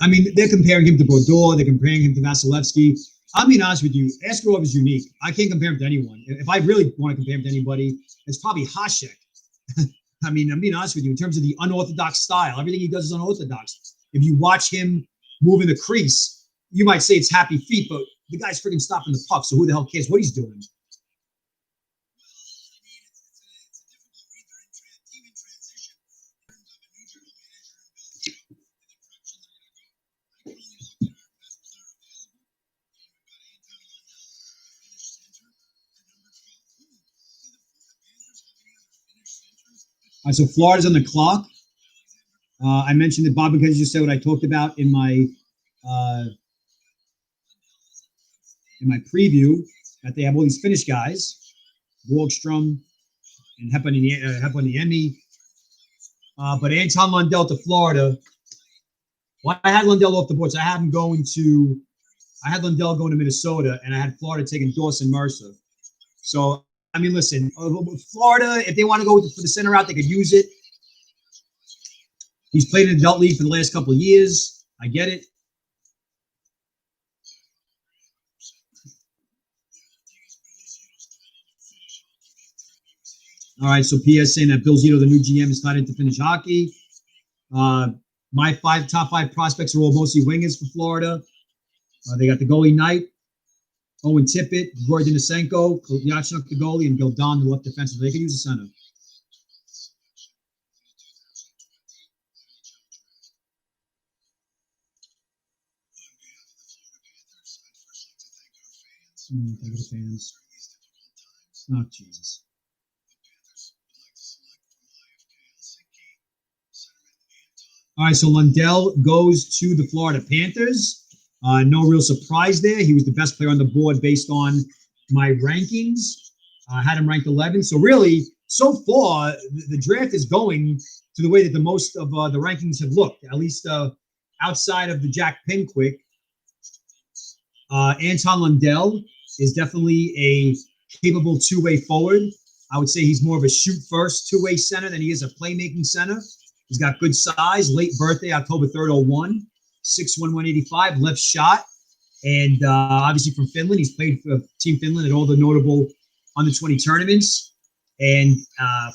I mean, they're comparing him to Brodeur. They're comparing him to Vasilevsky. I'll be honest with you. Askarov is unique. I can't compare him to anyone. If I really want to compare him to anybody, it's probably Hasek. I mean, I'm being honest with you, in terms of the unorthodox style, everything he does is unorthodox. If you watch him move in the crease, you might say it's happy feet, but the guy's freaking stopping the puck. So who the hell cares what he's doing? All right, so Florida's on the clock. I mentioned that Bob McKenzie just said what I talked about in my preview, that they have all these Finnish guys, Borgstrom and Heponiemi. But Anton Lundell to Florida. Well, I had Lundell off the board. So I had Lundell going to Minnesota, and I had Florida taking Dawson Mercer. So, I mean, listen, Florida, if they want to go for the center route, they could use it. He's played in the adult league for the last couple of years. I get it. All right, so PS saying that Bill Zito, the new GM, is not into Finnish hockey. My top five prospects are all mostly wingers for Florida. They got the goalie Knight, Owen Tippett, Roy Denisenko, Yachuk the goalie, and Gildon, the left defenseman. They could use a center. Thank you, fans. Oh, Jesus. All right, so Lundell goes to the Florida Panthers. No real surprise there. He was the best player on the board based on my rankings. I had him ranked 11. So really, so far, the draft is going to the way that the most of the rankings have looked, at least outside of the Jack Pinquick. Anton Lundell is definitely a capable two-way forward. I would say he's more of a shoot-first two-way center than he is a playmaking center. He's got good size, late birthday, October 3rd, 01, 6'1", 185, left shot. And obviously from Finland, he's played for Team Finland at all the notable under-20 tournaments. And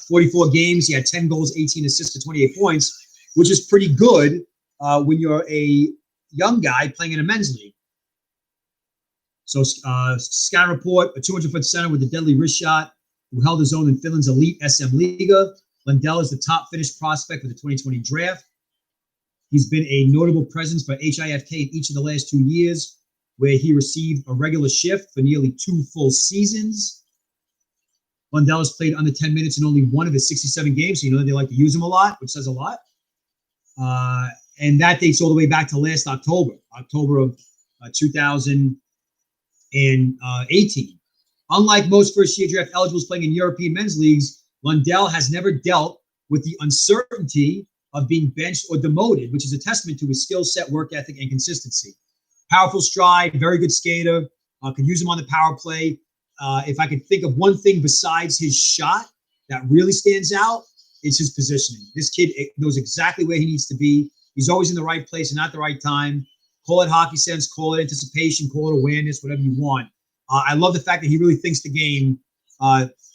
44 games, he had 10 goals, 18 assists for 28 points, which is pretty good when you're a young guy playing in a men's league. So scout report, a 200-foot center with a deadly wrist shot who held his own in Finland's elite SM Liga. Lundell is the top Finnish prospect for the 2020 draft. He's been a notable presence for HIFK in each of the last 2 years, where he received a regular shift for nearly 2 full seasons. Lundell has played under 10 minutes in only one of his 67 games, so you know they like to use him a lot, which says a lot. And that dates all the way back to last October of 2018. Unlike most first-year draft eligibles playing in European men's leagues, Lundell has never dealt with the uncertainty of being benched or demoted, which is a testament to his skill set, work ethic, and consistency. Powerful stride, very good skater, could use him on the power play. If I could think of one thing besides his shot that really stands out, it's his positioning. This kid knows exactly where he needs to be. He's always in the right place and at the right time. Call it hockey sense, call it anticipation, call it awareness, whatever you want. I love the fact that he really thinks the game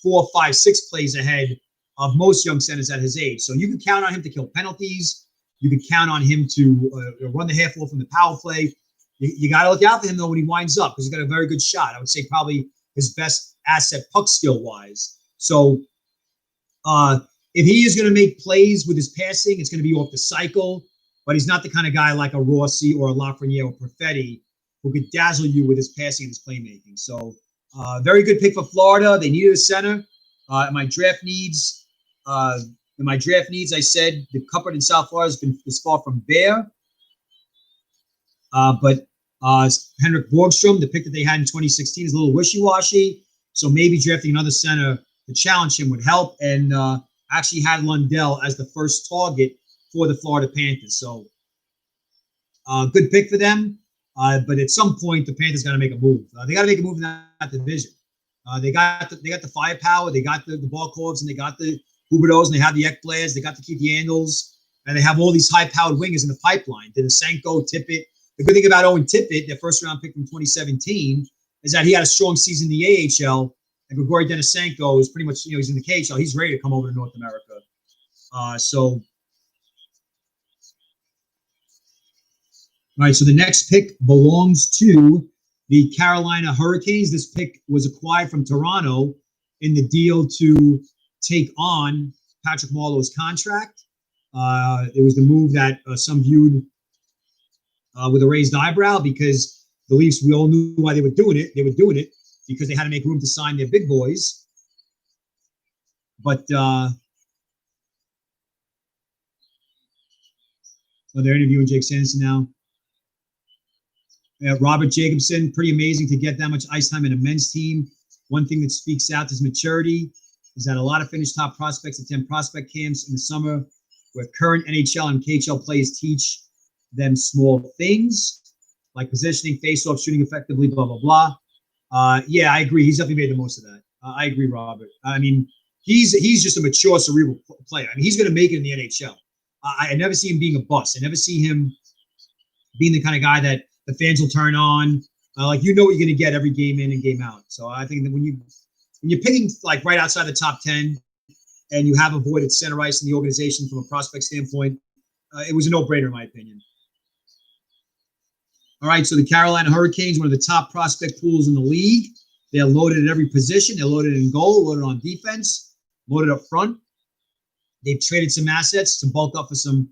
4, 5, 6 plays ahead of most young centers at his age. So you can count on him to kill penalties. You can count on him to run the half wall from the power play. You got to look out for him, though, when he winds up, because he's got a very good shot. I would say probably his best asset puck skill-wise. So if he is going to make plays with his passing, it's going to be off the cycle. But he's not the kind of guy like a Rossi or a Lafreniere or Perfetti who could dazzle you with his passing and his playmaking. So very good pick for Florida. They needed a center. In my draft needs, I said the cupboard in South Florida is far from bare. But Henrik Borgstrom, the pick that they had in 2016, is a little wishy-washy. So maybe drafting another center to challenge him would help. And actually had Lundell as the first target for the Florida Panthers. So good pick for them. But at some point, the Panthers got to make a move. They got to make a move in that division. They got the firepower. They got the Barkovs, and they got the Hubertos, and they have the Ekblads. They got the Keith Yandels, and they have all these high-powered wingers in the pipeline. Denisenko, Tippett. The good thing about Owen Tippett, their first-round pick from 2017, is that he had a strong season in the AHL, and Grigory Denisenko is pretty much, he's in the KHL. He's ready to come over to North America. All right, so the next pick belongs to the Carolina Hurricanes. This pick was acquired from Toronto in the deal to take on Patrick Marleau's contract. It was the move that some viewed with a raised eyebrow because the Leafs, we all knew why they were doing it. They were doing it because they had to make room to sign their big boys. But they're interviewing Jake Sanderson now. Robert Jacobson, pretty amazing to get that much ice time in a men's team. One thing that speaks out to his maturity is that a lot of Finnish top prospects attend prospect camps in the summer where current NHL and KHL players teach them small things like positioning, face-off, shooting effectively, blah, blah, blah. Yeah, I agree. He's definitely made the most of that. I agree, Robert. I mean, he's just a mature, cerebral player. I mean, he's going to make it in the NHL. I never see him being a bust. I never see him being the kind of guy that the fans will turn on. Like, you know what you're going to get every game in and game out. So I think that when you're picking like right outside the top 10 and you have a void at center ice in the organization from a prospect standpoint, it was a no-brainer in my opinion. All right, so the Carolina Hurricanes, one of the top prospect pools in the league. They're loaded at every position. They're loaded in goal, loaded on defense, loaded up front. They've traded some assets to bulk up for some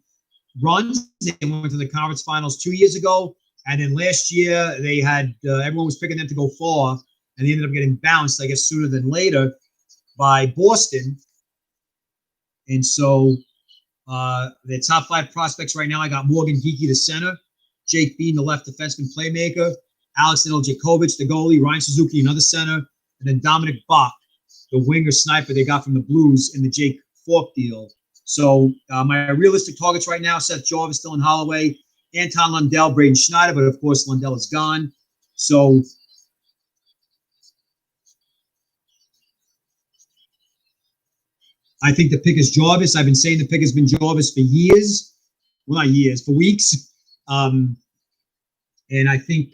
runs. They went to the conference finals 2 years ago. And then last year, they had everyone was picking them to go far, and they ended up getting bounced, I guess, sooner than later by Boston. And so their top 5 prospects right now, I got Morgan Geekie, the center, Jake Bean, the left defenseman playmaker, Alex Nedeljkovic, the goalie, Ryan Suzuki, another center, and then Dominic Bach, the winger sniper they got from the Blues in the Jake Falk deal. So my realistic targets right now, Seth Jarvis, Dylan Holloway, Anton Lundell, Braden Schneider, but of course Lundell is gone. So I think the pick is Jarvis. I've been saying the pick has been Jarvis for years. Well, not years, for weeks. And I think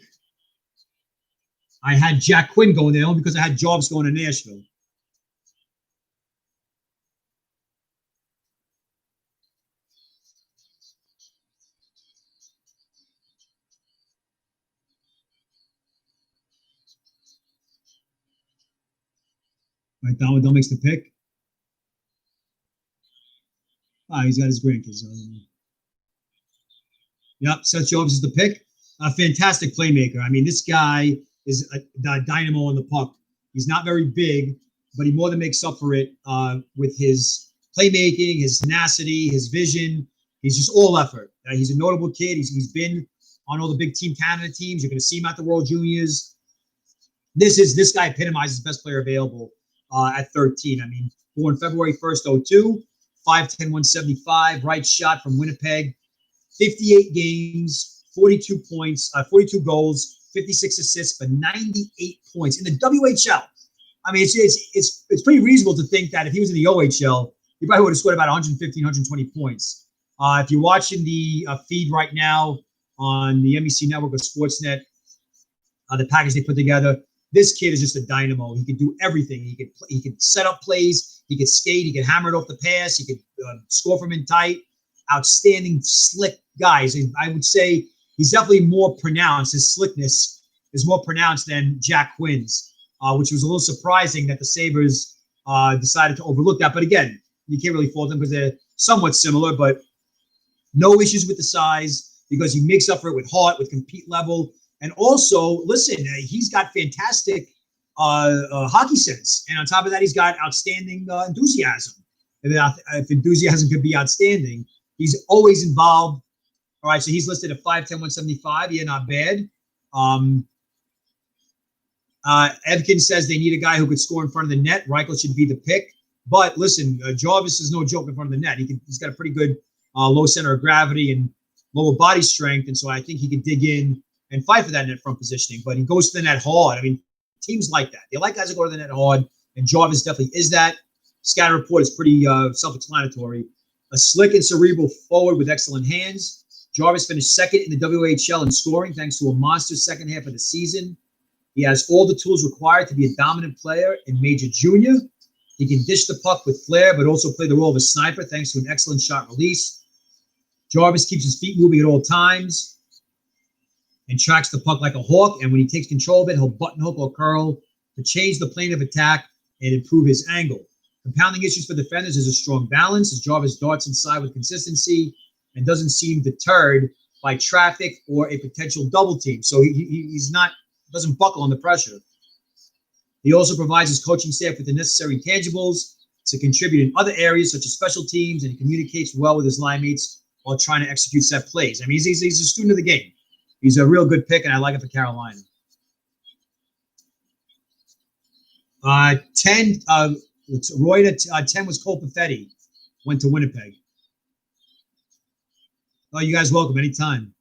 I had Jack Quinn going there only because I had Jarvis going to Nashville. Right, Don makes the pick. He's got his grandkids. Yep, Seth Jarvis is the pick. A fantastic playmaker. I mean, this guy is a dynamo on the puck. He's not very big, but he more than makes up for it with his playmaking, his tenacity, his vision. He's just all effort. He's a notable kid. He's been on all the big Team Canada teams. You're going to see him at the World Juniors. This guy epitomizes best player available at 13. I mean, born February 1st, 02, 5'10", 175, right shot from Winnipeg, 58 games, 42 points, 42 goals, 56 assists for 98 points in the WHL. I mean, it's pretty reasonable to think that if he was in the OHL, he probably would have scored about 115, 120 points. If you're watching the feed right now on the NBC Network or Sportsnet, the package they put together, this kid is just a dynamo. He can do everything. He could set up plays. He could skate. He could hammer it off the pass. He could score from in tight. Outstanding, slick guys. I would say he's definitely more pronounced. His slickness is more pronounced than Jack Quinn's, which was a little surprising that the Sabres decided to overlook that. But again, you can't really fault them because they're somewhat similar, but no issues with the size because he makes up for it with heart, with compete level. And also, listen, he's got fantastic hockey sense. And on top of that, he's got outstanding enthusiasm. And if enthusiasm could be outstanding, he's always involved. All right, so he's listed at 5'10", 175. Yeah, not bad. Evkin says they need a guy who could score in front of the net. Reichel should be the pick. But listen, Jarvis is no joke in front of the net. He's got a pretty good low center of gravity and lower body strength. And so I think he can dig in and fight for that net front positioning. But he goes to the net hard. I mean, teams like that. They like guys that go to the net hard. And Jarvis definitely is that. Scatter report is pretty self-explanatory. A slick and cerebral forward with excellent hands. Jarvis finished second in the WHL in scoring thanks to a monster second half of the season. He has all the tools required to be a dominant player in Major Junior. He can dish the puck with flair, but also play the role of a sniper thanks to an excellent shot release. Jarvis keeps his feet moving at all times and tracks the puck like a hawk. And when he takes control of it, he'll button hook or curl to change the plane of attack and improve his angle. Compounding issues for defenders is a strong balance as Jarvis darts inside with consistency and doesn't seem deterred by traffic or a potential double team. So he's not, doesn't buckle under pressure. He also provides his coaching staff with the necessary intangibles to contribute in other areas such as special teams, and he communicates well with his line mates while trying to execute set plays. I mean, he's a student of the game. He's a real good pick, and I like it for Carolina. 10, Roy to 10 was Cole Perfetti, went to Winnipeg. Oh, you guys welcome anytime.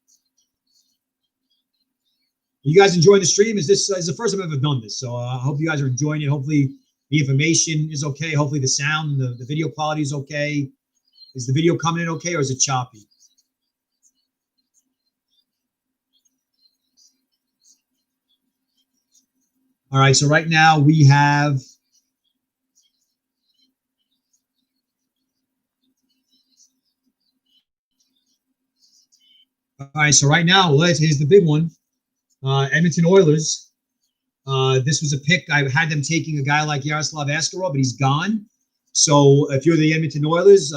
You guys enjoying the stream? Is the first time I've ever done this? So I hope you guys are enjoying it. Hopefully the information is okay. Hopefully the sound, the video quality is okay. Is the video coming in okay, or is it choppy? All right, so right now we have here's the big one. Edmonton Oilers. This was a pick. I had them taking a guy like Yaroslav Askarov, but he's gone. So if you're the Edmonton Oilers,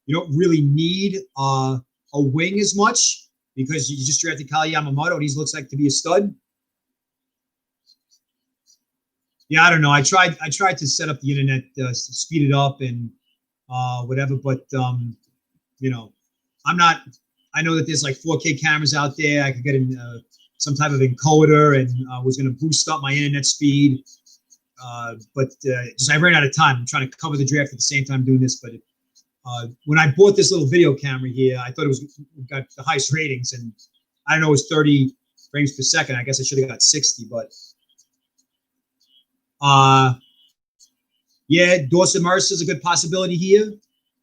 you don't really need a wing as much because you just drafted Kyle Yamamoto, and he looks like to be a stud. Yeah, I don't know. I tried to set up the internet, speed it up and whatever, but I'm not. I know that there's like 4K cameras out there. I could get in some type of encoder and was going to boost up my internet speed. But just I ran out of time. I'm trying to cover the draft at the same time doing this. But when I bought this little video camera here, I thought it got the highest ratings, and I don't know, it was 30 frames per second. I guess I should have got 60, but yeah, Dawson Mercer is a good possibility here.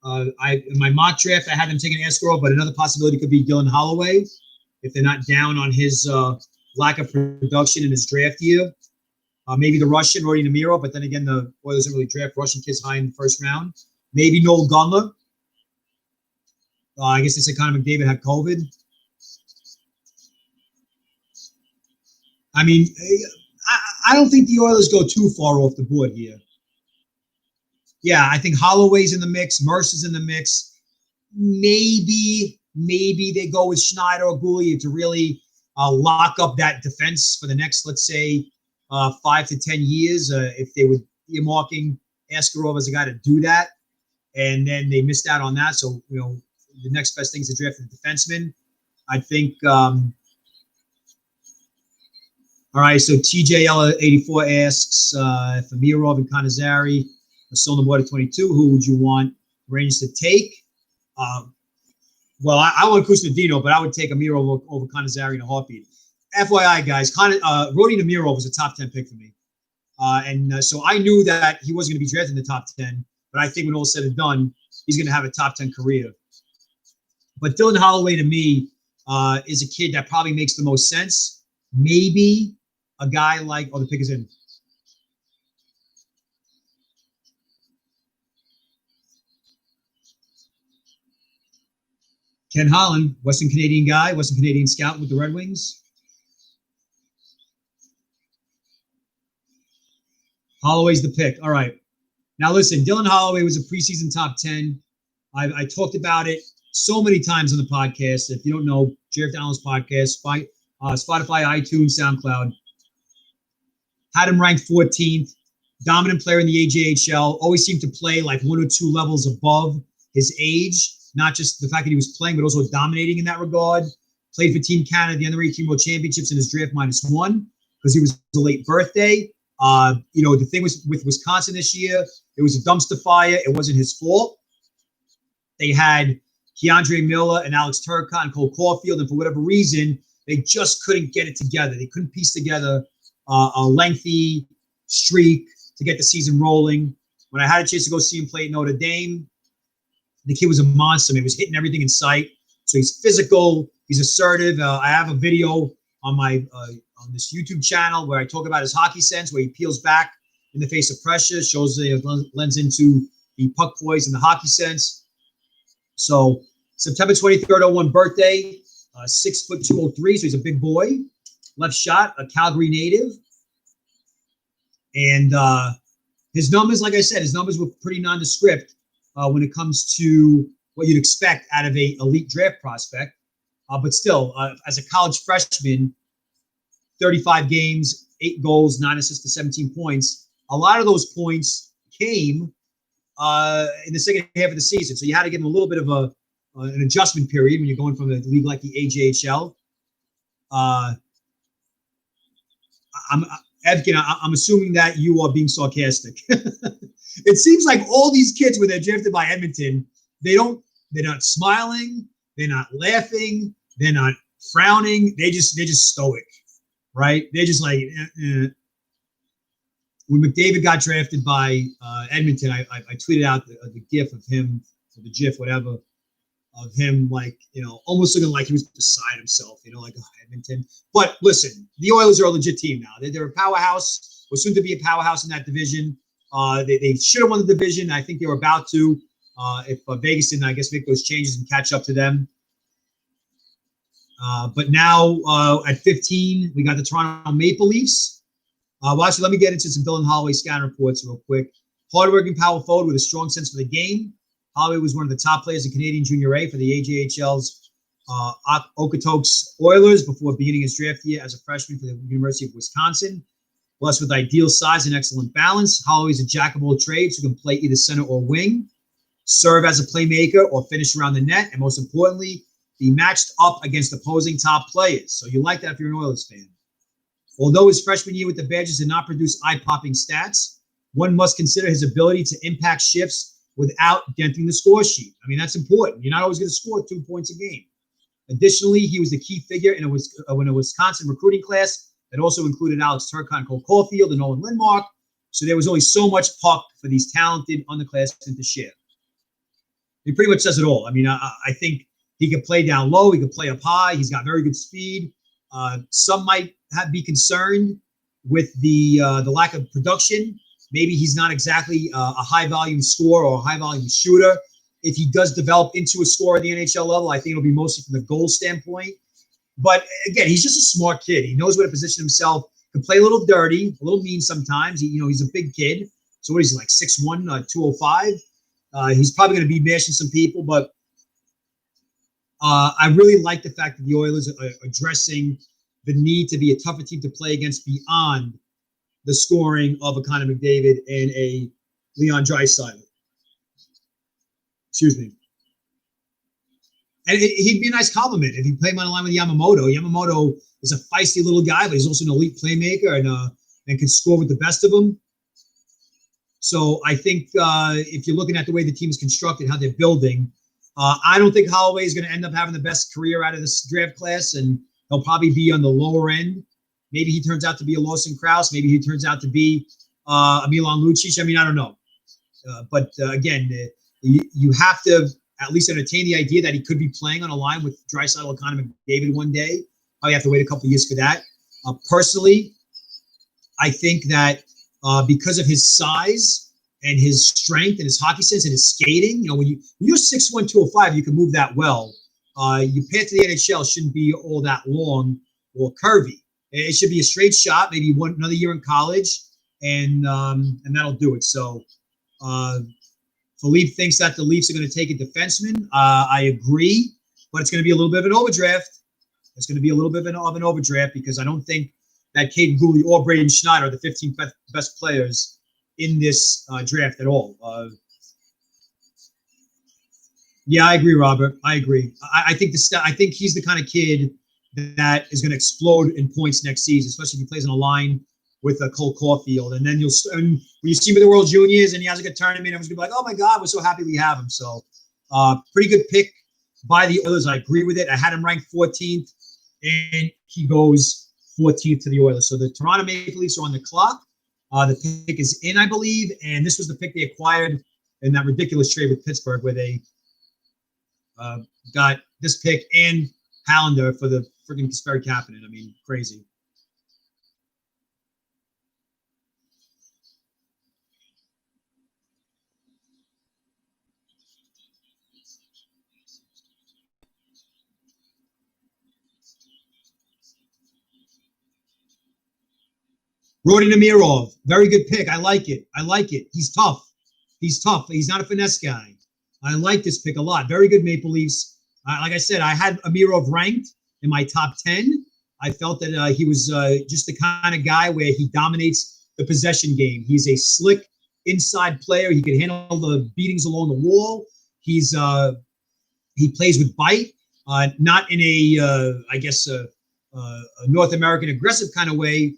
In my mock draft, I had them taking Askarov, but another possibility could be Dylan Holloway if they're not down on his lack of production in his draft year. Maybe the Russian, Rodi Namirov, but then again, the Oilers don't really draft Russian kids high in the first round. Maybe Noel Gunler. I guess they said Connor McDavid had COVID. I mean, I don't think the Oilers go too far off the board here. Yeah, I think Holloway's in the mix. Mercer's in the mix. Maybe they go with Schneider or Goulier to really lock up that defense for the next, let's say, 5 to 10 years. If they were earmarking Askarov as a guy to do that, and then they missed out on that. So, the next best thing is to draft a defenseman. I think. All right, so TJL84 asks for Mirov and Kanazari. Still on the board at 22. Who would you want Rangers to take? Well, I want Kustadino, but I would take Amirov over Kanazari in a heartbeat. FYI, guys, Rodi Namirov was a top 10 pick for me. So I knew that he wasn't going to be drafted in the top 10, but I think when all said and done, he's going to have a top 10 career. But Dylan Holloway, to me, is a kid that probably makes the most sense. Maybe a guy like, the pick is in. Ken Holland, Western Canadian guy, Western Canadian scout with the Red Wings. Holloway's the pick. All right. Now, listen, Dylan Holloway was a preseason top 10. I talked about it so many times on the podcast. If you don't know, Draft Analyst podcast, Spotify, iTunes, SoundCloud. Had him ranked 14th. Dominant player in the AJHL. Always seemed to play like 1 or 2 levels above his age. Not just the fact that he was playing, but also dominating in that regard. Played for Team Canada, the Under-18 World Championships in his draft -1 because he was a late birthday. The thing was with Wisconsin this year, it was a dumpster fire. It wasn't his fault. They had Keandre Miller and Alex Turcotte and Cole Caulfield, and for whatever reason, they just couldn't get it together. They couldn't piece together a lengthy streak to get the season rolling. When I had a chance to go see him play at Notre Dame, the kid was a monster. He was hitting everything in sight. So he's physical. He's assertive. I have a video on my on this YouTube channel where I talk about his hockey sense, where he peels back, in the face of pressure. Shows the lends into the puck poise and the hockey sense. So September 23rd, 01 birthday, 6'2", 203. So he's a big boy. Left shot, a Calgary native. And his numbers, like I said, his numbers were pretty nondescript when it comes to what you'd expect out of a elite draft prospect. But still, as a college freshman, 35 games, 8 goals, 9 assists for 17 points. A lot of those points came in the second half of the season. So you had to give him a little bit of an adjustment period when you're going from a league like the AJHL. Evgen, I'm assuming that you are being sarcastic. It seems like all these kids, when they're drafted by Edmonton, they're not smiling, they're not laughing, they're not frowning. They're just stoic, right? They're just like, When McDavid got drafted by Edmonton, I tweeted out the GIF of him, or the GIF, whatever, of him, like, almost looking like he was beside himself, like Edmonton. But listen, the Oilers are a legit team now. They're a powerhouse, or soon to be a powerhouse in that division. They should have won the division. I think they were about to. If Vegas didn't, I guess, make those changes and catch up to them. But now at 15, we got the Toronto Maple Leafs. Well, actually, let me get into some Dylan Holloway scouting reports real quick. Hardworking power forward with a strong sense for the game. Holloway was one of the top players in Canadian Junior A for the AJHL's Okotoks Oilers before beginning his draft year as a freshman for the University of Wisconsin. Blessed with ideal size and excellent balance, Holloway is a jack of all trades who can play either center or wing, serve as a playmaker or finish around the net, and most importantly, be matched up against opposing top players. So you like that if you're an Oilers fan. Although his freshman year with the Badgers did not produce eye-popping stats, one must consider his ability to impact shifts without denting the score sheet. I mean, that's important. You're not always going to score 2 points a game. Additionally, he was the key figure in a Wisconsin recruiting class that also included Alex Turcotte, Cole Caulfield, and Owen Lindmark. So there was only so much puck for these talented underclassmen to share. He pretty much says it all. I mean, I think he can play down low. He can play up high. He's got very good speed. Some might be concerned with the lack of production. Maybe he's not exactly a high-volume scorer or a high-volume shooter. If he does develop into a scorer at the NHL level, I think it'll be mostly from the goal standpoint. But again, he's just a smart kid. He knows where to position himself. Can play a little dirty, a little mean sometimes. He's a big kid. So what is he, like 6'1", 205? He's probably going to be mashing some people. But I really like the fact that the Oilers are addressing the need to be a tougher team to play against beyond the scoring of a Connor McDavid and a Leon Drysdale. Excuse me. And he'd be a nice compliment if you play him on the line with Yamamoto. Yamamoto is a feisty little guy, but he's also an elite playmaker and can score with the best of them. So I think if you're looking at the way the team is constructed, how they're building, I don't think Holloway is going to end up having the best career out of this draft class, and he'll probably be on the lower end. Maybe he turns out to be a Lawson Krause. Maybe he turns out to be a Milan Lucic. I mean, I don't know. But again, you have to at least entertain the idea that he could be playing on a line with Drysdale and Connor McDavid one day. Probably have to wait a couple of years for that. Personally, I think that because of his size and his strength and his hockey sense and his skating, when you're 6'1", 205, you can move that well. Your path to the NHL shouldn't be all that long or curvy. It should be a straight shot, maybe another year in college, and that'll do it. So Philippe thinks that the Leafs are going to take a defenseman. I agree, but it's going to be a little bit of an overdraft. It's going to be a little bit of an overdraft because I don't think that Caden Gooley or Braden Schneider are the 15 best players in this draft at all. Yeah, I agree, Robert. I agree. I think he's the kind of kid that is going to explode in points next season, especially if he plays on a line with Cole Caulfield. And then when you see him in the World Juniors and he has a good tournament, everyone's going to be like, oh my God, we're so happy we have him. So pretty good pick by the Oilers. I agree with it. I had him ranked 14th, and he goes 14th to the Oilers. So the Toronto Maple Leafs are on the clock. The pick is in, I believe, and this was the pick they acquired in that ridiculous trade with Pittsburgh where they got this pick and Hallander for the freaking Kasperi Kapanen. I mean, crazy. Rodi Namirov, very good pick. I like it. He's tough. He's not a finesse guy. I like this pick a lot. Very good Maple Leafs. Like I said, I had Amirov ranked in my top 10. I felt that he was just the kind of guy where he dominates the possession game. He's a slick inside player. He can handle the beatings along the wall. He plays with bite, not in a North American aggressive kind of way.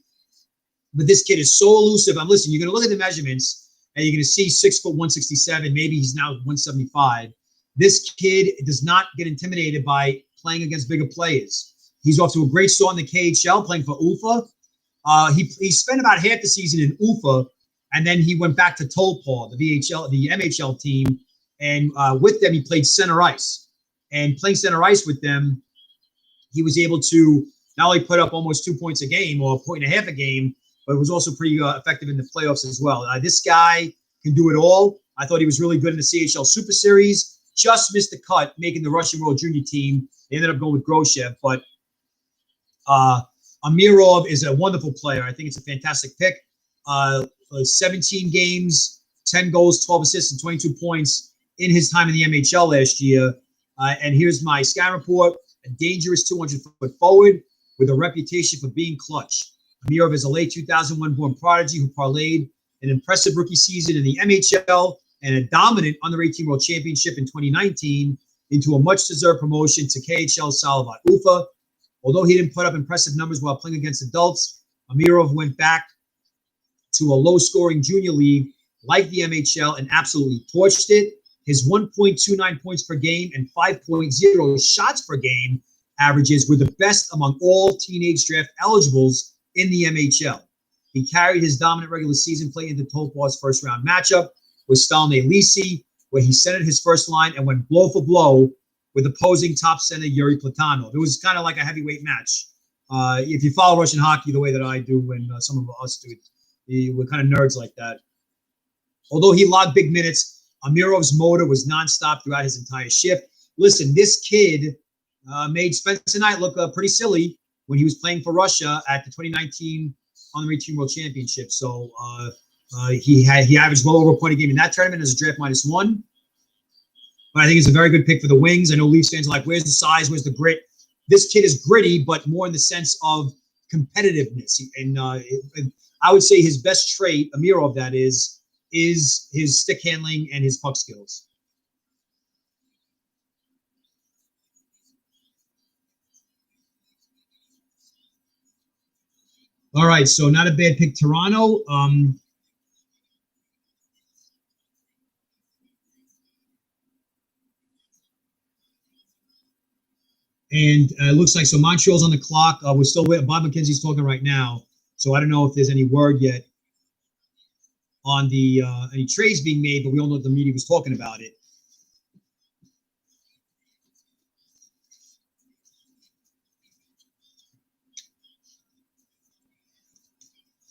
But this kid is so elusive. Listen, you're going to look at the measurements and you're going to see 6 foot 167. Maybe he's now 175. This kid does not get intimidated by playing against bigger players. He's off to a great start in the KHL playing for Ufa. He spent about half the season in Ufa, and then he went back to Tolpar, the MHL team, and with them he played center ice. And playing center ice with them, he was able to not only put up almost 2 points a game or a point and a half a game, but was also pretty effective in the playoffs as well. This guy can do it all. I thought he was really good in the CHL Super Series. Just missed the cut, making the Russian World Junior team. They ended up going with Groshev, but Amirov is a wonderful player. I think it's a fantastic pick. 17 games, 10 goals, 12 assists, and 22 points in his time in the MHL last year. And here's my scout report. A dangerous 200-foot forward with a reputation for being clutch. Amirov is a late 2001 born prodigy who parlayed an impressive rookie season in the MHL and a dominant under-18 World Championship in 2019 into a much-deserved promotion to KHL Salavat Ufa. Although he didn't put up impressive numbers while playing against adults, Amirov went back to a low-scoring junior league like the MHL and absolutely torched it. His 1.29 points per game and 5.0 shots per game averages were the best among all teenage draft eligibles in the MHL. He carried his dominant regular season play into Tolpar's first-round matchup with Stalin Lisi, where he centered his first line and went blow for blow with opposing top center Yuri Platonov. It was kind of like a heavyweight match. If you follow Russian hockey the way that I do, when some of us do, we're kind of nerds like that. Although he logged big minutes, Amirov's motor was nonstop throughout his entire shift. Listen, this kid made Spencer Knight look pretty silly when he was playing for Russia at the 2019 Under-18 World Championship. So he averaged well over a point a game in that tournament as a draft -1. But I think it's a very good pick for the Wings. I know Leafs fans are like, where's the size? Where's the grit? This kid is gritty, but more in the sense of competitiveness. And I would say his best trait, Amirov, that is his stick handling and his puck skills. All right, so not a bad pick, Toronto. And it looks like, so Montreal's on the clock. We're still waiting. Bob McKenzie's talking right now. So I don't know if there's any word yet on the any trades being made, but we all know the media was talking about it.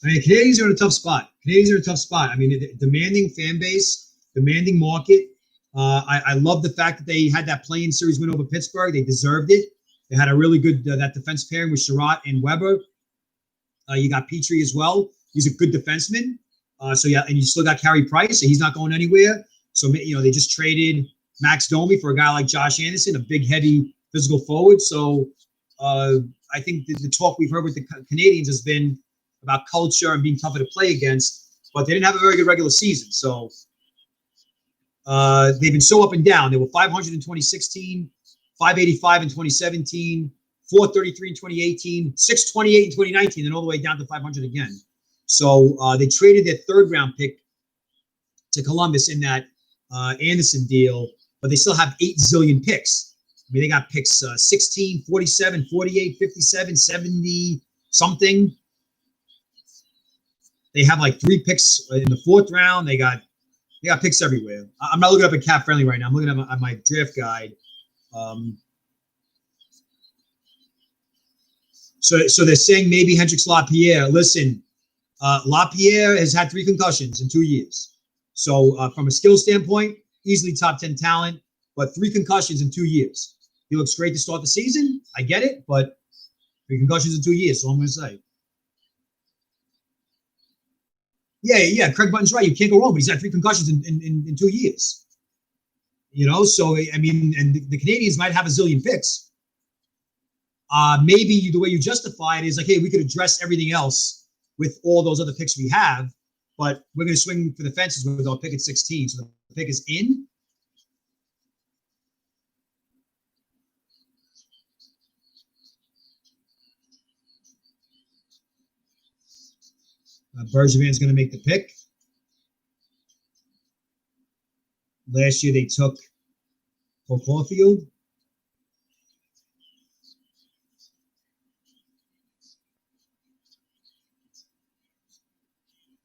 I mean, Canadians are in a tough spot. I mean, demanding fan base, demanding market. I love the fact that they had that play-in series win over Pittsburgh. They deserved it. They had a really good that defense pairing with Sherratt and Weber. You got Petrie as well. He's a good defenseman. So yeah, and you still got Carey Price, so he's not going anywhere. So they just traded Max Domi for a guy like Josh Anderson, a big, heavy, physical forward. So I think the talk we've heard with the Canadians has been about culture and being tougher to play against, but they didn't have a very good regular season. So they've been so up and down. They were 500 in 2016, 585 in 2017, 433 in 2018, 628 in 2019, and all the way down to 500 again. So they traded their third-round pick to Columbus in that Anderson deal, but they still have 8 zillion picks. I mean, they got picks 16, 47, 48, 57, 70, something. They have like 3 picks in the 4th round. They got picks everywhere. I'm not looking up at Cap Friendly right now. I'm looking at my draft guide. So they're saying maybe Hendrix Lapierre. Listen, Lapierre has had 3 concussions in 2 years. So from a skill standpoint, easily top 10 talent, but 3 concussions in 2 years. He looks great to start the season. I get it, but 3 concussions in 2 years. So I'm going to say. Yeah. Craig Button's right. You can't go wrong, but he's had 3 concussions in 2 years. So I mean, and the Canadians might have a zillion picks. Maybe the way you justify it is like, hey, we could address everything else with all those other picks we have, but we're going to swing for the fences with our pick at 16. So the pick is in. Bergevin's going to make the pick. Last year they took Cole Caulfield.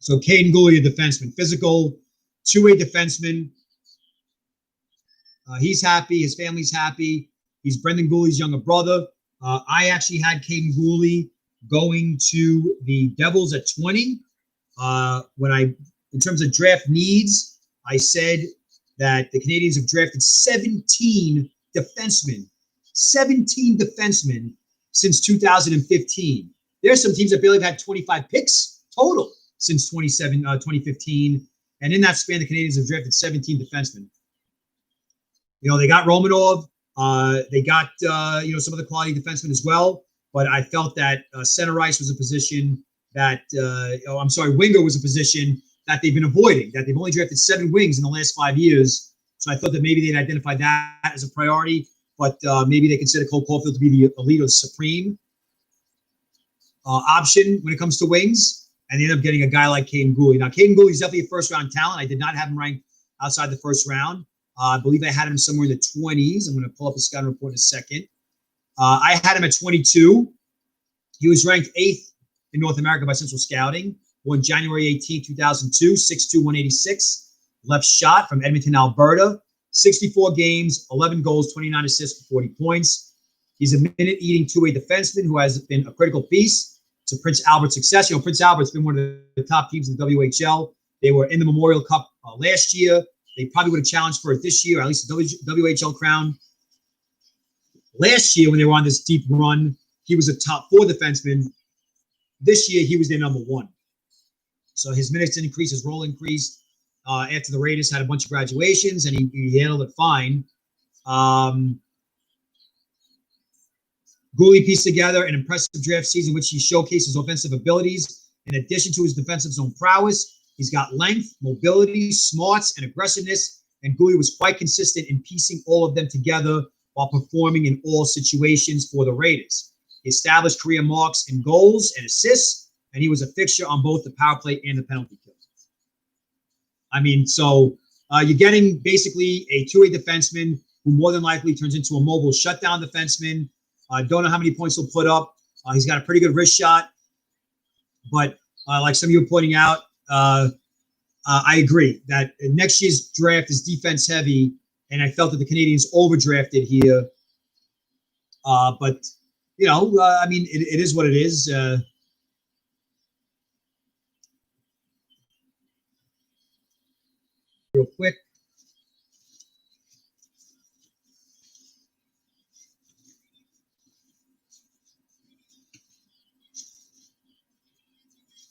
So Caden Gooley, a defenseman, physical, 2-way defenseman. He's happy. His family's happy. He's Brendan Gooley's younger brother. I actually had Caden Gooley going to the Devils at 20. In terms of draft needs, I said that the Canadians have drafted 17 defensemen. 17 defensemen since 2015. There are some teams that barely have had 25 picks total since 2015. And in that span, the Canadians have drafted 17 defensemen. They got Romanov. They got, some of the quality defensemen as well. But I felt that center ice was a position that, winger was a position that they've been avoiding, that they've only drafted 7 wings in the last 5 years. So I thought that maybe they'd identify that as a priority, but maybe they consider Cole Caulfield to be the elite or supreme option when it comes to wings. And they end up getting a guy like Caden Gooley. Now, Caden Gooley is definitely a first-round talent. I did not have him ranked outside the first round. I believe I had him somewhere in the 20s. I'm going to pull up his scouting report in a second. I had him at 22. He was ranked 8th in North America by Central Scouting. Born January 18, 2002, 6'2", 186. Left shot from Edmonton, Alberta. 64 games, 11 goals, 29 assists for 40 points. He's a minute-eating 2-way defenseman who has been a critical piece to Prince Albert's success. Prince Albert's been one of the top teams in the WHL. They were in the Memorial Cup last year. They probably would have challenged for it this year, at least the WHL crown. Last year, when they were on this deep run, he was a top 4 defenseman. This year, he was their number 1. So his minutes increased, his role increased. After the Raiders had a bunch of graduations, and he handled it fine. Gooley pieced together an impressive draft season in which he showcased his offensive abilities. In addition to his defensive zone prowess, he's got length, mobility, smarts, and aggressiveness. And Gooley was quite consistent in piecing all of them together while performing in all situations for the Raiders. He established career marks in goals and assists, and he was a fixture on both the power play and the penalty kill. So you're getting basically a 2-way defenseman who more than likely turns into a mobile shutdown defenseman. Don't know how many points he'll put up. He's got a pretty good wrist shot. But like some of you are pointing out, I agree that next year's draft is defense heavy, and I felt that the Canadians overdrafted here. But it is what it is. Real quick.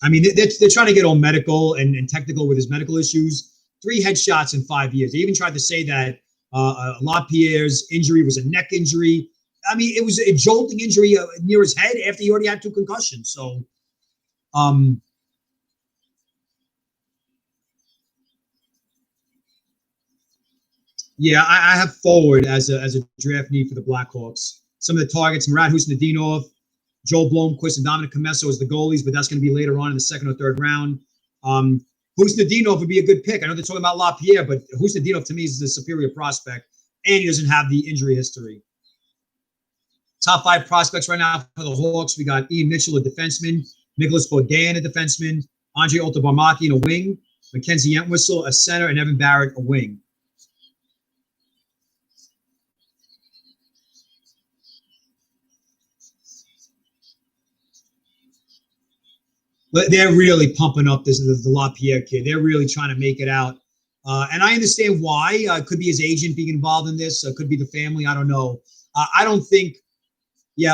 They're trying to get all medical and technical with his medical issues. 3 headshots in 5 years. They even tried to say that LaPierre's injury was a neck injury. It was a jolting injury near his head after he already had 2 concussions. So, I have forward as a draft need for the Blackhawks. Some of the targets: Murat Husnudinov, Joel Blomqvist, and Dominic Comesso as the goalies, but that's going to be later on in the 2nd or 3rd round. Husnudinov would be a good pick. I know they're talking about LaPierre, but Husnudinov to me is the superior prospect, and he doesn't have the injury history. Top 5 prospects right now for the Hawks. We got Ian Mitchell, a defenseman, Nicholas Bourdain, a defenseman, Andre Otobarmaki, a wing, Mackenzie Entwistle, a center, and Evan Barrett, a wing. But they're really pumping up the LaPierre kid. They're really trying to make it out. And I understand why. Could be his agent being involved in this. Could be the family. I don't know. I don't think,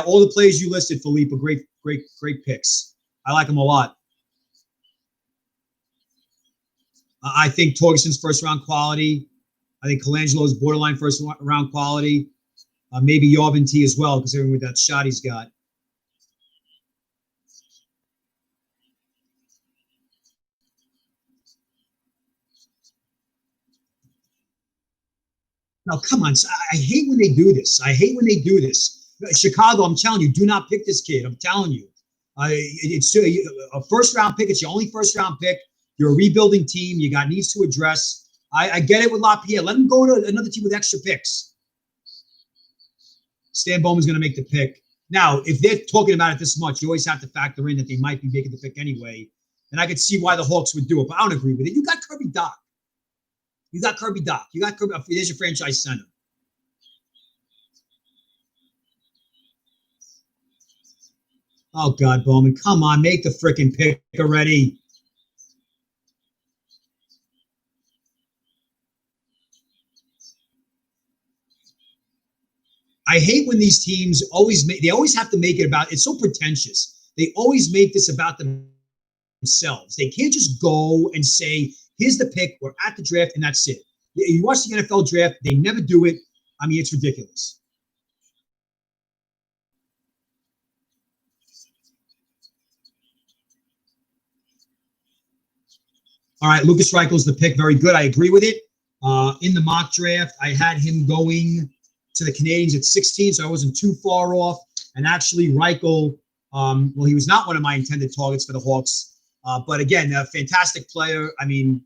all the players you listed, Philippe, are great picks. I like them a lot. I think Torgerson's first round quality. I think Colangelo's borderline first round quality. Maybe Yarvin T as well, considering with that shot he's got. Now, come on. I hate when they do this. I hate when they do this. Chicago, I'm telling you, do not pick this kid. I'm telling you. It's a first round pick. It's your only first round pick. You're a rebuilding team. You got needs to address. I get it with LaPierre. Let him go to another team with extra picks. Stan Bowman's going to make the pick. Now, if they're talking about it this much, you always have to factor in that they might be making the pick anyway. And I could see why the Hawks would do it, but I don't agree with it. You got Kirby Doc. You got Kirby Doc. You got Kirby. There's your franchise center. Oh, God, Bowman. Come on. Make the freaking pick already. I hate when these teams they always have to make it about, it's so pretentious. They always make this about themselves. They can't just go and say, here's the pick, we're at the draft, and that's it. You watch the NFL draft, they never do it. I mean, it's ridiculous. All right, Lucas Reichel's the pick. Very good. I agree with it. In the mock draft, I had him going to the Canadiens at 16, so I wasn't too far off. And actually, Reichel, well, he was not one of my intended targets for the Hawks. But again, a fantastic player. I mean,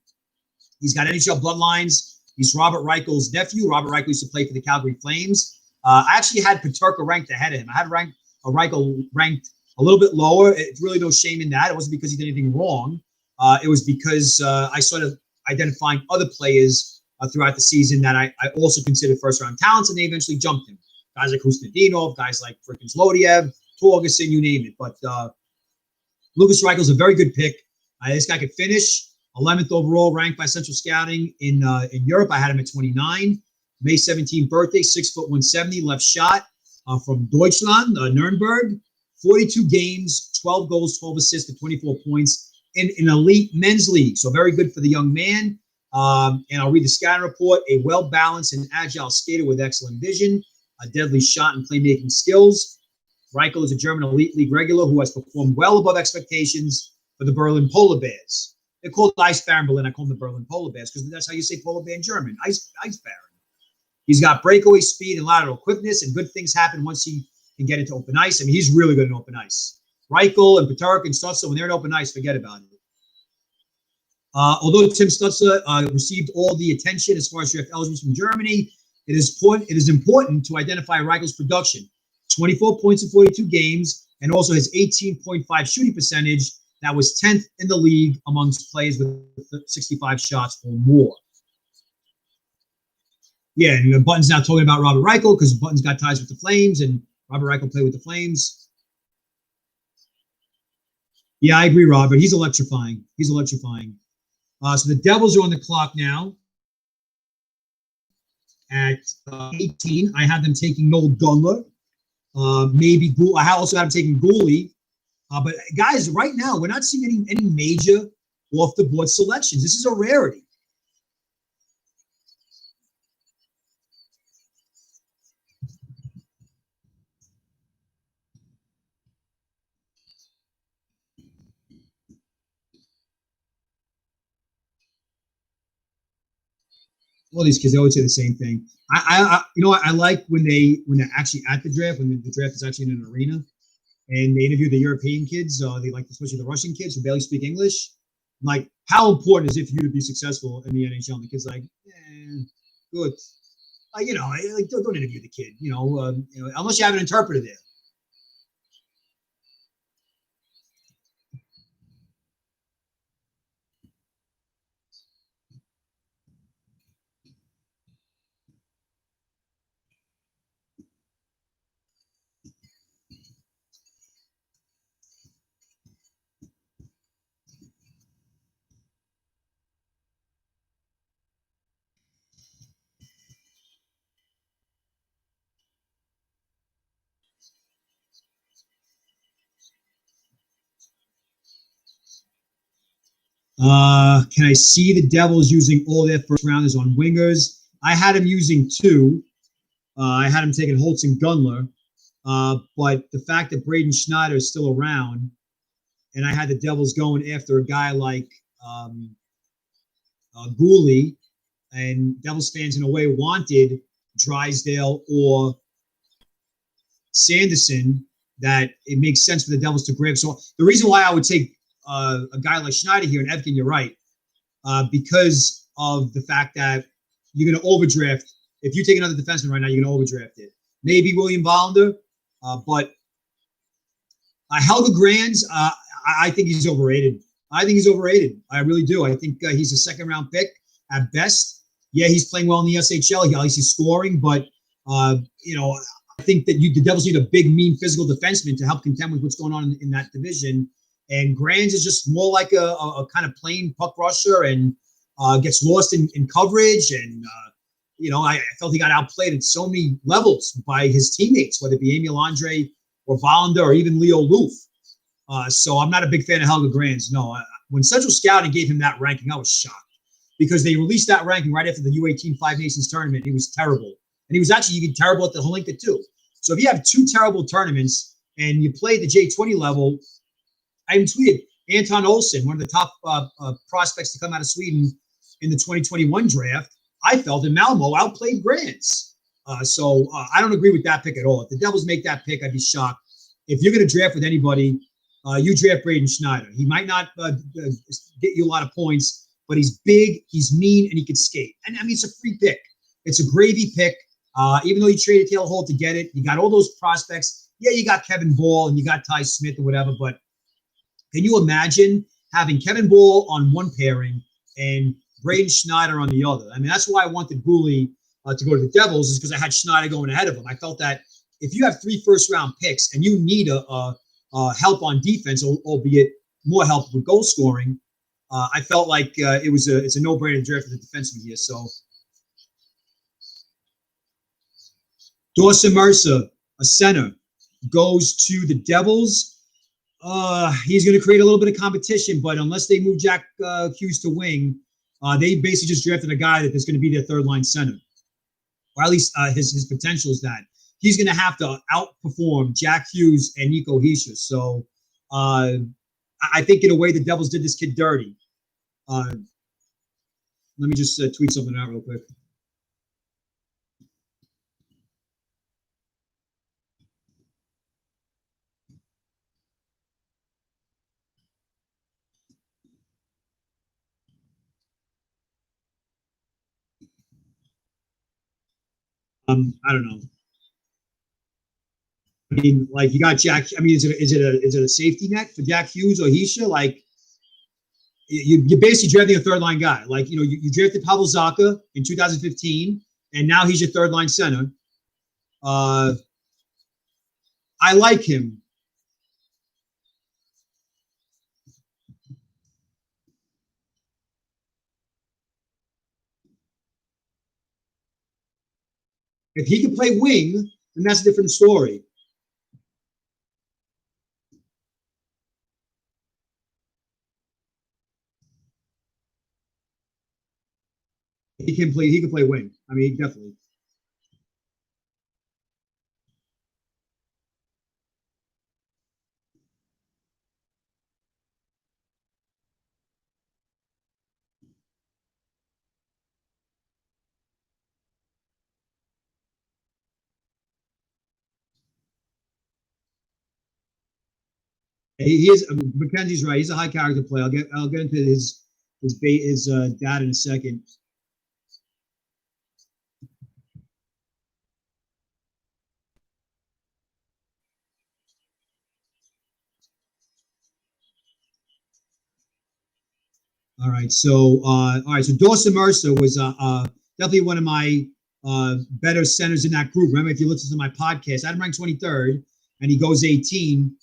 he's got NHL bloodlines. He's Robert Reichel's nephew. Robert Reichel used to play for the Calgary Flames. I actually had Peterka ranked ahead of him. I had Reichel ranked a little bit lower. It's really no shame in that. It wasn't because he did anything wrong. It was because I sort of identifying other players throughout the season that I also considered first-round talents, and they eventually jumped him. Guys like Husnudinov, guys like freaking Zlodiev, Torgerson, you name it. But Lucas Reichel's a very good pick. This guy could finish. 11th overall, ranked by Central Scouting in Europe. I had him at 29. May 17th birthday, 6'1", 170, left shot from Deutschland, Nuremberg. 42 games, 12 goals, 12 assists, to 24 points in an elite men's league. So very good for the young man. And I'll read the scouting report. A well-balanced and agile skater with excellent vision, a deadly shot and playmaking skills. Reichel is a German elite league regular who has performed well above expectations for the Berlin Polar Bears. They're called Eisbären Berlin. I call them the Berlin Polar Bears because that's how you say polar bear in German. Eisbären. He's got breakaway speed and lateral quickness, and good things happen once he can get into open ice. I mean, he's really good in open ice. Reichel and Petark and Stutzel, when they're in open ice, forget about it. Although Tim Stutzel received all the attention as far as draft eligibles from Germany, it is important to identify Reichel's production. 24 points in 42 games, and also his 18.5 shooting percentage. That was 10th in the league amongst players with 65 shots or more. Yeah, and Button's now talking about Robert Reichel because Button's got ties with the Flames, and Robert Reichel played with the Flames. Yeah, I agree, Robert. He's electrifying. He's electrifying. So the Devils are on the clock now at 18. I have them taking Noel Gunler. Maybe I also have them taking Gooley. But guys, right now, we're not seeing any major off-the-board selections. This is a rarity. All these kids, they always say the same thing. You know what? I like when they're actually at the draft, when the draft is actually in an arena, and they interview the European kids. They like, especially the Russian kids who barely speak English. Like, how important is it for you to be successful in the NHL? And the kid's like, good. Like don't interview the kid. Unless you have an interpreter there. Can I see the Devils using all their first rounders on wingers? I had him using two. I had him taking Holtz and Gunler. But the fact that Braden Schneider is still around, and I had the Devils going after a guy like Gooley, and Devils fans in a way wanted Drysdale or Sanderson, that it makes sense for the Devils to grab. So the reason why I would take a guy like Schneider here, and Evkin, you're right, because of the fact that you're going to overdraft. If you take another defenseman right now, you're going to overdraft it. Maybe William Bollander, but Helga Granz, I think he's overrated. I really do. I think he's a second-round pick at best. Yeah, he's playing well in the SHL. At least he's scoring, but I think that the Devils need a big, mean, physical defenseman to help contend with what's going on in that division. And Granz is just more like a kind of plain puck rusher and gets lost in coverage. And, I felt he got outplayed at so many levels by his teammates, whether it be Emil Andre or Vollander or even Leo Loof. So I'm not a big fan of Helga Granz. No, when Central Scouting gave him that ranking, I was shocked because they released that ranking right after the U18 Five Nations tournament. He was terrible. And he was actually even terrible at the Holinka too. So if you have two terrible tournaments and you play the J20 level, I even tweeted Anton Olsen, one of the top prospects to come out of Sweden in the 2021 draft. I felt in Malmo outplayed Granz. So I don't agree with that pick at all. If the Devils make that pick, I'd be shocked. If you're going to draft with anybody, you draft Braden Schneider. He might not get you a lot of points, but he's big, he's mean, and he can skate. And I mean, it's a free pick. It's a gravy pick. Even though you traded Taylor Hall to get it, you got all those prospects. Yeah, you got Kevin Ball and you got Ty Smith or whatever, but can you imagine having Kevin Ball on one pairing and Braden Schneider on the other? I mean, that's why I wanted Gooley to go to the Devils, is because I had Schneider going ahead of him. I felt that if you have 3 first-round picks and you need a help on defense, albeit more help with goal scoring, I felt like it's a no-brainer to draft for the defenseman here. So Dawson Mercer, a center, goes to the Devils. He's going to create a little bit of competition, but unless they move Jack Hughes to wing, they basically just drafted a guy that is going to be their third-line center. Or at least his potential is that. He's going to have to outperform Jack Hughes and Nico Hischier. So I think in a way the Devils did this kid dirty. Let me just tweet something out real quick. I don't know. I mean, like you got Jack. I mean, is it a safety net for Jack Hughes or Hischier? Like you're basically drafting a third line guy. Like you drafted Pavel Zacha in 2015, and now he's your third line center. I like him. If he can play wing, then that's a different story. He can play wing. I mean, definitely. He is. Mackenzie's right. He's a high character player. I'll get into his dad in a second. All right. So So Dawson Mercer was definitely one of my better centers in that group. Remember, if you listen to my podcast, I had him ranked 23rd, and he goes 18.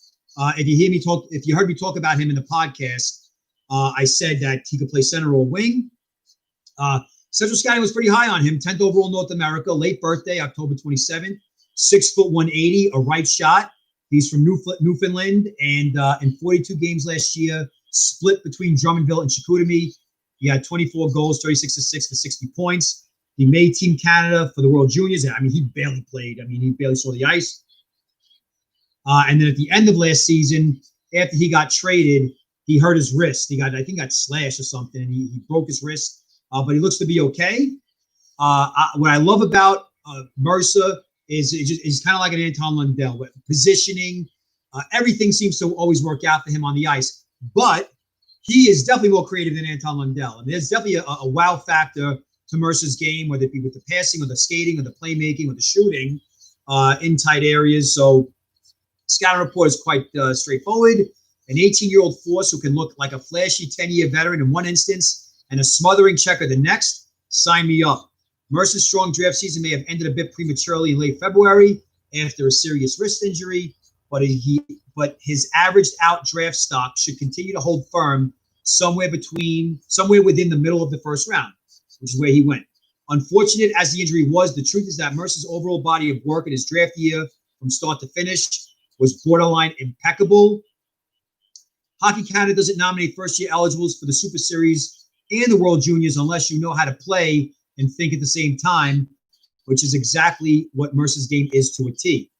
If you heard me talk about him in the podcast, I said that he could play center or wing. Central Scouting was pretty high on him. 10th overall North America, late birthday, October 27th, 6 foot 180, a right shot. He's from Newfoundland, and in 42 games last year, split between Drummondville and Chicoutimi. He had 24 goals, 36 assists for 60 points. He made Team Canada for the World Juniors. I mean, he barely played. I mean, he barely saw the ice. And then at the end of last season, after he got traded, he hurt his wrist. I think got slashed or something, and he broke his wrist. But he looks to be okay. What I love about Mercer is he's kind of like an Anton Lundell, with positioning. Everything seems to always work out for him on the ice. But he is definitely more creative than Anton Lundell. And there's definitely a wow factor to Mercer's game, whether it be with the passing or the skating or the playmaking or the shooting in tight areas. So scouting report is quite straightforward. An 18-year-old force who can look like a flashy 10-year veteran in one instance and a smothering checker the next. Sign me up. Mercer's strong draft season may have ended a bit prematurely in late February after a serious wrist injury, but his averaged out draft stock should continue to hold firm somewhere within the middle of the first round, which is where he went. Unfortunate as the injury was, the truth is that Mercer's overall body of work in his draft year from start to finish was borderline impeccable. Hockey Canada doesn't nominate first-year eligibles for the Super Series and the World Juniors unless you know how to play and think at the same time, which is exactly what Mercer's game is to a T.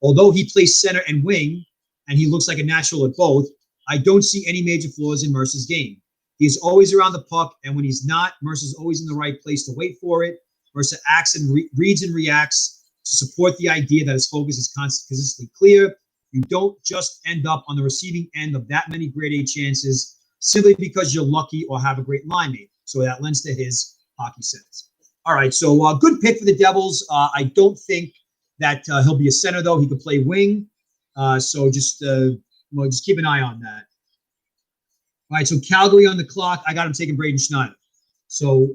Although he plays center and wing, and he looks like a natural at both, I don't see any major flaws in Mercer's game. He is always around the puck, and when he's not, Mercer's always in the right place to wait for it. Mercer acts and reads and reacts to support the idea that his focus is consistently clear. You don't just end up on the receiving end of that many grade A chances simply because you're lucky or have a great line mate. So that lends to his hockey sense. All right, so good pick for the Devils. I don't think that he'll be a center, though. He could play wing. So just keep an eye on that. All right, so Calgary on the clock. I got him taking Braden Schneider. So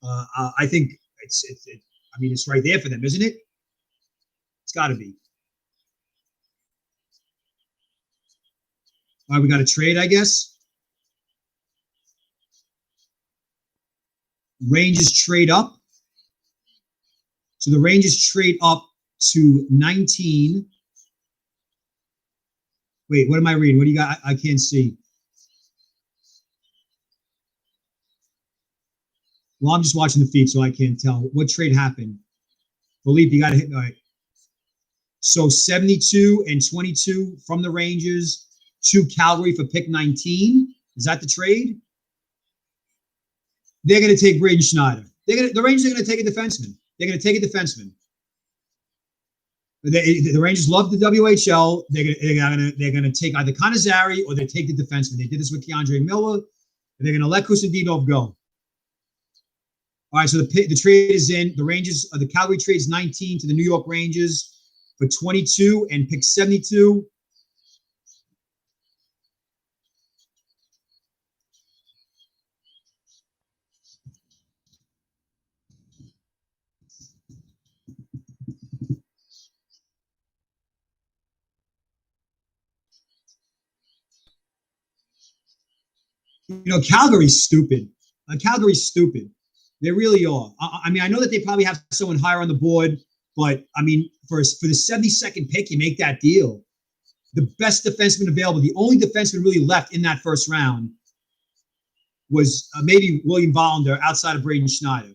I think it's right there for them, isn't it? It's got to be. All right, we got a trade, I guess. Rangers trade up. So the Rangers trade up to 19. Wait, what am I reading? What do you got? I can't see. Well, I'm just watching the feed, so I can't tell. What trade happened? Philippe, you got to hit. All right. So 72 and 22 from the Rangers to Calgary for pick 19. Is that the trade? They're going to take Braden Schneider. The Rangers are going to take a defenseman. They're going to take a defenseman. The Rangers love the WHL. They're going to take either Conazari or they take the defenseman. They did this with Keandre Miller. And they're going to let Kustendinov go. All right, so the trade is in. The Rangers, the Calgary trades 19 to the New York Rangers for 22 and pick 72. Calgary's stupid. Calgary's stupid. They really are. I mean, I know that they probably have someone higher on the board, but I mean, for the 72nd pick, you make that deal. The best defenseman available, the only defenseman really left in that first round was maybe William Vollander outside of Braden Schneider.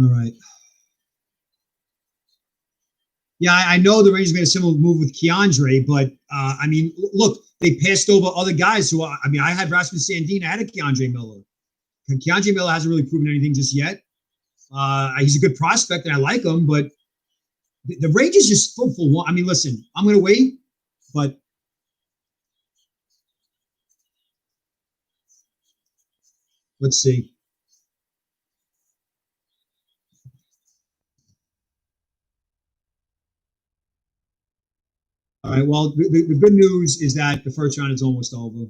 All right. Yeah, I know the Rangers made a similar move with Keandre, but I mean, look, they passed over other guys who, I mean, I had Rasmus Sandin, I had a Keandre Miller. Keandre Miller hasn't really proven anything just yet. He's a good prospect and I like him, but the Rangers just full. I mean, listen, I'm going to wait, but let's see. All right. Well, the good news is that the first round is almost over.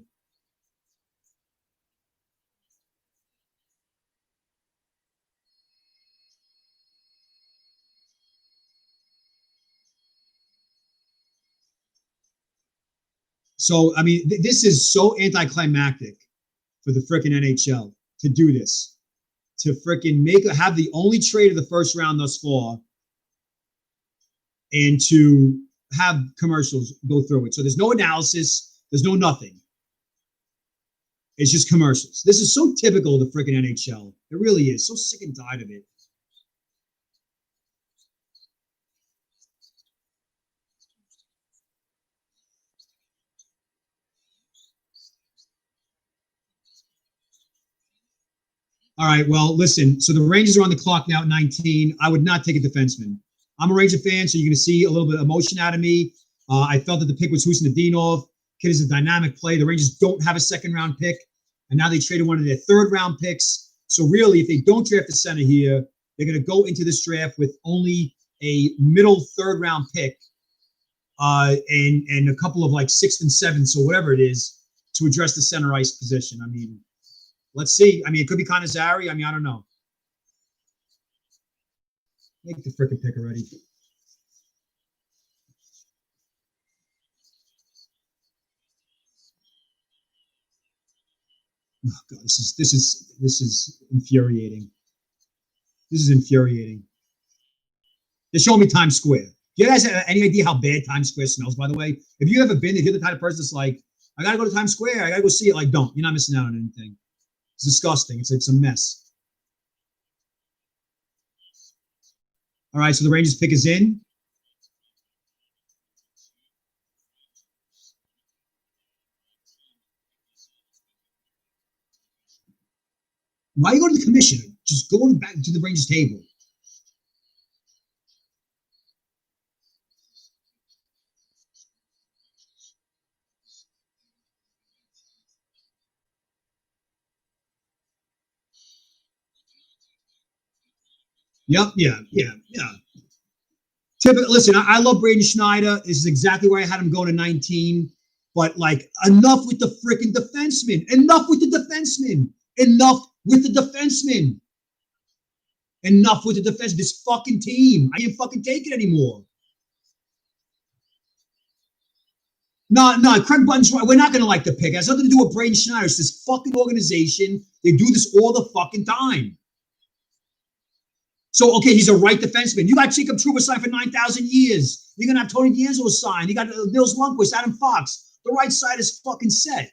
So, I mean, this is so anticlimactic for the frickin' NHL to do this, to frickin' have the only trade of the first round thus far, and to have commercials go through it. So there's no analysis, there's no nothing. It's just commercials. This is so typical of the frickin' NHL. It really is. So sick and tired of it. All right, well, listen. So the Rangers are on the clock now at 19. I would not take a defenseman. I'm a Ranger fan, so you're going to see a little bit of emotion out of me. I felt that the pick was Husnudinov. Kid is a dynamic play. The Rangers don't have a second-round pick, and now they traded one of their third-round picks. So really, if they don't draft a center here, they're going to go into this draft with only a middle third-round pick and a couple of like sixth and seventh, so whatever it is, to address the center ice position. I mean, let's see. I mean, it could be Kanazari. I mean, I don't know. Make the frickin' pick already. Oh God, this is infuriating. This is infuriating. They're showing me Times Square. Do you guys have any idea how bad Times Square smells, by the way? If you ever been, if you're the kind of person that's like, I gotta go to Times Square, I gotta go see it, like, don't. You're not missing out on anything. It's disgusting. It's a mess. All right, so the Rangers pick is in. Why are you going to the commissioner? Just go back to the Rangers table. Yep, yeah. Listen, I love Braden Schneider. This is exactly where I had him going to 19. But, like, enough with the freaking defenseman. Enough with the defenseman. Enough with the defenseman. Enough with the defense. This fucking team. I can't fucking take it anymore. No, Craig Button's right. We're not going to like the pick. It has nothing to do with Braden Schneider. It's this fucking organization. They do this all the fucking time. So, okay, he's a right defenseman. You got Jacob Trouba signed for 9,000 years. You're going to have Tony DeAngelo signed. You got Nils Lundqvist, Adam Fox. The right side is fucking set.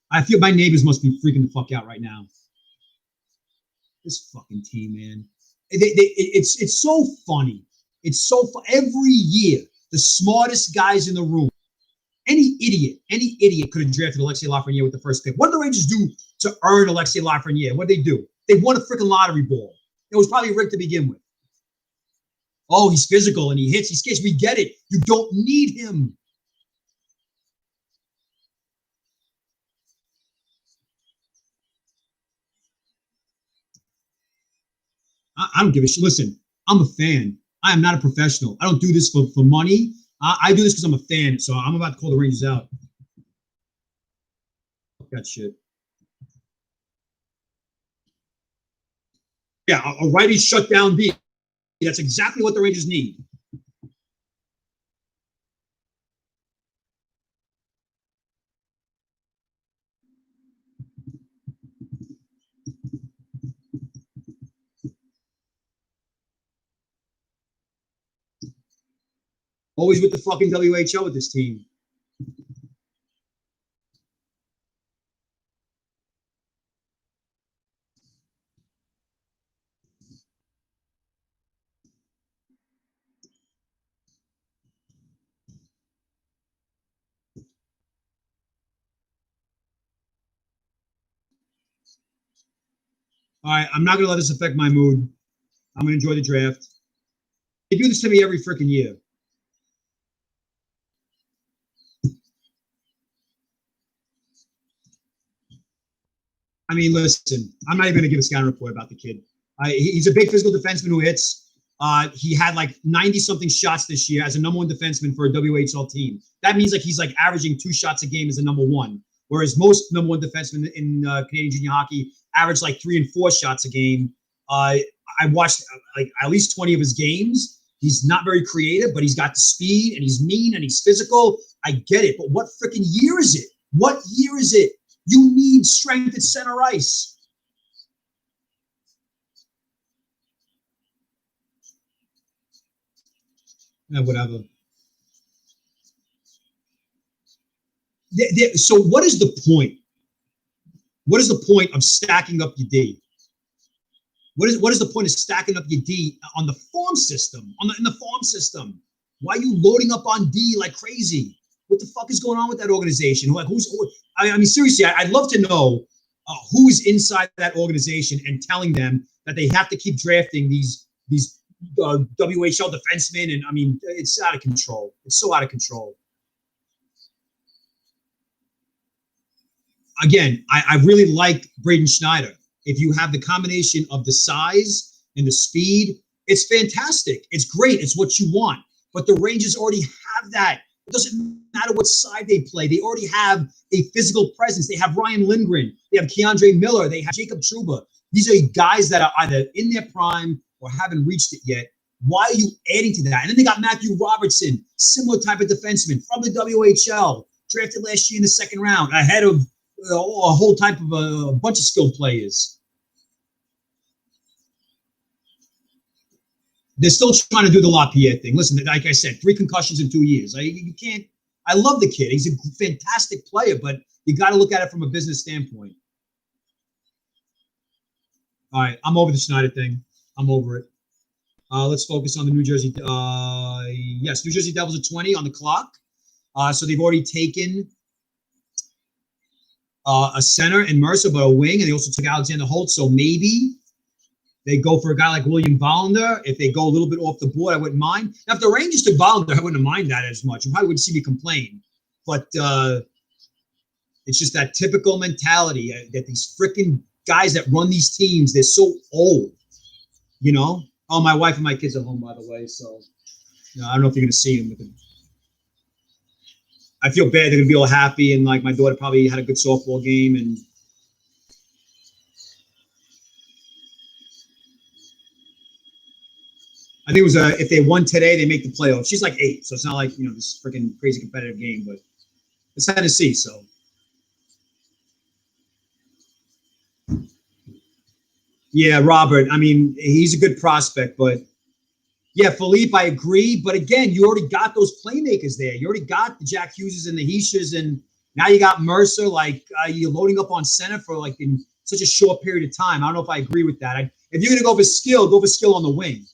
I feel my neighbors must be freaking the fuck out right now. This fucking team, man. It's so funny. It's so fun. Every year, the smartest guys in the room, any idiot could have drafted Alexei Lafreniere with the first pick. What did the Rangers do to earn Alexei Lafreniere? What did they do? They won a freaking lottery ball. It was probably rigged to begin with. Oh, he's physical and he hits, he skates. We get it. You don't need him. I don't give a shit. Listen, I'm a fan. I am not a professional. I don't do this for money. I do this because I'm a fan. So I'm about to call the Rangers out. Fuck that shit. Yeah, a righty shutdown B. That's exactly what the Rangers need. Always with the fucking WHO with this team. All right, I'm not going to let this affect my mood. I'm going to enjoy the draft. They do this to me every freaking year. I mean, listen, I'm not even going to give a scouting report about the kid. He's a big physical defenseman who hits. He had like 90-something shots this year as a number one defenseman for a WHL team. That means like he's like averaging 2 shots a game as a number one, whereas most number one defensemen in Canadian junior hockey average like 3 and 4 shots a game. I watched like at least 20 of his games. He's not very creative, but he's got the speed and he's mean and he's physical. I get it, but what freaking year is it? What year is it? You need strength at center ice. Yeah, whatever. So what is the point? What is the point of stacking up your D? What is the point of stacking up your D on the farm system? In the farm system, why are you loading up on D like crazy? What the fuck is going on with that organization? Like, I mean, seriously, I'd love to know who's inside that organization and telling them that they have to keep drafting these WHL defensemen. And I mean, it's out of control. It's so out of control. Again, I really like Braden Schneider. If you have the combination of the size and the speed, it's fantastic. It's great. It's what you want. But the Rangers already have that. It doesn't matter what side they play. They already have a physical presence. They have Ryan Lindgren. They have Keandre Miller. They have Jacob Trouba. These are guys that are either in their prime or haven't reached it yet. Why are you adding to that? And then they got Matthew Robertson, similar type of defenseman from the WHL, drafted last year in the second round, ahead of a whole type of a bunch of skilled players. They're still trying to do the LaPierre thing. Listen, like I said, 3 concussions in 2 years. You can't. I love the kid. He's a fantastic player, but you got to look at it from a business standpoint. All right, I'm over the Schneider thing. I'm over it. Let's focus on the New Jersey. Yes, New Jersey Devils are 20 on the clock. So they've already taken a center and Mercer, but a wing, and they also took Alexander Holt. So maybe they go for a guy like William Vollander. If they go a little bit off the board, I wouldn't mind. Now, if the Rangers took Vollander, I wouldn't mind that as much. You probably wouldn't see me complain. But it's just that typical mentality that these freaking guys that run these teams, they're so old, you know? Oh, my wife and my kids are home, by the way. So I don't know if you're going to see them. I feel bad. They're going to be all happy. And like my daughter probably had a good softball game. And I think it was if they won today, they make the playoffs. She's like 8, so it's not like this freaking crazy competitive game, but it's Tennessee, so. Yeah, Robert. I mean, he's a good prospect, but yeah, Philippe, I agree. But again, you already got those playmakers there. You already got the Jack Hugheses and the Heishas, and now you got Mercer. Like you're loading up on center for like in such a short period of time. I don't know if I agree with that. If you're gonna go for skill on the wing.